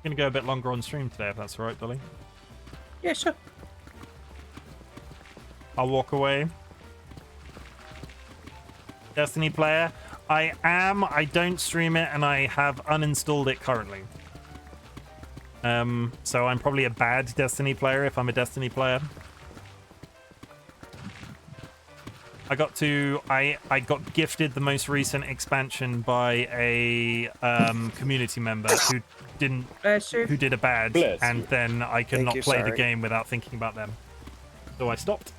Gonna go a bit longer on stream today, if that's all right, Dolly. Yeah, sure. I'll walk away. Destiny player. I am. I don't stream it, and I have uninstalled it currently. So I'm probably a bad Destiny player if I'm a Destiny player. I got gifted the most recent expansion by a community member who did a bad, and then I could not play the game without thinking about them. So I stopped.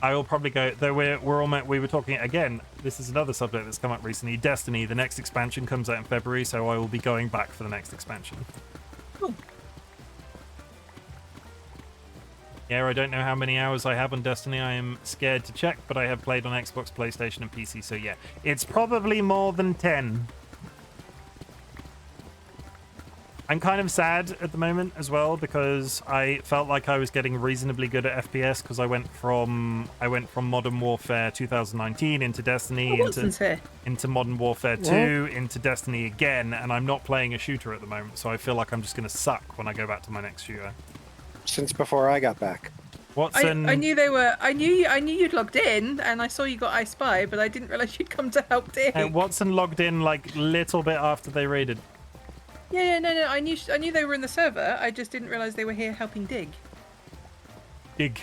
I will probably go, though we were talking again, this is another subject that's come up recently. Destiny, the next expansion comes out in February, so I will be going back for the next expansion. Cool. Yeah, I don't know how many hours I have on Destiny. I am scared to check, but I have played on Xbox, PlayStation, and PC, so yeah. It's probably more than 10. I'm kind of sad at the moment as well because I felt like I was getting reasonably good at FPS because I went from Modern Warfare 2019 into Destiny into Modern Warfare 2 into Destiny again, and I'm not playing a shooter at the moment, so I feel like I'm just going to suck when I go back to my next shooter. Since before I got back. I knew you'd logged in, and I saw you got I Spy, but I didn't realize you'd come to help dig. Watson logged in like little bit after they raided. Yeah, no. I knew they were in the server. I just didn't realize they were here helping dig. Dig.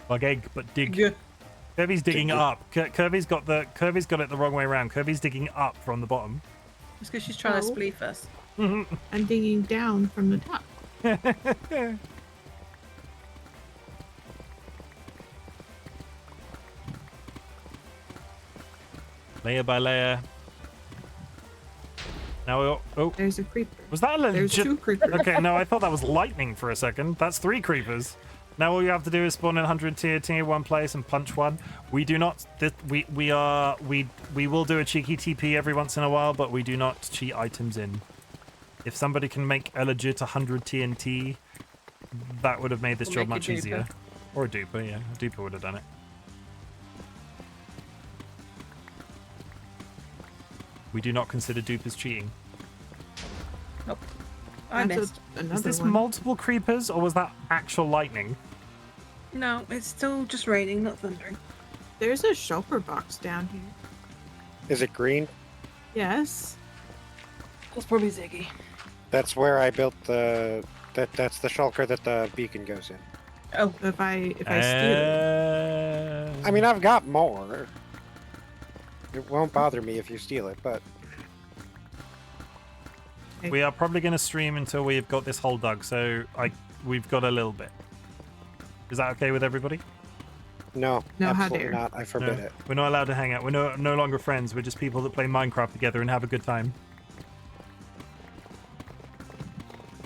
Like egg, but dig. Yeah. Kirby's digging up. Kirby's got it the wrong way around. Kirby's digging up from the bottom. It's because she's trying to spleef us. I'm digging down from the top. Layer by layer. Now There's a creeper. was that a legit? There's 2 creepers. Okay, no, I thought that was lightning for a second. That's 3 creepers. Now all you have to do is spawn in 100 tier 1 place and punch one. We do not. We will do a cheeky TP every once in a while, but we do not cheat items in. If somebody can make a legit 100 TNT, that would have made this job much easier. Or a duper, yeah, a duper would have done it. We do not consider dupers cheating. Nope. I missed. Is this multiple creepers or was that actual lightning? No, it's still just raining, not thundering. There's a shulker box down here. Is it green? Yes. That's probably Ziggy. That's where I built the. That's the shulker that the beacon goes in. Oh, If I steal it. I mean, I've got more. It won't bother me if you steal it, but We are probably going to stream until we've got this hole dug, so we've got a little bit. Is that okay with everybody? no, No, how absolutely dare. not. I forbid No, it. we're not allowed to hang out. We're no longer friends. We're just people that play Minecraft together and have a good time.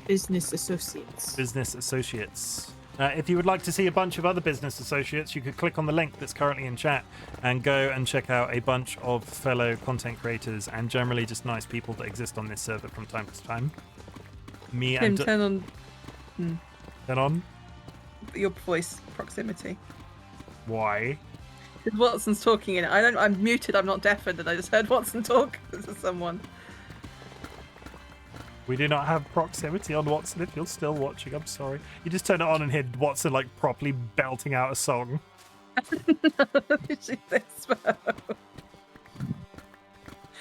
Business associates. Business associates. If you would like to see a bunch of other business associates, you could click on the link that's currently in chat and go and check out a bunch of fellow content creators and generally just nice people that exist on this server from time to time. Me Tim, and turn on turn on. your voice proximity. Why? Because Watson's talking in it. I'm muted. I'm not deafened, and I just heard Watson talk to someone. We do not have proximity on Watson if you're still watching. I'm sorry. You just turn it on and hear Watson like properly belting out a song.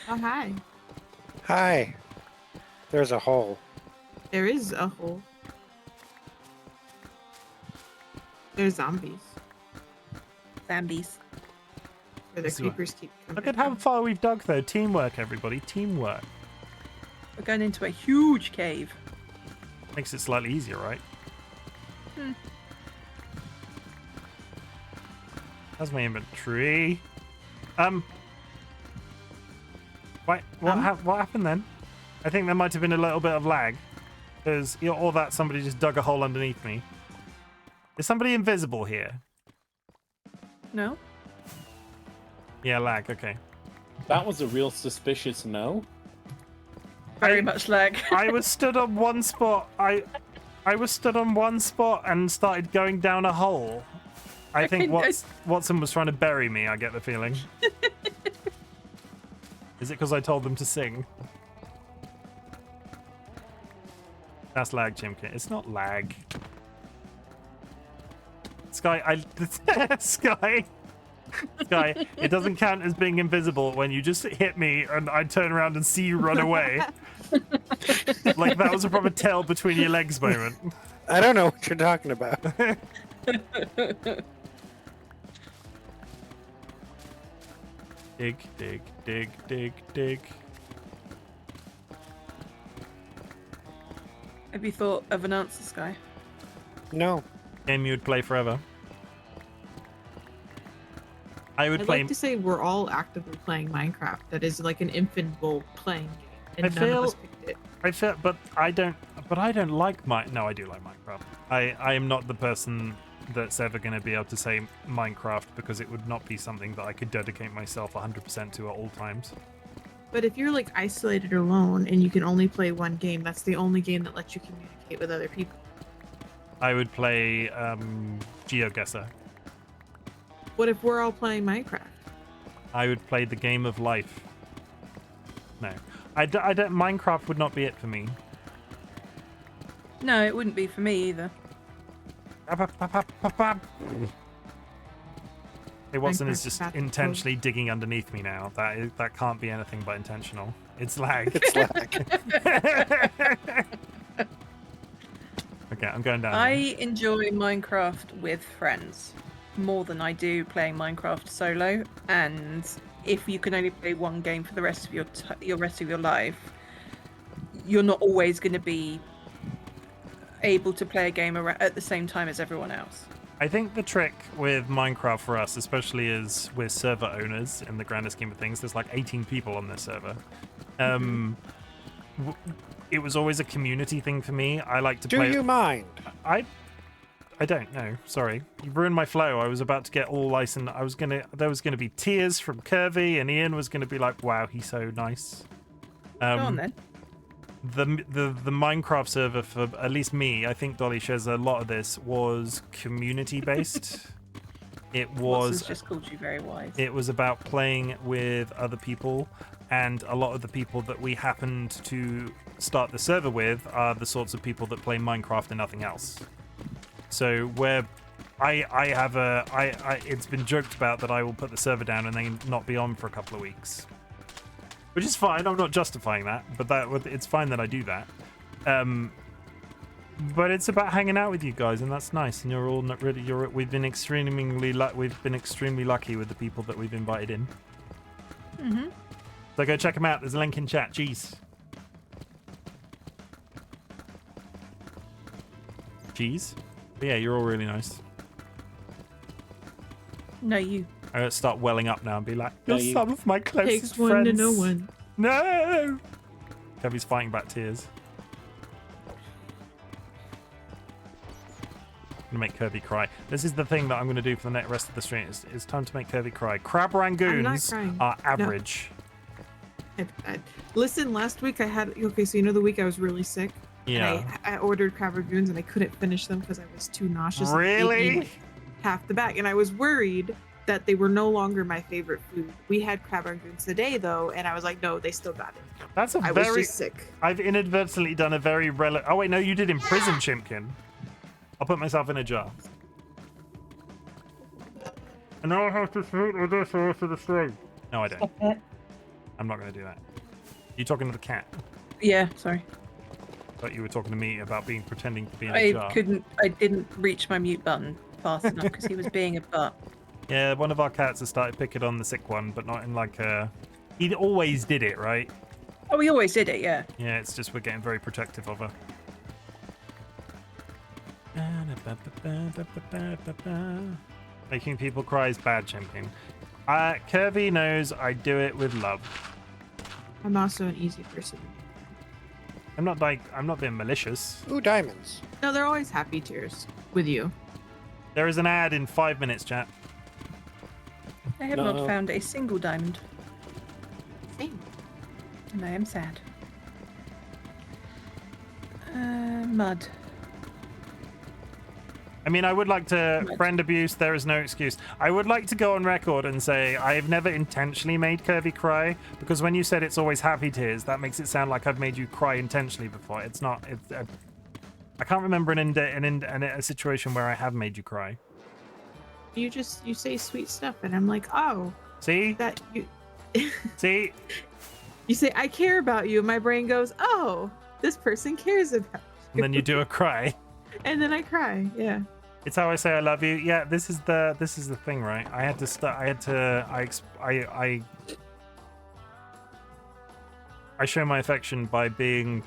Oh, hi. Hi. There's a hole. There is a hole. There's zombies. Zombies. Where the creepers keep coming. Look at how far we've dug though. Teamwork, everybody. Teamwork. We're going into a huge cave. Makes it slightly easier, right? That's my inventory. Wait, what happened then? I think there might have been a little bit of lag. Because all that somebody just dug a hole underneath me. Is somebody invisible here? No? Yeah, lag, okay. That was a real suspicious no. Very much lag. I was stood on one spot. I was stood on one spot and started going down a hole. I think Watson was trying to bury me, I get the feeling. Is it because I told them to sing? That's lag, Chimken. It's not lag. Sky, Sky, it doesn't count as being invisible when you just hit me and I turn around and see you run away. Like that was a proper tail between your legs moment. I don't know what you're talking about. Dig, dig, dig, dig, dig. Have you thought of an answer, Sky? No. Game you would play forever. I would I'd play. like to say we're all actively playing Minecraft. That is like an infinite playing game, and none of us picked it. I feel, but I don't like No, I do like Minecraft. I am not the person that's ever going to be able to say Minecraft because it would not be something that I could dedicate myself 100% to at all times. But if you're like isolated or alone and you can only play one game, that's the only game that lets you communicate with other people. I would play GeoGuessr. What if we're all playing Minecraft? I would play the game of life. No, I don't. Minecraft would not be it for me. No, it wouldn't be for me either. Hey, Watson is Minecraft's just about to intentionally digging underneath me now. That can't be anything but intentional. It's lag. It's lag. Okay, I'm going down. I here. enjoy Minecraft with friends more than I do playing Minecraft solo. And if you can only play one game for the rest of your rest of your life, you're not always going to be able to play a game at the same time as everyone else. I think the trick with Minecraft for us, especially as we're server owners in the grander scheme of things, there's like 18 people on this server. It was always a community thing for me. I like to play. Do you mind? I don't know. Sorry, you ruined my flow. I was about to get all licensed. There was gonna be tears from Curvy, and Ian was gonna be like, "Wow, he's so nice." Go on then. The Minecraft server for at least me, I think Dolly shares a lot of this, was community based. It was Watson's just called you very wise. It was about playing with other people, and a lot of the people that we happened to start the server with are the sorts of people that play Minecraft and nothing else. So where it's been joked about that I will put the server down and then not be on for a couple of weeks, which is fine. I'm not justifying that, but it's fine that I do that. But it's about hanging out with you guys, and that's nice. And you're all not really. We've been extremely lucky with the people that we've invited in. Mm-hmm. So go check them out. There's a link in chat. Jeez. But yeah, you're all really nice. No, you. I start welling up now and be like, "You're some of my closest Takes one friends." to know one. No. Kevy's fighting back tears. I'm gonna make Kirby cry. This is the thing that I'm gonna do for the rest of the stream. It's time to make Kirby cry. Crab rangoons are average. Listen, last week I had so you know the week I was really sick. Yeah. And I ordered crab rangoons and I couldn't finish them because I was too nauseous. Really? And half the bag, and I was worried that they were no longer my favorite food. We had crab rangoons today though, and I was like, no, they still got it. That's I was just sick. I've inadvertently done a very Oh wait, no, you did in prison, Chimken. I'll put myself in a jar. And now I have to sleep with this for the rest of the stream. No, I don't. Stop it. I'm not going to do that. You talking to the cat? Yeah, sorry. Thought you were talking to me about pretending to be in a jar. I didn't reach my mute button fast enough because he was being a butt. Yeah, one of our cats has started picking on the sick one, but not in like a... He always did it, right? Oh, we always did it, yeah. Yeah, it's just we're getting very protective of her. Making people cry is bad, Chimken. Kirby knows I do it with love. I'm also an easy person. I'm not being malicious. Ooh, diamonds. No, they're always happy tears with you. There is an ad in 5 minutes, chat. I have not found a single diamond. Same. And I am sad. Mud. I mean, I would like to... Friend abuse, there is no excuse. I would like to go on record and say I have never intentionally made Kirby cry, because when you said it's always happy tears, that makes it sound like I've made you cry intentionally before. It's not... I can't remember a situation where I have made you cry. You say sweet stuff, and I'm like, oh. See? That you... See? You say, I care about you, and my brain goes, oh, this person cares about you. And then you do a cry. And then I cry, yeah. It's how I say I love you. Yeah, this is the thing, right? I show my affection by being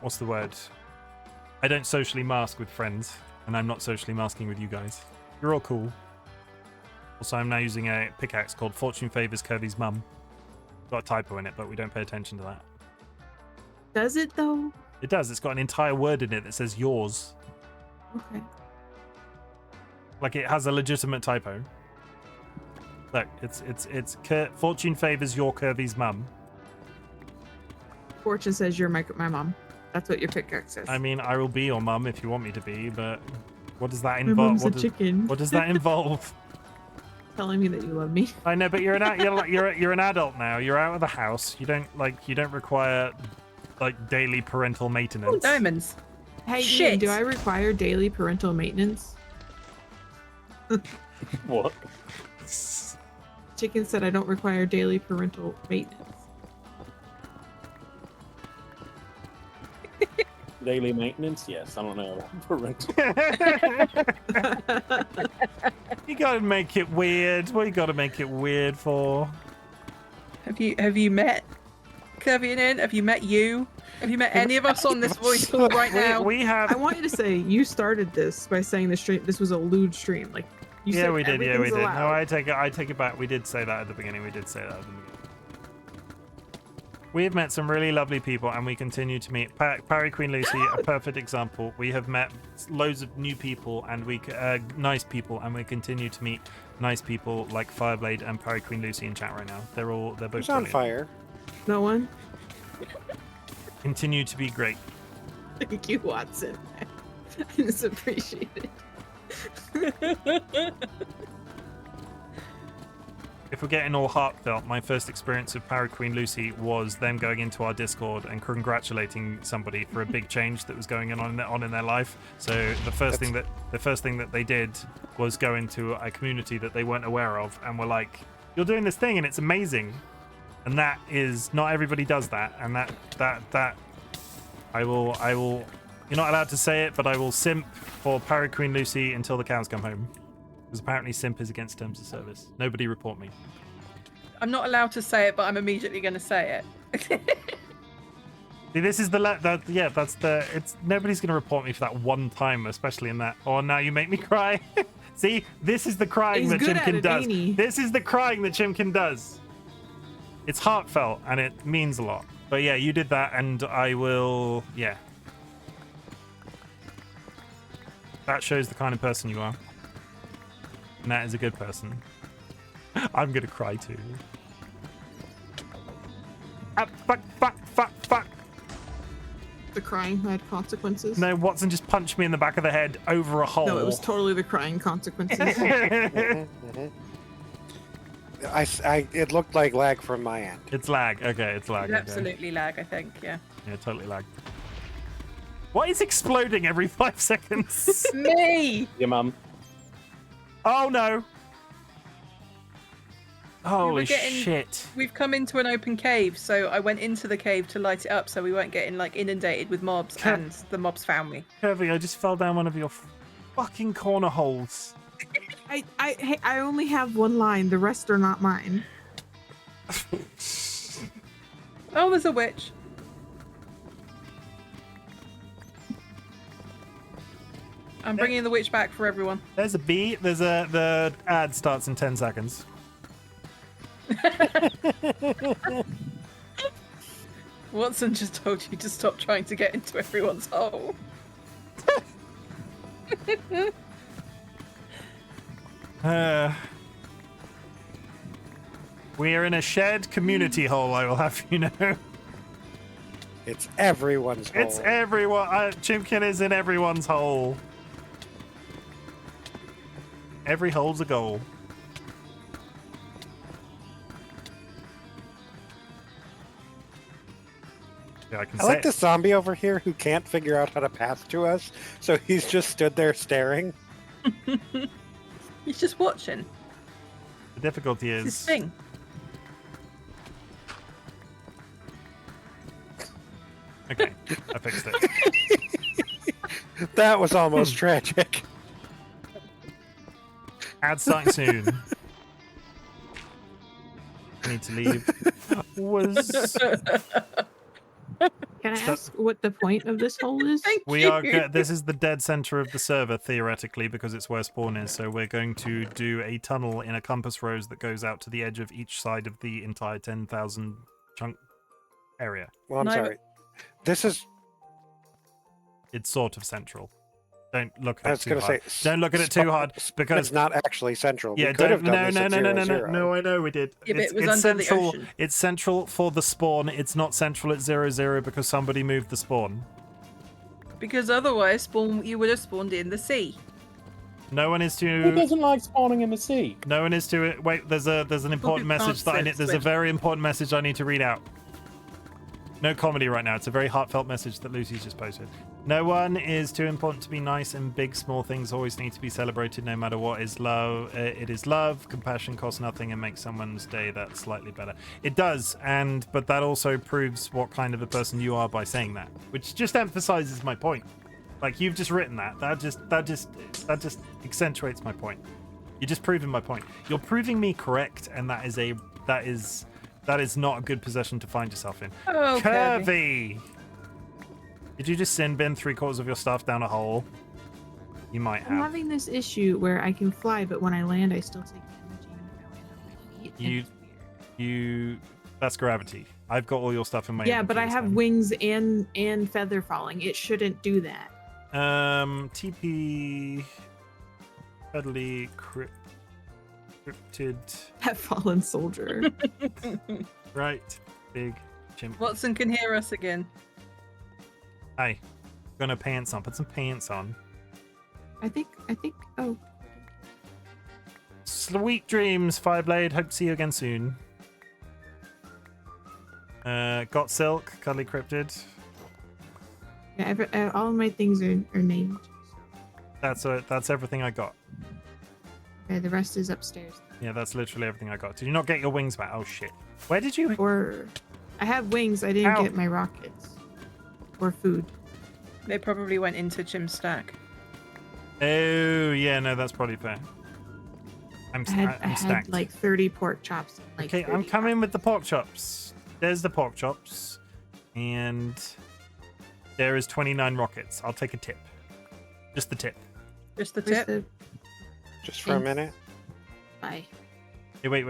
what's the word? I don't socially mask with friends, and I'm not socially masking with you guys. You're all cool. Also, I'm now using a pickaxe called Fortune Favors Kirby's Mum. Got a typo in it, but we don't pay attention to that. Does it though? It does. It's got an entire word in it that says yours. Okay. Like it has a legitimate typo. Look, it's Fortune favors your Kirby's mum. Fortune says you're my mom. That's what your pickaxe says. I mean, I will be your mum if you want me to be, but what does that My involve? mom's a chicken. What does that involve? Telling me that you love me. I know, but you're an adult now. You're out of the house. You don't require daily parental maintenance. Oh, diamonds. Hey, Shit. Ian, do I require daily parental maintenance? What? Chicken said I don't require daily parental maintenance. Daily maintenance? Yes, I don't know about parental. You gotta make it weird. What you gotta make it weird for? Have you met Kevian? Have you met you? Have you met any of us on this voice call right now? We have. I want you to say you started this by saying the stream. This was a lewd stream. Like you Yeah, said we did. Yeah, we everything's did. allowed. No, I take it back. We did say that at the beginning. We did say that at the beginning. We have met some really lovely people, and we continue to meet. Parry Queen Lucy, a perfect example. We have met loads of new people, and nice people, and we continue to meet nice people like Fireblade and Parry Queen Lucy in chat right now. They're both Who's on brilliant. fire? No one. Continue to be great. Thank you, Watson. I just appreciate it. If we're getting all heartfelt, my first experience of Parry Queen Lucy was them going into our Discord and congratulating somebody for a big change that was going on in their life. So the first thing that they did was go into a community that they weren't aware of and were like, "You're doing this thing and it's amazing." And that is not everybody does that, and that I will. You're not allowed to say it, but I will simp for Parry Queen Lucy until the cows come home. Because apparently simp is against terms of service. Nobody report me. I'm not allowed to say it, but I'm immediately going to say it. See, this is it's nobody's going to report me for that one time, especially in that. Oh, now you make me cry. See, this is the crying He's that good at Chimken it, does. ain't he? This is the crying that Chimken does. It's heartfelt and it means a lot. But yeah, you did that, and I will. Yeah. That shows the kind of person you are. And that is a good person. I'm gonna cry too. Ah, fuck. The crying had consequences. No, Watson just punched me in the back of the head over a hole. No, it was totally the crying consequences. It looked like lag from my end. It's lag. Okay, it's lag. It's Okay. absolutely lag, I think, yeah. Yeah, totally lag. What is exploding every 5 seconds? Me! Your mum. Oh no! Holy getting- shit! We've come into an open cave, so I went into the cave to light it up so we weren't getting like inundated with mobs, and the mobs found me. Kirby, I just fell down one of your fucking corner holes. I only have one line. The rest are not mine. Oh, there's a witch. I'm bringing the witch back for everyone. There's a bee. The ad starts in 10 seconds. Watson just told you to stop trying to get into everyone's hole. We are in a shared community hole, I will have you know. It's everyone's hole. It's everyone. Chimken is in everyone's hole. Every hole's a goal. Yeah, I can I say like it. the zombie over here who can't figure out how to pass to us, so he's just stood there staring. He's just watching. The difficulty It's his is thing. okay. I fixed it. That was almost tragic. Ad starting soon. I need to leave. Can I ask what the point of this hole is? Thank We you. are good. This is the dead center of the server, theoretically, because it's where spawn is. So we're going to do a tunnel in a compass rose that goes out to the edge of each side of the entire 10,000 chunk area. Well, I'm No, sorry. This is. It's sort of central. Don't look at I it was too going to say. hard. Don't look at it too hard because It's not actually central. yeah, we could have don't. done No, this no, at no, no, no, 0, no. No, I know we did. Yeah, but it's it was under the central. ocean. It's central for the spawn. It's not central at 0, because somebody moved the spawn. Because otherwise, you would have spawned in the sea. No one is Who to. doesn't like spawning in the sea? No one is to. Wait, there's an important can't message that I need. swim. There's a very important message I need to read out. No comedy right now. It's a very heartfelt message that Lucy's just posted. No one is too important to be nice, and big, small things always need to be celebrated no matter what is love. It is love. Compassion costs nothing and makes someone's day that slightly better. It does, but that also proves what kind of a person you are by saying that, which just emphasizes my point. Like, you've just written that. That just accentuates my point. You're just proving my point. You're proving me correct, and that is not a good position to find yourself in. Oh, Curvy! Did you just sin bin 3/4 of your stuff down a hole? You might I'm have. having this issue where I can fly, but when I land, I still take damage even if I land on my feet. and it's weird. That's gravity. I've got all your stuff in my Yeah, but I inventory, have so- wings and feather falling. It shouldn't do that. TP... Cuddly cryptid... That fallen soldier. Right. Big chimp. Watson can hear us again. Hey. Gonna pants on. Put some pants on. I think. Oh, Sweet dreams, Fireblade. Hope to see you again soon. Got Silk, Cuddly Cryptid. yeah. All of my things are named. That's everything I got. Okay, the rest is upstairs. Yeah, that's literally everything I got. Did you not get your wings back? Oh shit. Where did you? Or I have wings. I didn't Ow. get my rockets or food. They probably went into Chim's stack. Oh yeah, no, that's probably fair. I'm I had stacked. like 30 pork chops. And like Okay, I'm 30 coming with the pork chops. There's the pork chops, and there is 29 rockets. I'll take a tip. Just the tip. Just the Where's tip. the- Just for a minute. Bye. Hey, wait.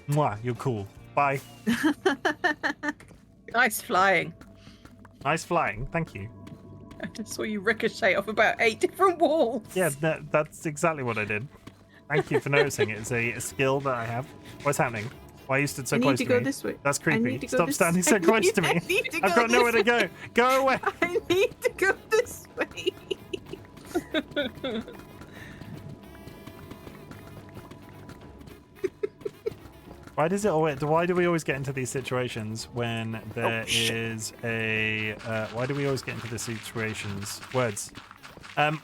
Mwah, you're cool. Bye. Nice flying. Nice flying. Thank you. I just saw you ricochet off about 8 different walls. Yeah, that's exactly what I did. Thank you for noticing. It's a skill that I have. What's happening? Why you stood so I need close to to go me? this way. That's I creepy. need to go Stop this- standing so I close need- to me. I need to I've go got nowhere to this go. Go away. I need to go this way. Why do we always get into these situations when there is a why do we always get into these situations? Words.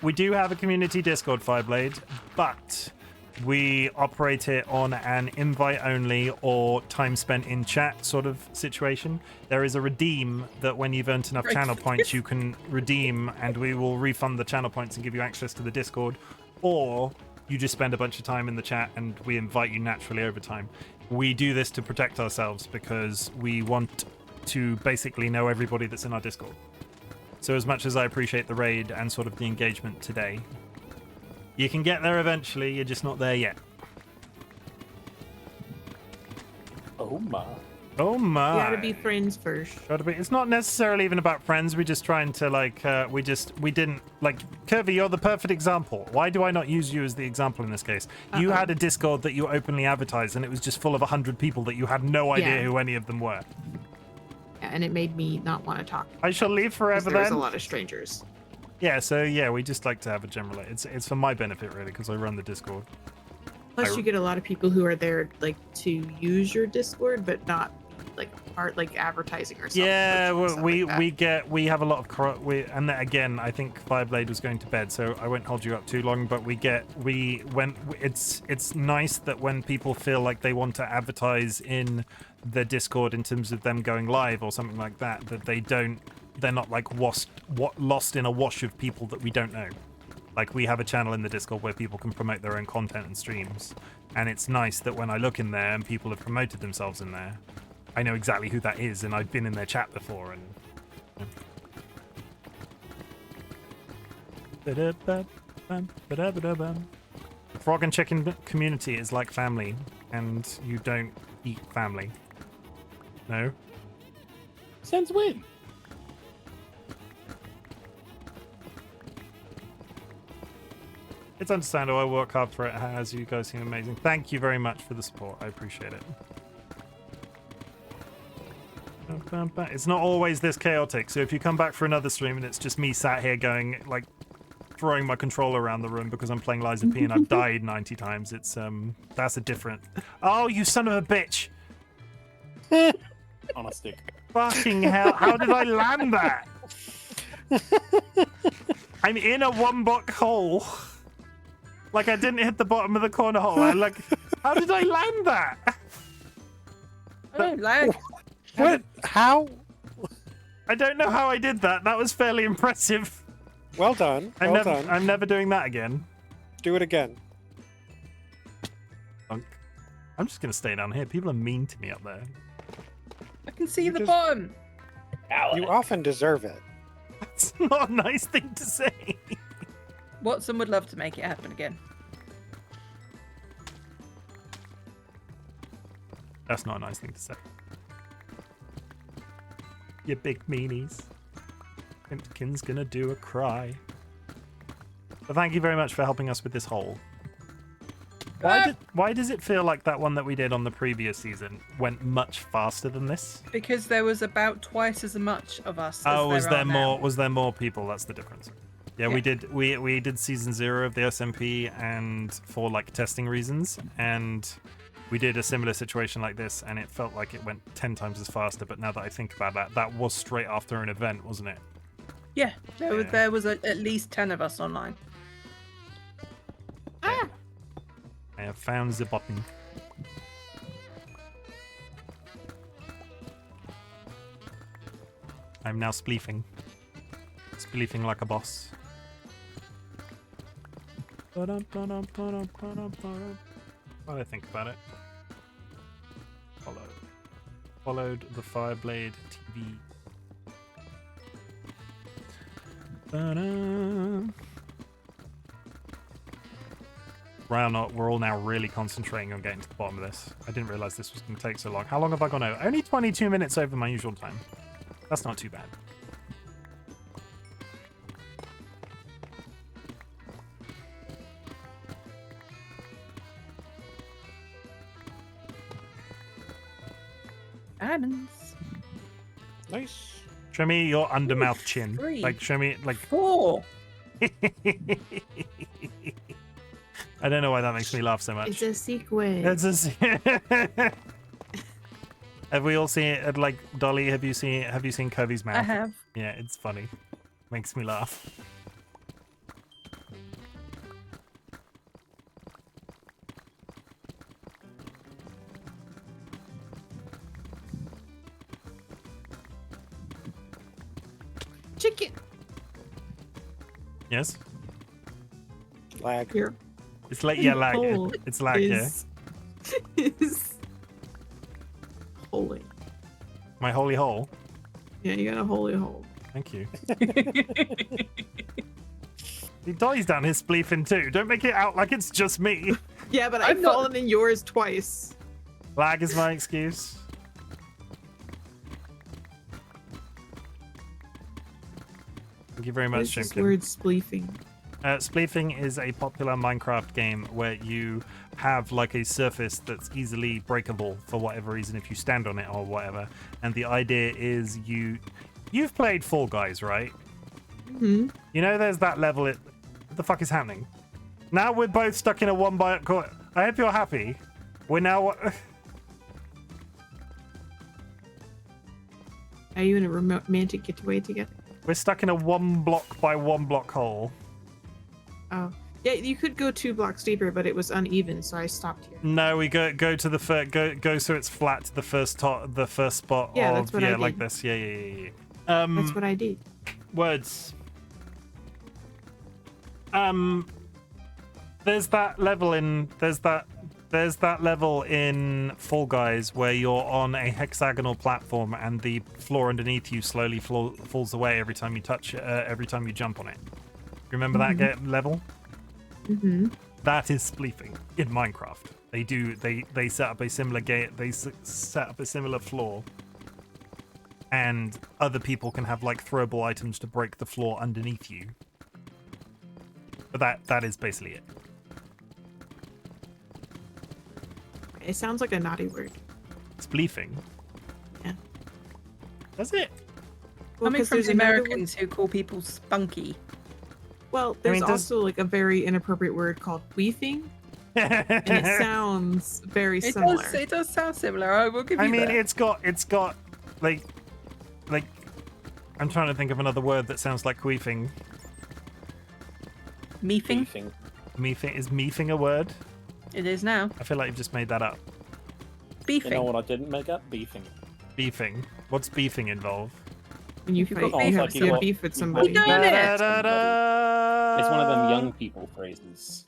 We do have a community Discord, Fireblade, but we operate it on an invite only or time spent in chat sort of situation. There is a redeem that when you've earned enough Right. channel points you can redeem, and we will refund the channel points and give you access to the Discord, or you just spend a bunch of time in the chat and we invite you naturally over time. We do this to protect ourselves because we want to basically know everybody that's in our Discord. So as much as I appreciate the raid and sort of the engagement today, you can get there eventually, you're just not there yet. Oh my. Oh my. You gotta be friends first. It's not necessarily even about friends. We're just trying to we didn't Curvy, you're the perfect example. Why do I not use you as the example in this case? You had a Discord that you openly advertised and it was just full of 100 people that you had no idea Yeah. who any of them were. Yeah, and it made me not want to talk. I shall leave 'cause forever there's then. a lot of strangers. Yeah, so yeah, we just like to have a general. It's for my benefit really because I run the Discord. Plus, you get a lot of people who are there like to use your Discord, but not like art like advertising or something. Yeah, we have a lot of and then again, I think Fireblade was going to bed, so I won't hold you up too long. But it's nice that when people feel like they want to advertise in the Discord in terms of them going live or something like that, that they're not like lost in a wash of people that we don't know. Like, we have a channel in the Discord where people can promote their own content and streams, and it's nice that when I look in there and people have promoted themselves in there, I know exactly who that is, and I've been in their chat before. And Frog and Chicken community is like family, and you don't eat family. No. Since when? It's understandable. I work hard for it, as you guys seem amazing. Thank you very much for the support. I appreciate it. It's not always this chaotic, so if you come back for another stream and it's just me sat here going, like, throwing my controller around the room because I'm playing Liza P and I've died 90 times, it's, that's a different... Oh, you son of a bitch! on a stick. Fucking hell! How did I land that? I'm in a 1-block hole. Like I didn't hit the bottom of the corner hole. How did I land that? Oh, lag. What? How? I don't know how I did that. That was fairly impressive. Well done. Well done. I'm never doing that again. Do it again. I'm just gonna stay down here. People are mean to me up there. I can see the just- bottom. You often deserve it. That's not a nice thing to say. Watson would love to make it happen again. That's not a nice thing to say. You big meanies. Chimken's gonna do a cry. But thank you very much for helping us with this hole. Why does it feel like that one that we did on the previous season went much faster than this? Because there was about twice as much of us. Oh, as there are now. was there more people? That's the difference. Yeah, we did season 0 of the SMP and for like testing reasons, and we did a similar situation like this, and it felt like it went 10 times as faster. But now that I think about that, that was straight after an event, wasn't it? Yeah, there was at least 10 of us online. Ah! I have found the button. I'm now spleefing. Spleefing like a boss. What do I think about it? Followed the Fireblade TV. We're all now really concentrating on getting to the bottom of this. I didn't realize this was going to take so long. How long have I gone over? Only 22 minutes over my usual time. That's not too bad. Diamonds. Nice. Show me your undermouth chin. 3. Like, show me, like... 4. I don't know why that makes me laugh so much. It's a sequence. Have we all seen it? Like, Dolly, have you seen Kobe's mouth? I have. Yeah, it's funny. Makes me laugh. Chicken. Yes? Lag. Here. It's like, yeah, lag. Hole It's lag, yeah. Is holy. My holy hole. Yeah, you got a holy hole. Thank you. Dolly's down his spleefing too. Don't make it out like it's just me. Yeah, but I've fallen in yours twice. Lag is my excuse. Thank you very much, What's this Chimken. word spleefing? Spleefing is a popular Minecraft game where you have like a surface that's easily breakable for whatever reason if you stand on it or whatever. And the idea is you've played Fall Guys, right? Mm-hmm. You know there's that level. What the fuck is happening? Now we're both stuck in a one by. I hope you're happy. We're now. Are you in a romantic getaway together? We're stuck in a 1 block by 1 block hole. Oh, yeah. You could go 2 blocks deeper, but it was uneven, so I stopped here. No, we go to the first go so it's flat to the first spot. Yeah, of, that's what I did. like this. Yeah. That's what I did. Words. There's that level in Fall Guys where you're on a hexagonal platform and the floor underneath you slowly falls away every time you touch every time you jump on it. Remember that level? Mm-hmm. That is spleefing in Minecraft. They set up a similar set up a similar floor, and other people can have like throwable items to break the floor underneath you. But that is basically it. It sounds like a naughty word. Spleefing. Yeah. Does it? Well, Coming 'cause from there's the another Americans who call people spunky. Well, there's does- also like a very inappropriate word called queefing, and it sounds very similar. It does sound similar. I will give you I mean, that. it's got like, I'm trying to think of another word that sounds like queefing. Meefing? Beefing. Meefing is meefing a word? It is now. I feel like you've just made that up. Beefing. You know what I didn't make up? Beefing. Beefing. What's beefing involve? When you You've fight, got you beef have with some somebody. beef with You somebody. We done it! Da-da-da-da. It's one of them young people phrases.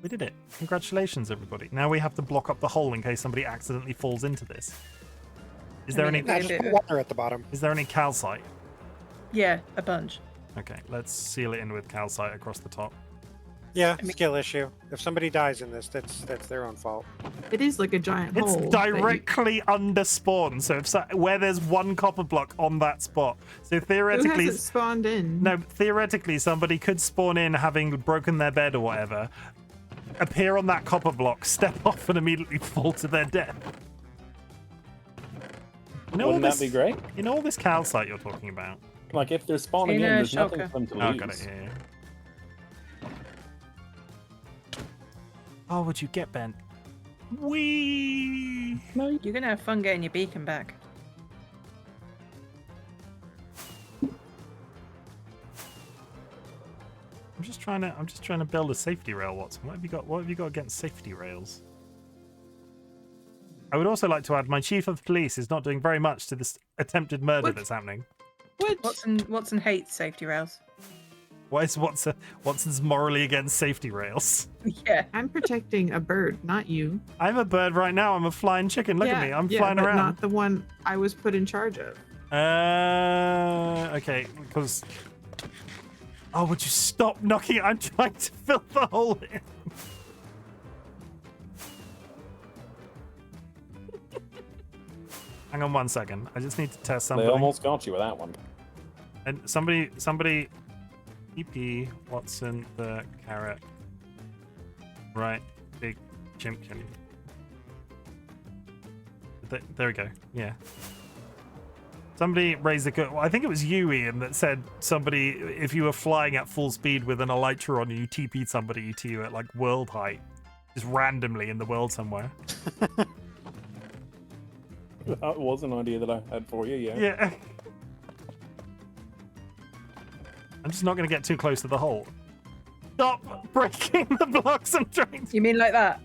We did it. Congratulations, everybody. Now we have to block up the hole in case somebody accidentally falls into this. Is there any? Nah, just put water at the bottom. Is there any calcite? Yeah, a bunch. Okay, let's seal it in with calcite across the top. Yeah, I mean- skill issue. If somebody dies in this, that's their own fault. It is like a giant It's hole. directly under spawn, so if where there's one copper block on that spot. So Who theoretically, hasn't spawned in? no, theoretically somebody could spawn in having broken their bed or whatever, appear on that copper block, step off, and immediately fall to their death. You know Wouldn't all that be this, great? you know all this calcite you're talking about? Like, if they're spawning in, In a there's nothing shulker. for them to Oh, lose. got it. Yeah. Oh, would you get bent? Wee. You're gonna have fun getting your beacon back. I'm just trying to build a safety rail, Watson. What have you got against safety rails? I would also like to add my chief of police is not doing very much to this attempted murder What? that's happening. What? Watson hates safety rails. Why is Watson's morally against safety rails? Yeah. I'm protecting a bird, not you. I'm a bird right now. I'm a flying chicken. Look at me. I'm flying but around. not the one I was put in charge of. Okay, because... Oh, would you stop knocking? I'm trying to fill the hole in. Hang on 1 second. I just need to test They something. almost got you with that one. And somebody, EP Watson the carrot. Right, big Chimken. There we go. Yeah. Somebody raised a good. Well, I think it was you, Ian, that said somebody, if you were flying at full speed with an elytra on you, TP'd somebody to you at like world height, just randomly in the world somewhere. That was an idea that I had for you, yeah. Yeah. I'm just not going to get too close to the hole. Stop breaking the blocks. I'm trying to... You mean like that?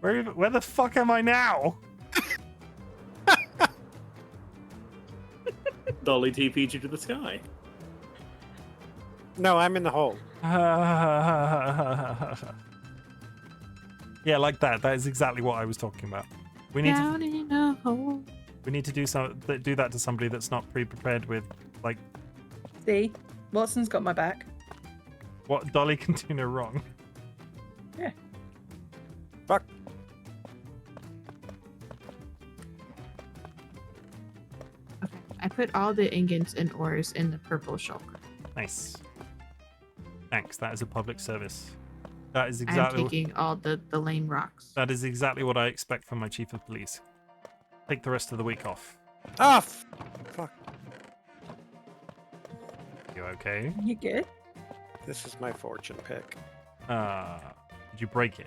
Where the fuck am I now? Dolly TP'd you to the sky. No, I'm in the hole. Yeah, like that. That is exactly what I was talking about. We need Down in a hole. We need to do that to somebody that's not pre-prepared with, like, See? Watson's got my back. what Dolly can do no wrong. Yeah. Fuck. Okay. I put all the ingots and ores in the purple shulker. Nice. Thanks. That is a public service. That is I'm exactly. taking all the lame rocks. That is exactly what I expect from my chief of police. Take the rest of the week off. Ah, fuck. You okay? You good? This is my fortune pick. Did you break it?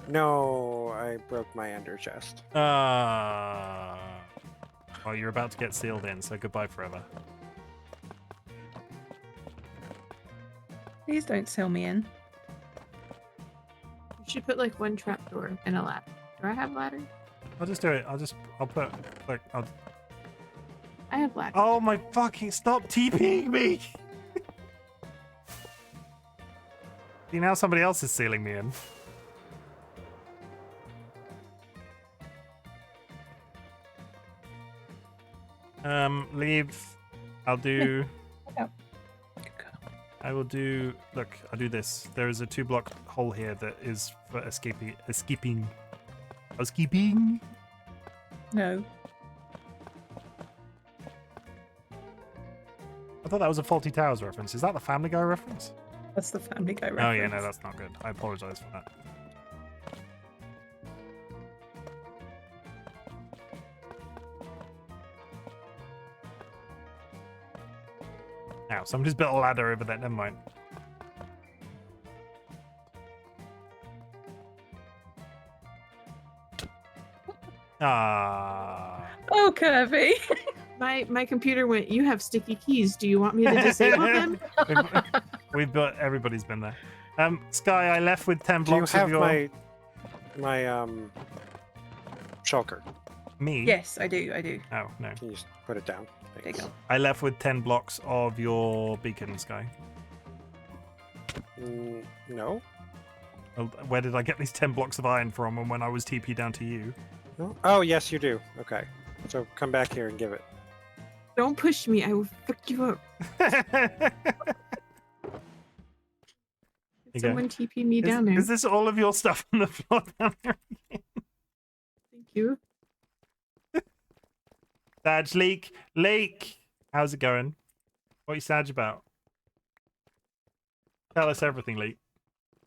No, I broke my ender chest. Well, you're about to get sealed in, so goodbye forever. Please don't seal me in. You should put like one trapdoor and a ladder. Do I have ladder? I'll just do it. I'll put, like, I have ladder. oh my fucking, stop TPing me! See, now somebody else is sealing me in. Leave. I'll do. Yeah. I will do. Look, I'll do this. There is a 2-block hole here that is for escaping. No. I thought that was a Faulty Towers reference. Is that the Family Guy reference? That's the Family Guy reference. Oh yeah, no, that's not good. I apologize for that. Now, somebody's built a ladder over there. Never mind. Ah. Oh, Kirby. My computer went, you have sticky keys. Do you want me to disable them? Everybody's been there. Sky, I left with 10 Do you blocks have of your... my shulker? Me? Yes, I do. Oh, no. Can you just put it down? There you Thanks. go. I left with 10 blocks of your beacon, Sky. No. Well, where did I get these 10 blocks of iron from and when I was TP down to you? No. Oh, yes, you do. Okay. So come back here and give it. Don't push me. I will fuck you up. You go. Someone TP me down there. Is this all of your stuff on the floor down there? Thank you. Sag, Leak! How's it going? What are you sad about? Tell us everything, Leak.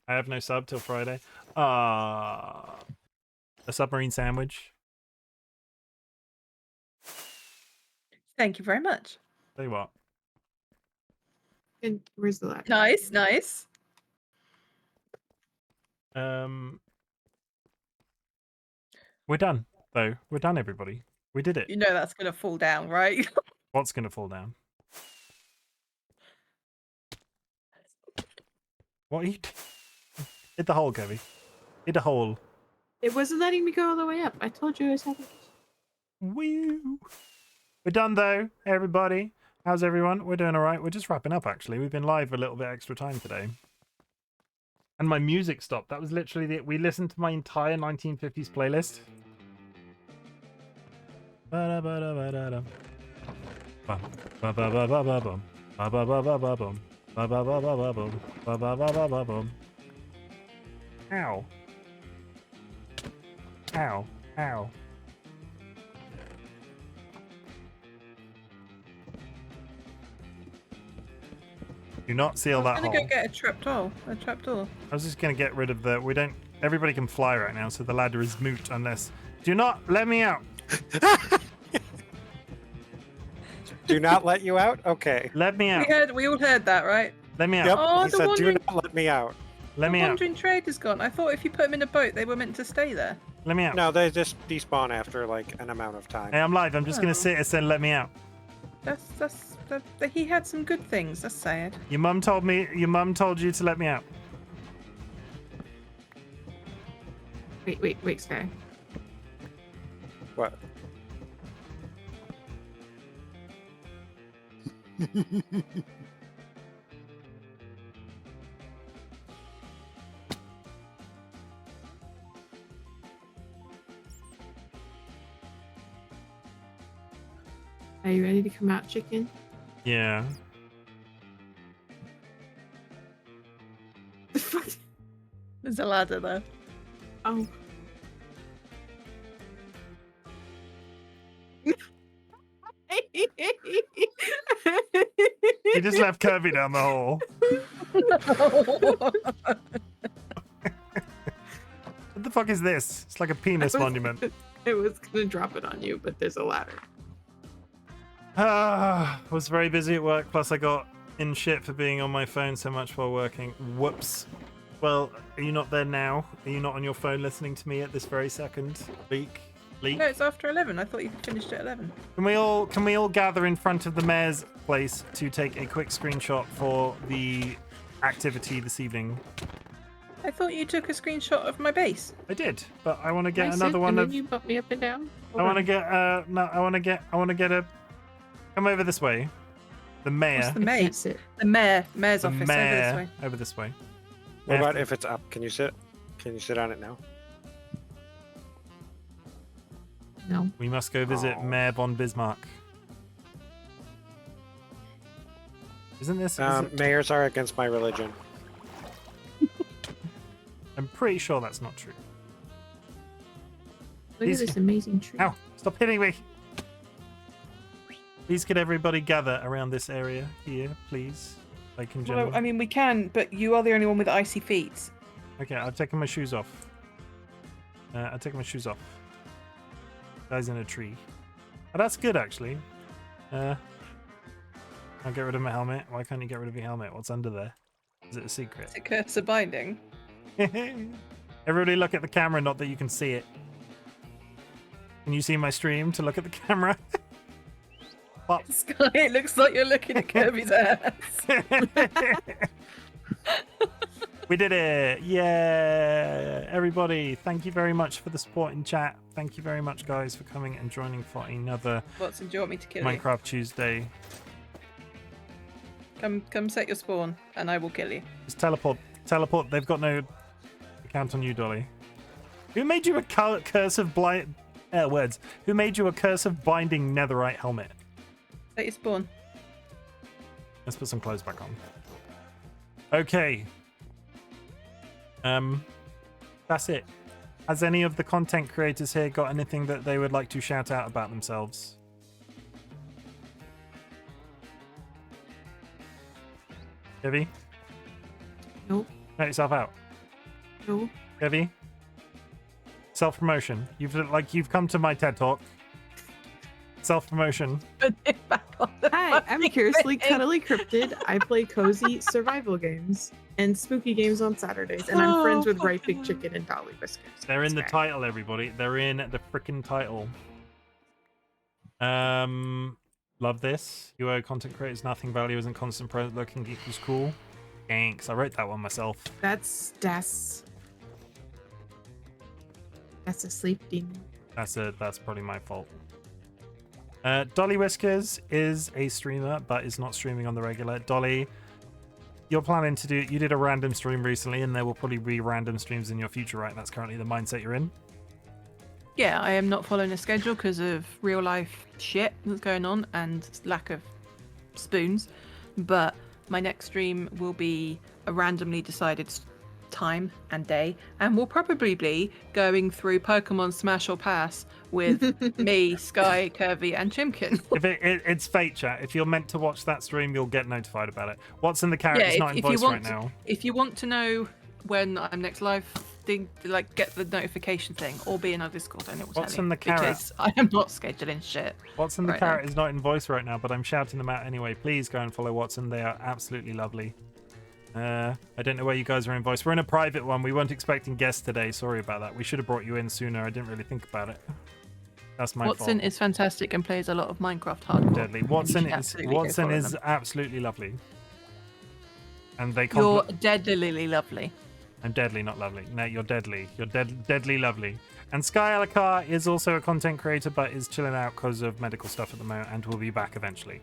I have no sub till Friday. A submarine sandwich. Thank you very much. Tell you what. And where's the ladder? Nice. We're done, though. We're done, everybody. We did it. You know that's gonna fall down, right? What's gonna fall down? What are you Hit the hole, Kirby. Hit the hole. It wasn't letting me go all the way up. I told you I was having. Woo! We're done, though, everybody. How's everyone? We're doing all right. We're just wrapping up, actually. We've been live a little bit extra time today. And my music stopped. That was literally we listened to my entire 1950s playlist. Ba-da-ba-da-ba-da-da. Bum. Ba-ba-ba-ba-ba-bum. Ba-ba-ba-ba-ba-bum. Ba-ba-ba-ba-ba-bum. Ba-ba-ba-ba-ba-bum. Ow. Ow. Ow. Do not seal that I'm hole. gonna go get a trapdoor. I was just gonna get rid of the. We don't. Everybody can fly right now, so the ladder is moot unless. Do not let me out. Do not let you out? Okay. Let me out. We all heard that, right? Let me out. Yep. Oh, he the said, do wandering- not let me out. Let me the out. wandering trader's gone. I thought if you put them in a boat, they were meant to stay there. Let me out. No, they just despawn after like an amount of time. Hey, I'm live. I'm just gonna sit and say, let me out. He had some good things. That's sad. Your mum told me. Your mum told you to let me out. Wait, Sky. What? Are you ready to come out, chicken? Yeah. There's a ladder there. Oh. You just left Kirby down the hole. What the fuck is this? It's like a penis monument. I was gonna drop it on you, but there's a ladder. I was very busy at work, plus I got in shit for being on my phone so much while working. Whoops. Well, are you not there now? Are you not on your phone listening to me at this very second? Leak? No, it's after 11. I thought you finished at 11. Can we all gather in front of the mayor's place to take a quick screenshot for the activity this evening? I thought you took a screenshot of my base. I did, but I want to get I another sit one and of. then you bump me up and down. I want to get no. I want to get a. Come over this way. The mayor. What's the mayor? Can't sit. The mayor's The office. mayor. Over Over this way. What Yeah. about if it's up? Can you sit? Can you sit on it now? No. We must go visit Oh. Mayor von Bismarck. Isn't this? Mayors are against my religion. I'm pretty sure that's not true. Look These- at this amazing tree. Ow! Stop hitting me! Please, could everybody gather around this area here, please? Like in general. Well, I mean, we can, but you are the only one with icy feet. Okay, I've taken my shoes off. I've taken my shoes off. Guy's in a tree. Oh, that's good, actually. I'll get rid of my helmet. Why can't you get rid of your helmet? What's under there? Is it a secret? Is it cursor binding? Everybody look at the camera, not that you can see it. Can you see my stream to look at the camera? Pop. Sky, it looks like you're looking at Kirby's ass. We did it! Yeah! Everybody, thank you very much for the support in chat. Thank you very much, guys, for coming and joining for another Watson, do you want me to kill Minecraft Tuesday. you? Come set your spawn, and I will kill you. Just teleport. Teleport. They've got no account on you, Dolly. Who made you a curse of blind words? Who made you a curse of binding netherite helmet? Set your spawn. Let's put some clothes back on. Okay. That's it. Has any of the content creators here got anything that they would like to shout out about themselves? Debbie? Nope. Shout yourself out. No. Debbie? Self-promotion. You've come to my TED Talk. Self-promotion. Put it back on the Hi, I'm fucking Curiously thing. Cuddly Cryptid. I play cozy survival games and spooky games on Saturdays, and I'm friends with RightBigChimken and DollyWhiskers. They're in the Okay. title, everybody. They're in the frickin' title. Love this. UO content creators, nothing value isn't constant present looking equals cool. Thanks. I wrote that one myself. That's a sleep demon. That's probably my fault. DollyWhiskers is a streamer, but is not streaming on the regular. Dolly, you're planning to you did a random stream recently, and there will probably be random streams in your future, right? That's currently the mindset you're in. Yeah, I am not following a schedule because of real life shit that's going on and lack of spoons. But my next stream will be a randomly decided time and day, and we'll probably be going through Pokemon Smash or Pass with me, Sky, Curvy, and Chimken. If it's fate, chat. If you're meant to watch that stream, you'll get notified about it. What's in the carrot is not in voice right now. If you want to know when I'm next live, get the notification thing or be in our Discord. I know What's in the carrot? Because I am not scheduling shit. What's in the right carrot now. is not in voice right now, but I'm shouting them out anyway. Please go and follow Watson. They are absolutely lovely. I don't know where you guys are in voice. We're in a private one. We weren't expecting guests today. Sorry about that. We should have brought you in sooner. I didn't really think about it. That's my Watson fault. is fantastic and plays a lot of Minecraft hardcore. Deadly. and Watson you should is absolutely go follow them. absolutely lovely. And they You're deadly lovely. I'm deadly, not lovely. No, you're deadly. You're deadly lovely. And Sky Alakar is also a content creator, but is chilling out because of medical stuff at the moment, and will be back eventually.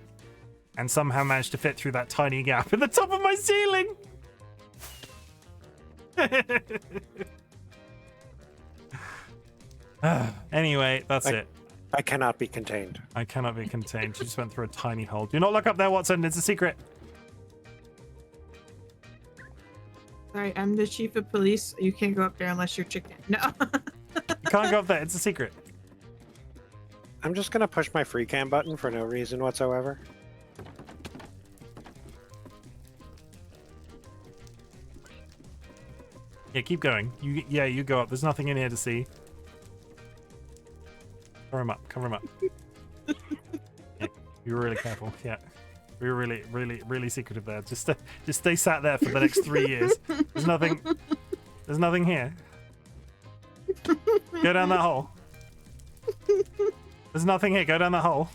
And somehow managed to fit through that tiny gap in the top of my ceiling. Anyway, that's it. I cannot be contained. I cannot be contained. She just went through a tiny hole. Do not look up there, Watson. It's a secret. Sorry, I'm the chief of police. You can't go up there unless you're chicken. No. You can't go up there. It's a secret. I'm just gonna push my free cam button for no reason whatsoever. Yeah, keep going. You go up. There's nothing in here to see. Cover him up. Cover him up. Yeah, you were really careful. Yeah, we were really secretive there. Just stay sat there for the next 3 years. There's nothing. There's nothing here. Go down that hole. There's nothing here. Go down that hole.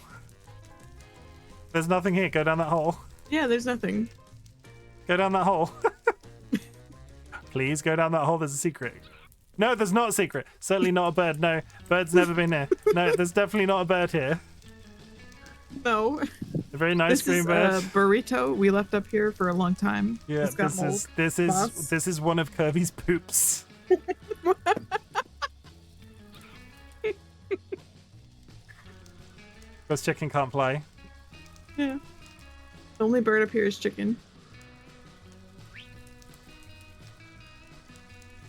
There's nothing here. Go down that hole. Yeah, there's nothing. Go down that hole. Please go down that hole. There's a secret. No, there's not a secret. Certainly not a bird. No, bird's never been here. No, there's definitely not a bird here. No. A very nice This green is bird. a burrito we left up here for a long time. Yeah, It's got mold. this is one of Kirby's poops. Because chicken can't fly. Yeah. The only bird up here is chicken.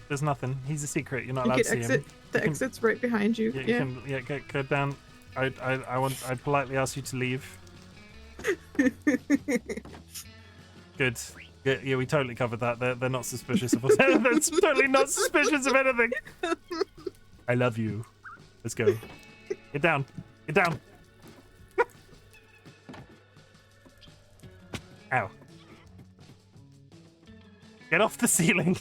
There's nothing. He's a secret. You're not You allowed can to see him. exit. The exit's right behind you. Yeah, Yeah. you can go down. I politely ask you to leave. Good. Yeah, we totally covered that. They're not suspicious of us. They're totally not suspicious of anything. I love you. Let's go. Get down. Get down. Ow. Get off the ceiling.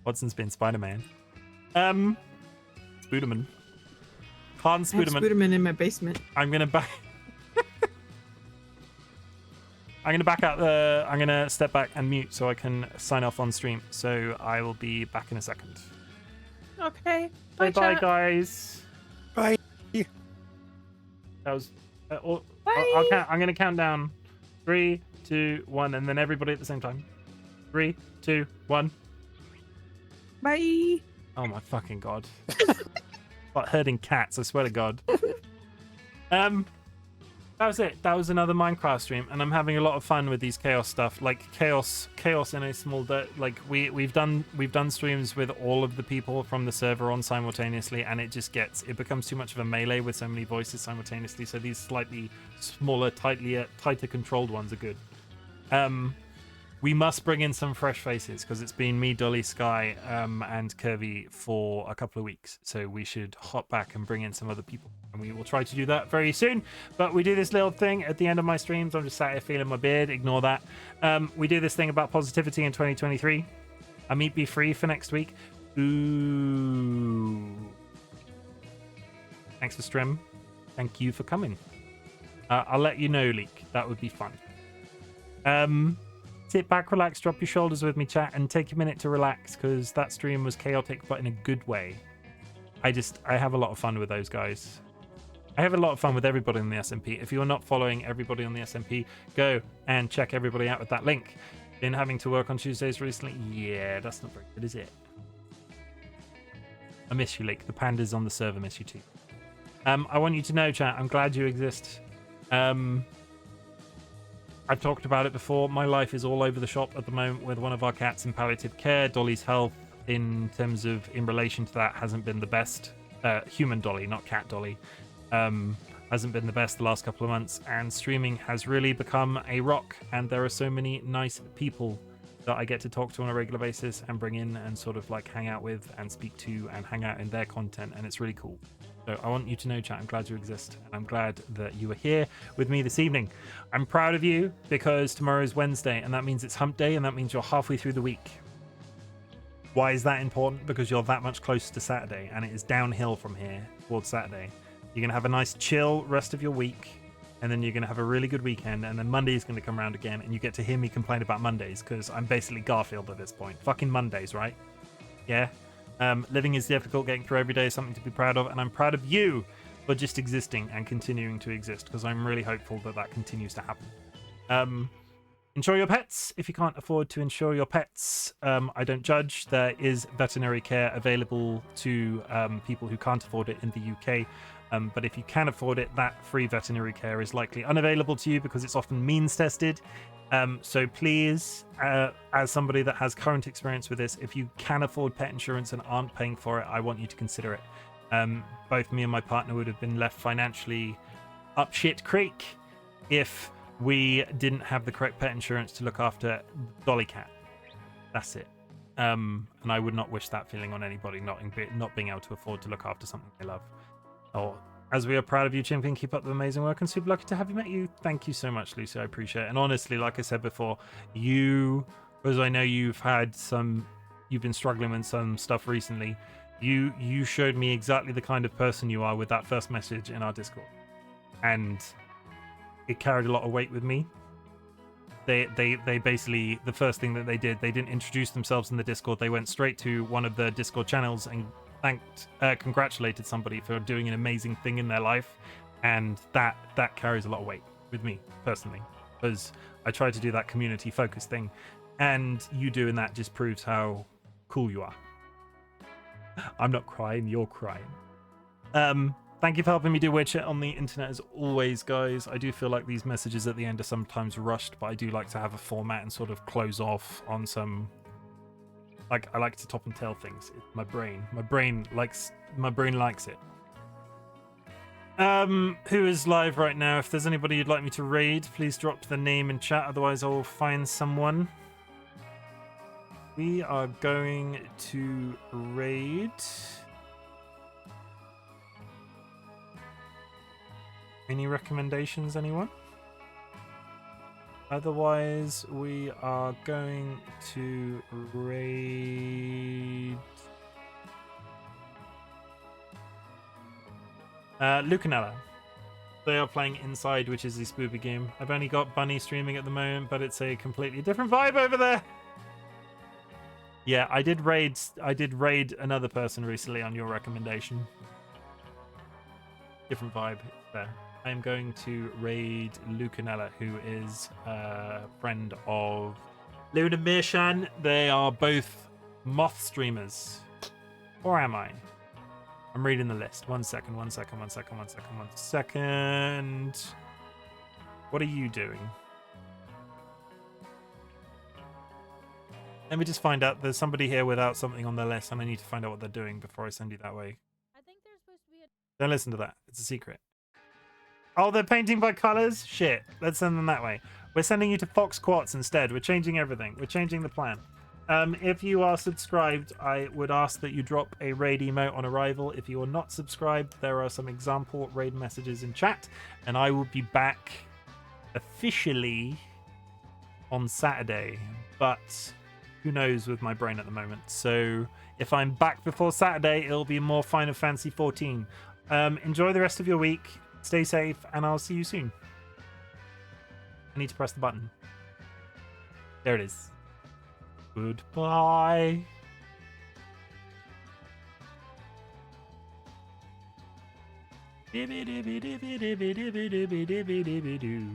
Watson's been Spider-Man. Spooderman. Can't I have Spooderman. Spooderman in my basement. I'm gonna back. I'm gonna back out the. I'm gonna step back and mute so I can sign off on stream. So I will be back in a second. Okay. Bye, bye, chat. guys. Bye. That was. I'll Bye. count. I'm gonna count down. 3, 2, 1, and then everybody at the same time. 3, 2, 1. Bye. Oh my fucking god. Like herding cats, I swear to god. That was it. That was another Minecraft stream, and I'm having a lot of fun with these chaos stuff. Like chaos in a small like we've done streams with all of the people from the server on simultaneously, and it becomes too much of a melee with so many voices simultaneously. So these slightly smaller, tighter controlled ones are good. We must bring in some fresh faces because it's been me, Dolly, Sky, and Curvy for a couple of weeks. So we should hop back and bring in some other people. And we will try to do that very soon. But we do this little thing at the end of my streams. I'm just sat here feeling my beard. Ignore that. We do this thing about positivity in 2023. I meet Be Free for next week. Ooh. Thanks for stream. Thank you for coming. I'll let you know, Leek. That would be fun. Sit back, relax, drop your shoulders with me, chat, and take a minute to relax because that stream was chaotic, but in a good way. I have a lot of fun with those guys. I have a lot of fun with everybody in the SMP. If you're not following everybody on the SMP, go and check everybody out with that link. Been having to work on Tuesdays recently? Yeah, that's not very good, is it? I miss you, Leek. The pandas on the server miss you too. I want you to know, chat, I'm glad you exist. I've talked about it before. My life is all over the shop at the moment with one of our cats in palliative care. Dolly's health, in relation to that, hasn't been the best. Human Dolly, not cat Dolly, hasn't been the best the last couple of months. And streaming has really become a rock. And there are so many nice people that I get to talk to on a regular basis and bring in and sort of like hang out with and speak to and hang out in their content. And it's really cool. So I want you to know, chat, I'm glad you exist. And I'm glad that you are here with me this evening. I'm proud of you because tomorrow is Wednesday and that means it's hump day and that means you're halfway through the week. Why is that important? Because you're that much closer to Saturday and it is downhill from here towards Saturday. You're going to have a nice chill rest of your week and then you're going to have a really good weekend and then Monday is going to come around again and you get to hear me complain about Mondays because I'm basically Garfield at this point. Fucking Mondays, right? Yeah. Living is difficult, getting through every day is something to be proud of, and I'm proud of you for just existing and continuing to exist because I'm really hopeful that that continues to happen. Insure your pets if you can't afford to insure your pets. I don't judge. There is veterinary care available to people who can't afford it in the UK. But if you can afford it, that free veterinary care is likely unavailable to you because it's often means tested. So please, as somebody that has current experience with this, if you can afford pet insurance and aren't paying for it, I want you to consider it. Both me and my partner would have been left financially up shit creek if we didn't have the correct pet insurance to look after Dolly Cat. That's it. And I would not wish that feeling on anybody, not being able to afford to look after something they love. Oh, as we are proud of you, Chimken, keep up the amazing work and super lucky to have you met you. Thank you so much, Lucy. I appreciate it. And honestly, like I said before, because I know you've been struggling with some stuff recently, you showed me exactly the kind of person you are with that first message in our Discord. And it carried a lot of weight with me. They basically, the first thing that they did, they didn't introduce themselves in the Discord. They went straight to one of the Discord channels and congratulated somebody for doing an amazing thing in their life, and that carries a lot of weight with me personally because I try to do that community focused thing, and you doing that just proves how cool you are. I'm not crying, you're crying. Thank you for helping me do weird shit on the internet as always, guys. I do feel like these messages at the end are sometimes rushed, but I do like to have a format and sort of close off on some. Like, I like to top and tail things. My brain likes it. Who is live right now? If there's anybody you'd like me to raid, please drop the name in chat. Otherwise, I will find someone. We are going to raid. Any recommendations, anyone? Otherwise, we are going to raid Lucanella. They are playing Inside, which is a spoopy game. I've only got Bunny streaming at the moment, but it's a completely different vibe over there. Yeah, I did raid another person recently on your recommendation. Different vibe there. I'm going to raid Lucanella, who is a friend of Luna Mirshan. They are both moth streamers. Or am I? I'm reading the list. One second. What are you doing? Let me just find out. There's somebody here without something on their list, and I need to find out what they're doing before I send you that way. I think there's supposed to be a... Don't listen to that. It's a secret. Oh, they're painting by colors? Shit. Let's send them that way. We're sending you to Fox Quartz instead. We're changing everything. We're changing the plan. If you are subscribed, I would ask that you drop a raid emote on arrival. If you are not subscribed, there are some example raid messages in chat, and I will be back officially on Saturday, but who knows with my brain at the moment. So if I'm back before Saturday, it'll be more Final Fantasy 14. Enjoy the rest of your week. Stay safe, and I'll see you soon. I need to press the button. There it is. Goodbye. Dibby dibby dibby dibby dibby dibby dibby dibby doo.